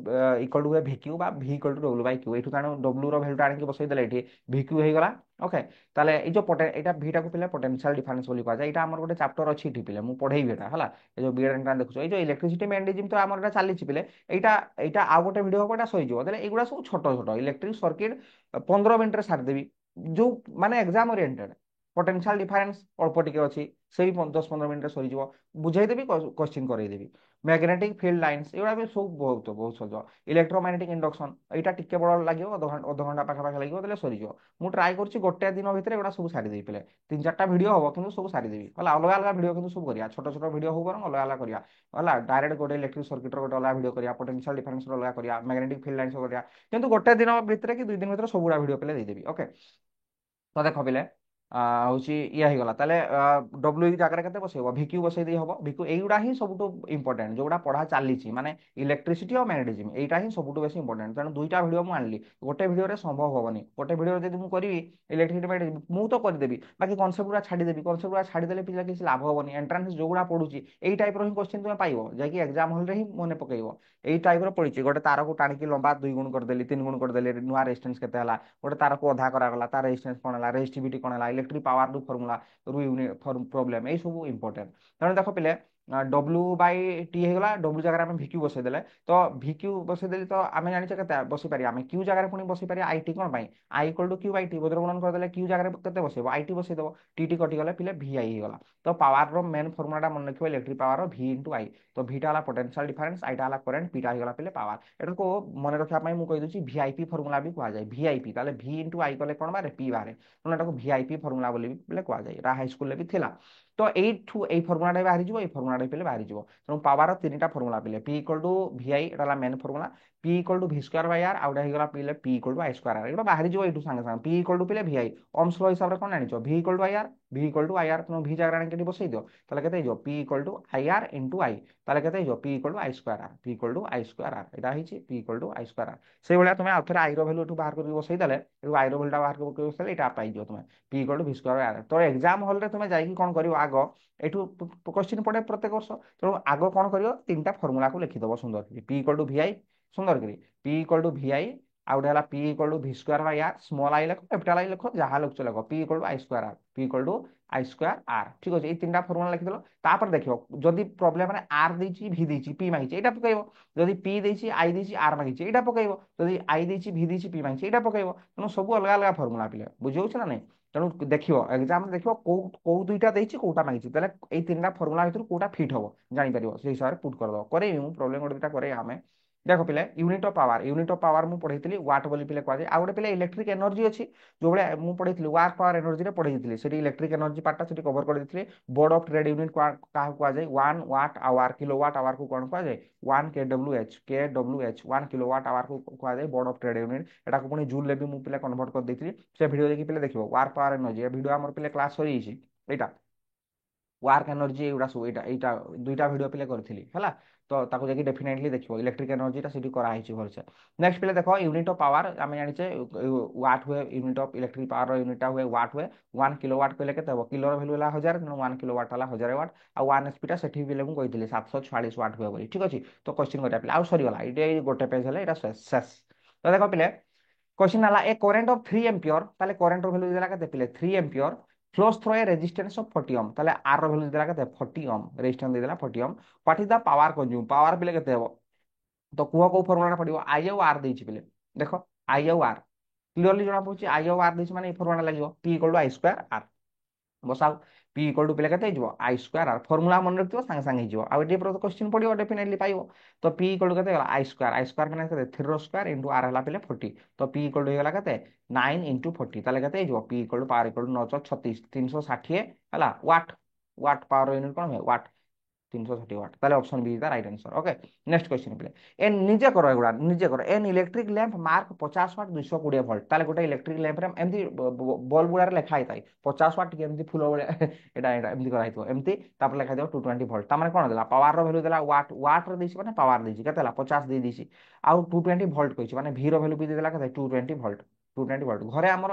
इक्वल टू VQ बा V equal to W by Q। एठु कानो W रो वैल्यू आनि के बसै देले एठी VQ हे गला। ओके ताले ए जो एटा V टा को पिले पोटेंशियल डिफरेंस बोली कहा जाय। एटा हमर गोटे चैप्टर अछि इठी पिले मु पढेइबी एटा हला। ए जो बीएड एंट्रांस देखुछो ए जो इलेक्ट्रिसिटी मैग्नेटिज्म तो हमर एटा चाली छि पिले। एटा एटा आ गोटे वीडियो को एटा सही जो देले एगुडा सब छोट छोट इलेक्ट्रिक सर्किट 15 मिनिट रे सार देबी जो माने एग्जाम ओरिएंटेड। पोटेंशियल डिफरेंस अल्प टिके अछि सेही 10-15 मिनिट रे सरी जिवो, बुझाई देबी क्वेश्चन करई देबी। मैग्नेटिक फील्ड लाइंस एगुडा भी सब बहुत बहुत सज। इलेक्ट्रोमैग्नेटिक इंडक्शन एटा टिके बड़ लागियो आधा घंटा पाखा पाखा लागियो देले सरी जिवो। मु ट्राई करछि गोटे दिन भितर एगुडा सब सारी देई पिले। 3-4टा वीडियो हबो किंतु सब सारी देबी हला। अलग अलग वीडियो किंतु सब करिया, छोट छोट वीडियो हो बरं अलग अलग करिया हला। डायरेक्ट गोटे इलेक्ट्रिक सर्किट रो गोटे अलग वीडियो करिया, पोटेंशियल डिफरेंस रो अलग करिया, मैग्नेटिक फील्ड लाइंस करिया, किंतु गोटे दिन भितर कि 2 दिन भितर सबुडा वीडियो पेले देई देबी। ओके तो देख पिले हूँ ये होगा ताले डब्ल्यू जगह के बसैब भिक्यू बसई दी हम भिक्यू यहीगुड़ा ही सब इंपोर्टेंट जोड़ा पढ़ा चली माने इलेक्ट्रिसिटी और मैग्नेटिज्म एटा ही सब बेस इंपोर्टेंट। तेणु दुईटा वीडियो मुझे आनली गोटे वीडियो संभव हेनी। गोटे वीडियो जब मुझे करी इलेक्ट्रिसिटी मैग्नेटिज्म मुझे तो करदेवी बाकी कनसेप्ट गुड़ा छाड़देवी। कनसेप्ट गुड़ा छाड़देले पिला किसी लाभ हेनी। एंट्रांस जोड़ा पढ़ुची यही टाइप रो क्वेश्चन तुम पाइब जैकि एग्जाम हॉल रे ही मन पकईब। यही टाइप रो पड़ी गोटे तार को टाणी लंबा 2 गुण करदेली 3 गुण करदेली नुआ रेजिस्टेंस केते हला, गोटे तार को अधा करागला तार रेजिस्टेंस कोन हला, रेजिस्टिविटी कोन हला, इलेक्ट्रिक पावर रू फॉर्मूला रू यूनिट प्रॉब्लम यही सब इंपोर्टेंट। तेणु देख पिले डब्ल्यू बाई टी होगा डब्ल्यू जगह आम भिक्यू बसईदे तो भिक्यू बसईदे तो आम जाने के बसी पारे आम क्यू जगह पुणी बसी पारे आई टी कौन I equal to Q by T बद्र गुणन करदे क्यू जगह के बसब आई टी बसईदेव टी कटिगले पिले भि आई होगा। तो पावर रो मेन फॉर्मूला मन रखिए इलेक्ट्रिक पावर भि इंटू आई। तो भिटा है पोटेंशियल डिफरेंस आईटा है करंट पीटा होगा पिले पावर। एटा को मन रखापी मुझे कहीदे भिआईपी फॉर्मूला भी कहुए भिआईपी ताले भि इंटू आई कले कौन बारे पी बारे तेना एटा भिआईपी फॉर्मूला बोली भी कहुए हाईस्कल भी थिला। तो यही फर्मुला बाहरी ये फर्मुला पे बाहरी तेणु पावर 3टा फर्मुला पे P equal to V I एटा main formula P equal to V square by R आउटा होगा P equal to I square R एटा बाहरी ये सागे सागे पी इक्वल टू पे भि आई ओम्स लॉ हिसाब से कौन जान V equal to I R V equal to I R তুমি ভি জায়গায় আনি বসাই দিও তাহলে কেতে হইব P equal to I R into I তাহলে কেতে হইব P equal to I square R P equal to I square R এটা হইছে P equal to I square R সেই ভলিয়া তুমি আর থরে আই র ভ্যালু এটু বাহার করি বসাই দেলে এটু আই র ভ্যালুটা বাহার করি বসাইলে এটা পাই দিও তুমি P equal to V square আর তো এক্সাম হল রে তুমি যাইকি কোন করিও আগ এটু কোশ্চিন পড়ে প্রত্যেক বর্ষ তেমন আগ কোন করিও তিনটা ফর্মুলা কু লিখিদেব সুন্দর করে P equal to V I সুন্দর করে P equal to V I ଆଉ ଗୋଟେ ହେଲା P equal to V square by R small I ଲେଖ କ୍ୟାପିଟାଲ ଆଇ ଲେଖ ଯାହା ଲେଖୁଛ ଲେଖ P equal to I square R P equal to I square R ঠিক ଅଛି এই তিনটা ফর্মুলা লিখিদেল তারপরে দেখিব যদি প্রবলেম মানে আর ଦେଇଛି ভি ଦେଇଛି পি মাগিছে এটা পকাইব যদি পি ଦେଇଛି আই ଦେଇଛି আর মাগিছে এটা পকাইব যদি আই ଦେଇଛି ভি ଦେଇଛି পি মাগিছে এটা পকাইব তেଣୁ ସବୁ ଅଲଗା ଅଲଗା ଫର୍ମୁଲା ପିଲେ ବୁଝି ହଉଛି ନା ନାଇଁ ତେଣୁ ଦେଖିବ ଏକ୍ସାମ ଦେଖିବ କୋଉ କୋଉ ଦୁଇଟା ଦେଇଛି କୋଉଟା ମାଗିଛି ତାହେଲେ ଏଇ ତିନିଟା ଫର୍ମୁଲା ଭିତରୁ କୋଉଟା ଫିଟ୍ ହବ ଜାଣିପାରିବ ସେଇ ହିସାବରେ ପୁଟ୍ କରିଦବ କରେଇବି ମୁଁ ପ୍ରୋବ୍ଲେମ ଗୋଟେ ଦୁଇଟା କରେଇ ଆମେ देख पे यूनिट ऑफ पावर मुझे पढ़ी वाट बोली पे कहुए आउ गोटे पे इलेक्ट्रिक एनर्जी अच्छी जो भाई मुझे पढ़ी वाट पावर एनर्जी पढ़ी से इलेक्ट्रिक एनर्जी पार्टा से कवर कर बोर्ड ऑफ ट्रेड यूनिट क्या कहुए 1 वाट आवर किलोवाट आवर को कौन कहुए 1 1 किलोवाट आवर को कहुए बोर्ड ऑफ ट्रेड यूनिट एटा पुणी जूल ले भी मुझे पे कन्वर्ट कर देती से वीडियो देखिए पे देखो वाट पावर एनर्जी वीडियो आम पे क्लास सरी यहाँ वार्क एनर्जी एगुड़ा सब यहाँ दुईटा भिड पे करी है तो ताको जाकि डेफिनेटली देखो इलेक्ट्रिक एनर्जीटा से कराई भलसे नेक्स्ट पे देखो यूनिट ऑफ पावर आम जाने वाट हुए यूनिट ऑफ इलेक्ट्रिक पावर यूनिटा हुए वाट हुए 1 किलोवाट कहले के किलोर भैल्यू है 1000 तेणु 1 किलोवाट है 1000 वाट आ 1 एचपी से भी कही 746 वाट हुए बोली ठीक अच्छे तो क्वेश्चन करा आउ सरीगला ये गोटे पेज है यहाँ शेष तो देख पे क्वेश्चन है ए करेन्ट ऑफ 3 एम्पियर ताले करेन्ट भैल्यू देला के पे 3 ampere flows through a resistance of 40 ohm তাহলে r র ভ্যালু দেলা কত 40 ohm resistance দেলা 40 ohm what is the power consumed power পিলে কেতে হবো তো কুহ কোউ ফর্মুলাটা পড়িব i ଆଉ r ଦେଇଛି পিলে দেখো i ଆଉ r ক্লিয়ারলি জনা পড়ছি i ଆଉ r ଦେଇଛି মানে এই ফর্মুলাটা লাগিব p = i স্কয়ার r বসাও p = পিলে কেতে হইଯିବ i স্কয়ার r ফর্মুলা মনে রাখଥିବ সাঙ্গে সাঙ্গে হইଯିବ ଆଉ এটি প্রথম কোশ্চেন পড়িব ডেফিনেটলি পাইব তো p = কেতে গলা i স্কয়ার মানে কেতে 3 র স্কয়ার * r হলা পিলে 40 তো p = হইগলা কেতে 9 * 40 তাহলে কেতে হইଯିବ p = পাওয়ার = 936 360 হলা ওয়াট ওয়াট পাওয়ার यूनिट কোন হবে ওয়াট 360 वाट তাহলে option B is the right answer okay next question पे एन निजे करो एगुडा निजे करो an electric lamp marked 50 watt 220 volt ताले गोटे इलेक्ट्रिक लैंप रे एमती बल्ब गुडा लेखा हिताई 50 वाट के एमती फुल बळे एटा एटा एमती करा हितो एमती तापर लेखा दियो 220 वोल्ट ता माने कोन देला पावर रो वैल्यू देला वाट वाट रो देछि माने पावर देछि केतेला 50 दे देछि आउ 220 वोल्ट कहिछि माने v रो वैल्यू भी देला केते 220 वोल्ट 220 वोल्ट घरे हमर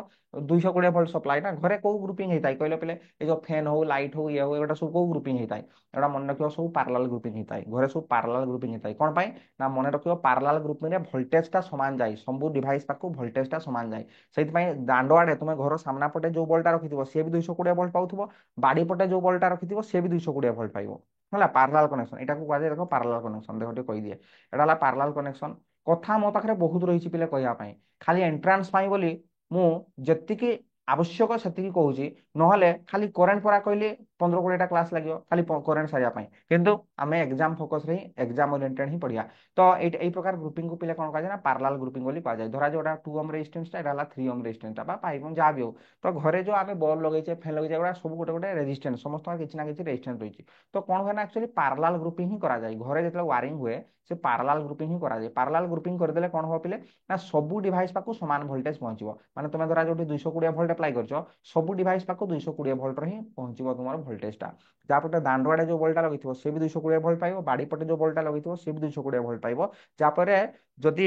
220 वोल्ट सप्लाई ना घरे को ग्रुपिंग हिताई कहले पले ए जो फैन हो लाइट हो ये हो एटा सब को ग्रुपिंग हिताई एटा मन रखियो सब पैरेलल ग्रुपिंग हिताई घरे सब पैरेलल ग्रुपिंग हिताई कोन पाई ना मन रखियो पैरेलल ग्रुपिंग रे वोल्टेज टा समान जाई सब डिवाइस पाको वोल्टेज टा समान जाई सेति पई दांडो आडे तुमे घर सामना पटे जो बॉलटा रखिथिबो से भी 220 वोल्ट पाउथबो बाडी पटे जो बॉलटा रखिथिबो से भी 220 वोल्ट पाइबो हला पैरेलल कनेक्शन एटा को काजे देखो पैरेलल कनेक्शन देखो कहि दिए एटा हला पैरेलल कनेक्शन कथा मो पाखरे बहुत रहिछि पिले कहिया पई खाली एंट्रांस पाई बोली मु जत्तिकी आवश्यक सेतिकी कहूची नहले खाली करेंट परा कहले 15-20टा क्लास लागियो खाली करेंट सारिया पाई किंतु आमे एग्जाम फोकस रे एग्जाम ओरिएंटेड ही पढ़िया तो एई प्रकार ग्रुपिंग को पिले कोन कह जाय ना पैरेलल ग्रुपिंग बोली कह जाय धरा जोटा 2 ओम रेजिस्टेंस ता एटा 3 ओम रेजिस्टेंस ता बा 5 ओम जा भी हो तो घरे जो आमे बल्ब लगै छै फैन लगै छै एटा सब गोटे गोटे रेजिस्टेंस समस्त किछि ना किछि रेजिस्टेंस रही तो कोन होना एक्चुअली पैरेलल ग्रुपिंग ही करा जाय घरे जेतले वायरिंग हुए से पैरेलल ग्रुपिंग ही करा जाय पैरेलल ग्रुपिंग कर देले कोन हो पिले ना सब डिवाइस पाको समान वोल्टेज पहुंचबो माने तुमे धरा जोटी 220 वोल्ट अप्लाई करछो सब डिवाइस पाको 220 वोल्ट रे ही पहुंचबो तुमार वोल्टेज ता जापटे दांडवाडे जो बॉलटा लगिथिबो से भी 220 वोल्ट पाइबो बाडी पटे जो बॉलटा लगिथिबो से भी 220 वोल्ट पाइबो जापरे जदि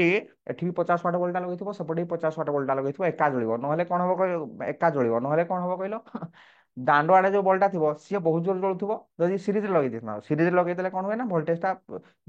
एठी भी 50 वाट वोल्टा लगिथिबो सेपटे 50 वाट वोल्टा लगिथिबो एका जळिबो नहले कोन हबो एका जळिबो नहले कोन हबो कहिलो दांडो आडे जो बॉलटा थिबो सी बहुत जोर जळुथिबो जदि सीरीज लगे देना सीरीज लगे देले कोन होय ना वोल्टेजटा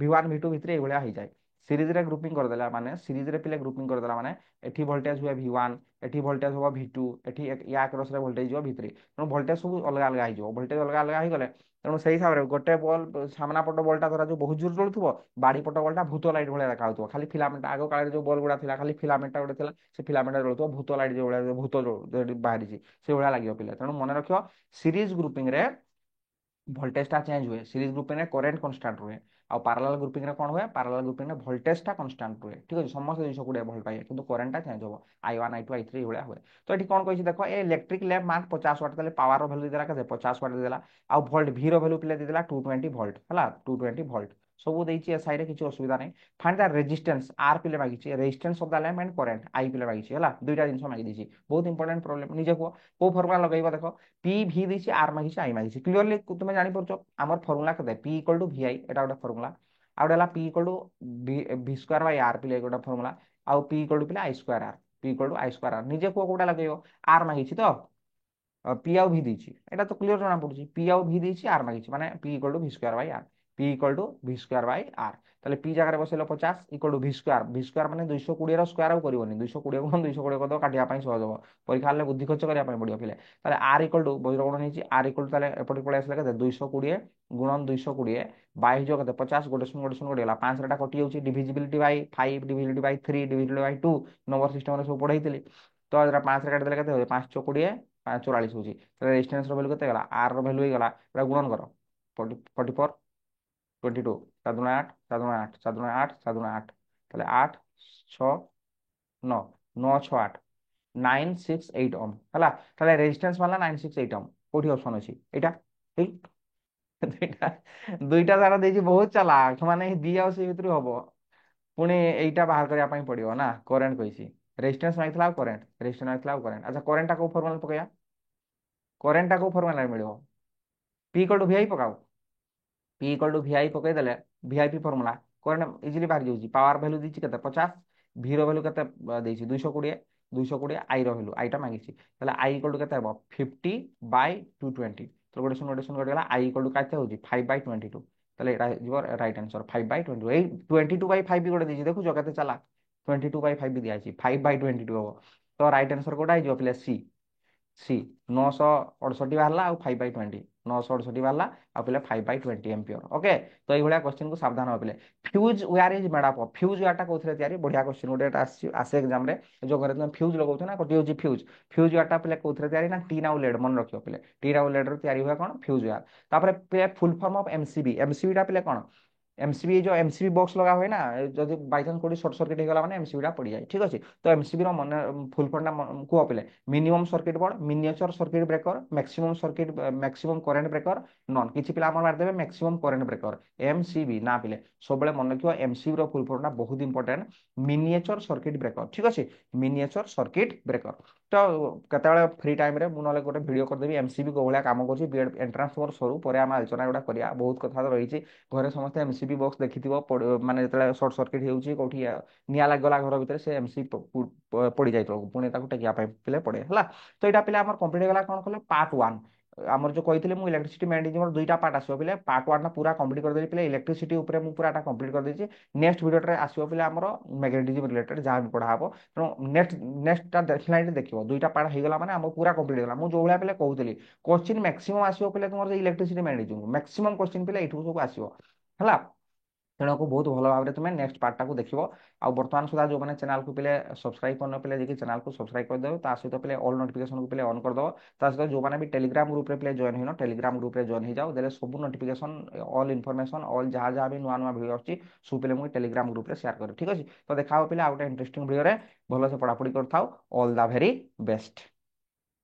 V1 V2 भितरे एभलिया हो जाय सीरीज रे ग्रुपिंग कर देला माने सीरीज रे पिले ग्रुपिंग कर देला माने एठी वोल्टेज हुए V1 एठी वोल्टेज होबो V2 एठी या क्रॉस रे वोल्टेज जो भितरे तेणु वोल्टेज सब अलग अलग हो जाय वोल्टेज अलग अलग हो गले तेणु से हिसाब रे गोटे बॉल सामना पट बॉलटा धरा जो बहुत जोर जळुथिबो बाडी पट बॉलटा भूत लाइट भलिया देखा होतो खाली फिलामेंट आगो काळे जो बॉल गुडा थिला खाली फिलामेंट गुडा थिला से फिलामेंट जळुतो भूत लाइट जो भलिया भूत बाहरी से भलिया लागियो पिले तेणु मन रखियो सीरीज ग्रुपिंग रे वोल्टेज टा चेंज हुए सीरीज ग्रुपिंग रे करंट कांस्टेंट हुए आ पैरेलल ग्रुपिंग रे कोन हुए पैरेलल ग्रुपिंग रे वोल्टेज टा कांस्टेंट हुए ठीक है समस्त 220 वोल्ट पाए किंतु करंट टा चेंज होबो i1 i2 i3 होया हुए तो एठी कोन कहिछि देखो ए इलेक्ट्रिक लैंप मार्क 50 वाट तले पावर रो वैल्यू देला के 50 वाट देला आ वोल्ट v रो वैल्यू पिले देला 220 वोल्ट हला 220 वोल्ट ସବୁ ଦେଇଛି ଏସ୍ଆଇ ରେ କିଛି ଅସୁବିଧା ନାହିଁ। फाइंड द रेजिस्टेंस आर पिले मागिଛି resistance of the lamp and current I पिले मागिଛି ହେଲା ଦୁଇଟା ଜିନିଷ ମାଗି ଦେଇଛି ବହୁତ इंपोर्टेंट प्रॉब्लम ନିଜେ କୁହ କୋଉ ଫର୍ମୁଲା ଲଗେଇବ ଦେଖ पी भि ଦେଇଛି आर ମାଗିଛି आई ମାଗିଛି କ୍ଲିୟରଲି ତୁମେ ଜାଣି ପାରୁଛ ଆମର ଫର୍ମୁଲା କେତେ पी इक्वल टू vi ଏଟା ଗୋଟେ ଫର୍ମୁଲା ଆଉ ଗୋଟେ ହେଲା P equal to v square by r ପିଲେ ଗୋଟେ ଫର୍ମୁଲା ଆଉ पी इक्वल टू ପିଲେ i square r P equal to i square r ନିଜେ କୁହ କୋଉଟା ଲଗେଇବ r ମାଗିଛି ତ पी आउ भि ଦେଇଛି ଏଟା ତ କ୍ଲିୟର ଜଣା ପଡୁଛି पी आउ भि ଦେଇଛି r ମାଗିଛି ମାନେ p equal to v square by r p equal to v square by r তাহলে p জায়গায় বসাইলো 50 ইকুয়াল টু v স্কয়ার মানে 220 ର স্কয়ার ଆଉ କରିବନି 220 গুণ 220 କରିଦବ କାଟିବା ପାଇଁ ସହଜ ହେବ ପରୀକ୍ଷା ହେଲେ ବୁଦ୍ଧି ଖର୍ଚ୍ଚ କରିବା ପାଇଁ ପଡିବ ପିଲେ ତାହେଲେ r ଇକୁଆଲ ଟୁ ବଜ୍ର ଗୁଣ ହେଇଛି r ଇକୁଆଲ ଟୁ ତାହେଲେ ଏପଟେ ପଳେଇ ଆସିଲା କେତେ 220 ଗୁଣନ 220 22 ଯୋଗ କେତେ 50 ଗୋଟେ ଶୂନ କଟିଗଲା 5 ରେଟା କଟି ଯାଉଛି ଡିଭିଜିବିଲିଟି ବାଇ 5 ଡିଭିଜିବିଲିଟି ବାଇ 3 ଡିଭିଜିବିଲିଟି ବାଇ 2 ନମ୍ବର ସିଷ୍ଟମରେ ସବୁ ପଢେଇଥିଲି ତ ଏଟା 5 ରେ କାଟିଦେଲେ କେତେ ହଉଛି 5 ଚୋକ 20 5 44 ହଉଛି ତାହେଲେ ରେଜିଷ୍ଟାନ୍ସ ର ଭ୍ୟାଲୁ କେତେ ହେଇଗଲା r ର ଭ୍ୟାଲୁ ହେଇଗଲା ଏଟା ଗୁଣନ କର 44 22 7 ଗୁଣା 8 7 ଗୁଣା 8 7 ଗୁଣା 8 7 ଗୁଣା 8 ତାହେଲେ 8 6 9 9 6 8 968 ओम ହେଲା ତାହେଲେ ରେଜିଷ୍ଟାନ୍ସ ବାହାରିଲା 968 ओम କୋଉଠି ଅପସନ ଅଛି ଏଇଟା ଦୁଇଟା ଦୁଇଟା ତାର ଦେଇଛି ବହୁତ ଚାଲାକ ମାନେ ଦି ଆଉ ସେ ଭିତରୁ ହବ ପୁଣି ଏଇଟା ବାହାର କରିବା ପାଇଁ ପଡିବ ନା କରେଣ୍ଟ କହିଛି ରେଜିଷ୍ଟାନ୍ସ ମାଗିଥିଲା ଆଉ କରେଣ୍ଟ ରେଜିଷ୍ଟାନ୍ସ ମାଗିଥିଲା ଆଉ କରେଣ୍ଟ ଆଚ୍ଛା କରେଣ୍ଟଟା କୋଉ ଫର୍ମୁଲା ପକେଇବା କରେଣ୍ଟଟା କୋଉ ଫର୍ମୁଲାରେ ମିଳିବ ପି ଇକ୍ୱାଲ ଟୁ ଭିଆଇ ପକାଉ पी इक्वल टू vi पकईदेले भिआईपी फर्मूला करेंट इजिली बाहर जाऊँगी पावर भैल्यू दी के 50 भि भैल्यू के 220 आई भैल्यू आईटा मांगी आई इक्वल टू के 50/220 तो गोटे शून्य कटिगला आई इक्वल टू कैसे हो 5/22 ताहले राइट आंसर 5/22 एई 22/5 भी गोटे देखु जो केते चला 22/5 भी दिया 5/22 हम तो राइट आंसर कोटा हो पे सी 968 बाहर आउ 5/20 968 बाहर आ पे 5/20 एम्पियर ओके तो ये क्वेश्चन को सावधान हो पे fuse wire is made up of fuse वेयरटा कौन तैयारी बढ़िया क्वेश्चन गोटे आसे एग्जाम रे जो घरे तुम फ्यूज लगाउछ ना कटी होची फ्यूज फ्यूज वेयरटा पे कौन तैयारी ना टीन आउ लेड मन रखियो पे टीन आउ लेड रो तैयारी हुआ कौन फ्यूज वेयर तापर पे full form of MCB MCB टा पे कौन एमसीबी जो एमसीबी बॉक्स लगा हुए ना जब बाई चांस कोई शॉर्ट सर्किट होगा मैंने एमसीबी पड़ जाए ठीक अच्छे तो एमसीबी मन फुल फॉर्म कह पे minimum circuit board miniature circuit breaker maximum circuit maximum current breaker non किसी पिला मारदेवे मैक्सिमम करंट ब्रेकर एमसीबी ना पिले सब मन रखियो एमसीबी रो फुल फॉर्म बहुत इंपोर्टेंट मिनिएचर सर्किट ब्रेकर ठीक अच्छे मिनिएचर सर्किट ब्रेकर तो केतବେଳେ फ्री टाइम रे मु नले गोटे वीडियो करदेबी एमसीबी को भलिया काम करछि बीएड एंट्रांस मोर सरू परे हम आलोचना गुडा करिया बहुत कथा रही घरे समस्त एमसीबी बॉक्स देखिथिबो माने जेतले शॉर्ट सर्किट हेउची कोठी निया लागला घर भितर से एमसी पड़ी जाइतो पुणी ताकू टेकिया ପାଇଁ पिले पड़े हला तो एटा पिले हमर कंप्लीट गला कोन कहले पार्ट 1 आमर जो कहिथिले मु इलेक्ट्रिसिटी मैनेजमेंट दुईटा पार्ट आसीबो पिले पार्ट 1 ना पूरा कंप्लीट कर देली पिले इलेक्ट्रिसिटी ऊपर मु पूराटा कंप्लीट कर देछि नेक्स्ट वीडियो रे आसीबो पिले हमर मैग्नेटिज्म रिलेटेड जहां भी पढ़ा हबो तो नेक्स्ट टा देखला देखिबो दुईटा पार्ट हे गला माने हम पूरा कंप्लीट गला मु जो भलिया पिले कहउतली क्वेश्चन मैक्सिमम आसीबो पिले तुमर इलेक्ट्रिसिटी मैनेजमेंट मैक्सिमम क्वेश्चन पिले एठू सब आसीबो हला तेणु बहुत भल भाव में तुम्हें नेक्स्ट पार्टा को देखो आउ बर्तमान सुधा जो मैंने चैनल को पे सब्सक्राइब करने पे जी चैनल को सब्सक्राइब करदे सहित पे ऑल नोटिफिकेशन को पे ऑन करदे सहित जो मैंने भी टेलीग्राम ग्रुप पे जॉइन हो टेलीग्राम ग्रुप पे जॉइन हो जाओ देले सब नोटिफिकेशन ऑल इनफॉरमेशन ऑल जहाँ जहाँ भी नुआ नुआ भिडियो आछी सब पे मुझे टेलीग्राम ग्रुप पे शेयर करें ठीक अच्छे तो देखा पे आउ गोटे इंटरेस्टिंग भिडियो भल से पढ़ापढ़ी कर ऑल द वेरी बेस्ट।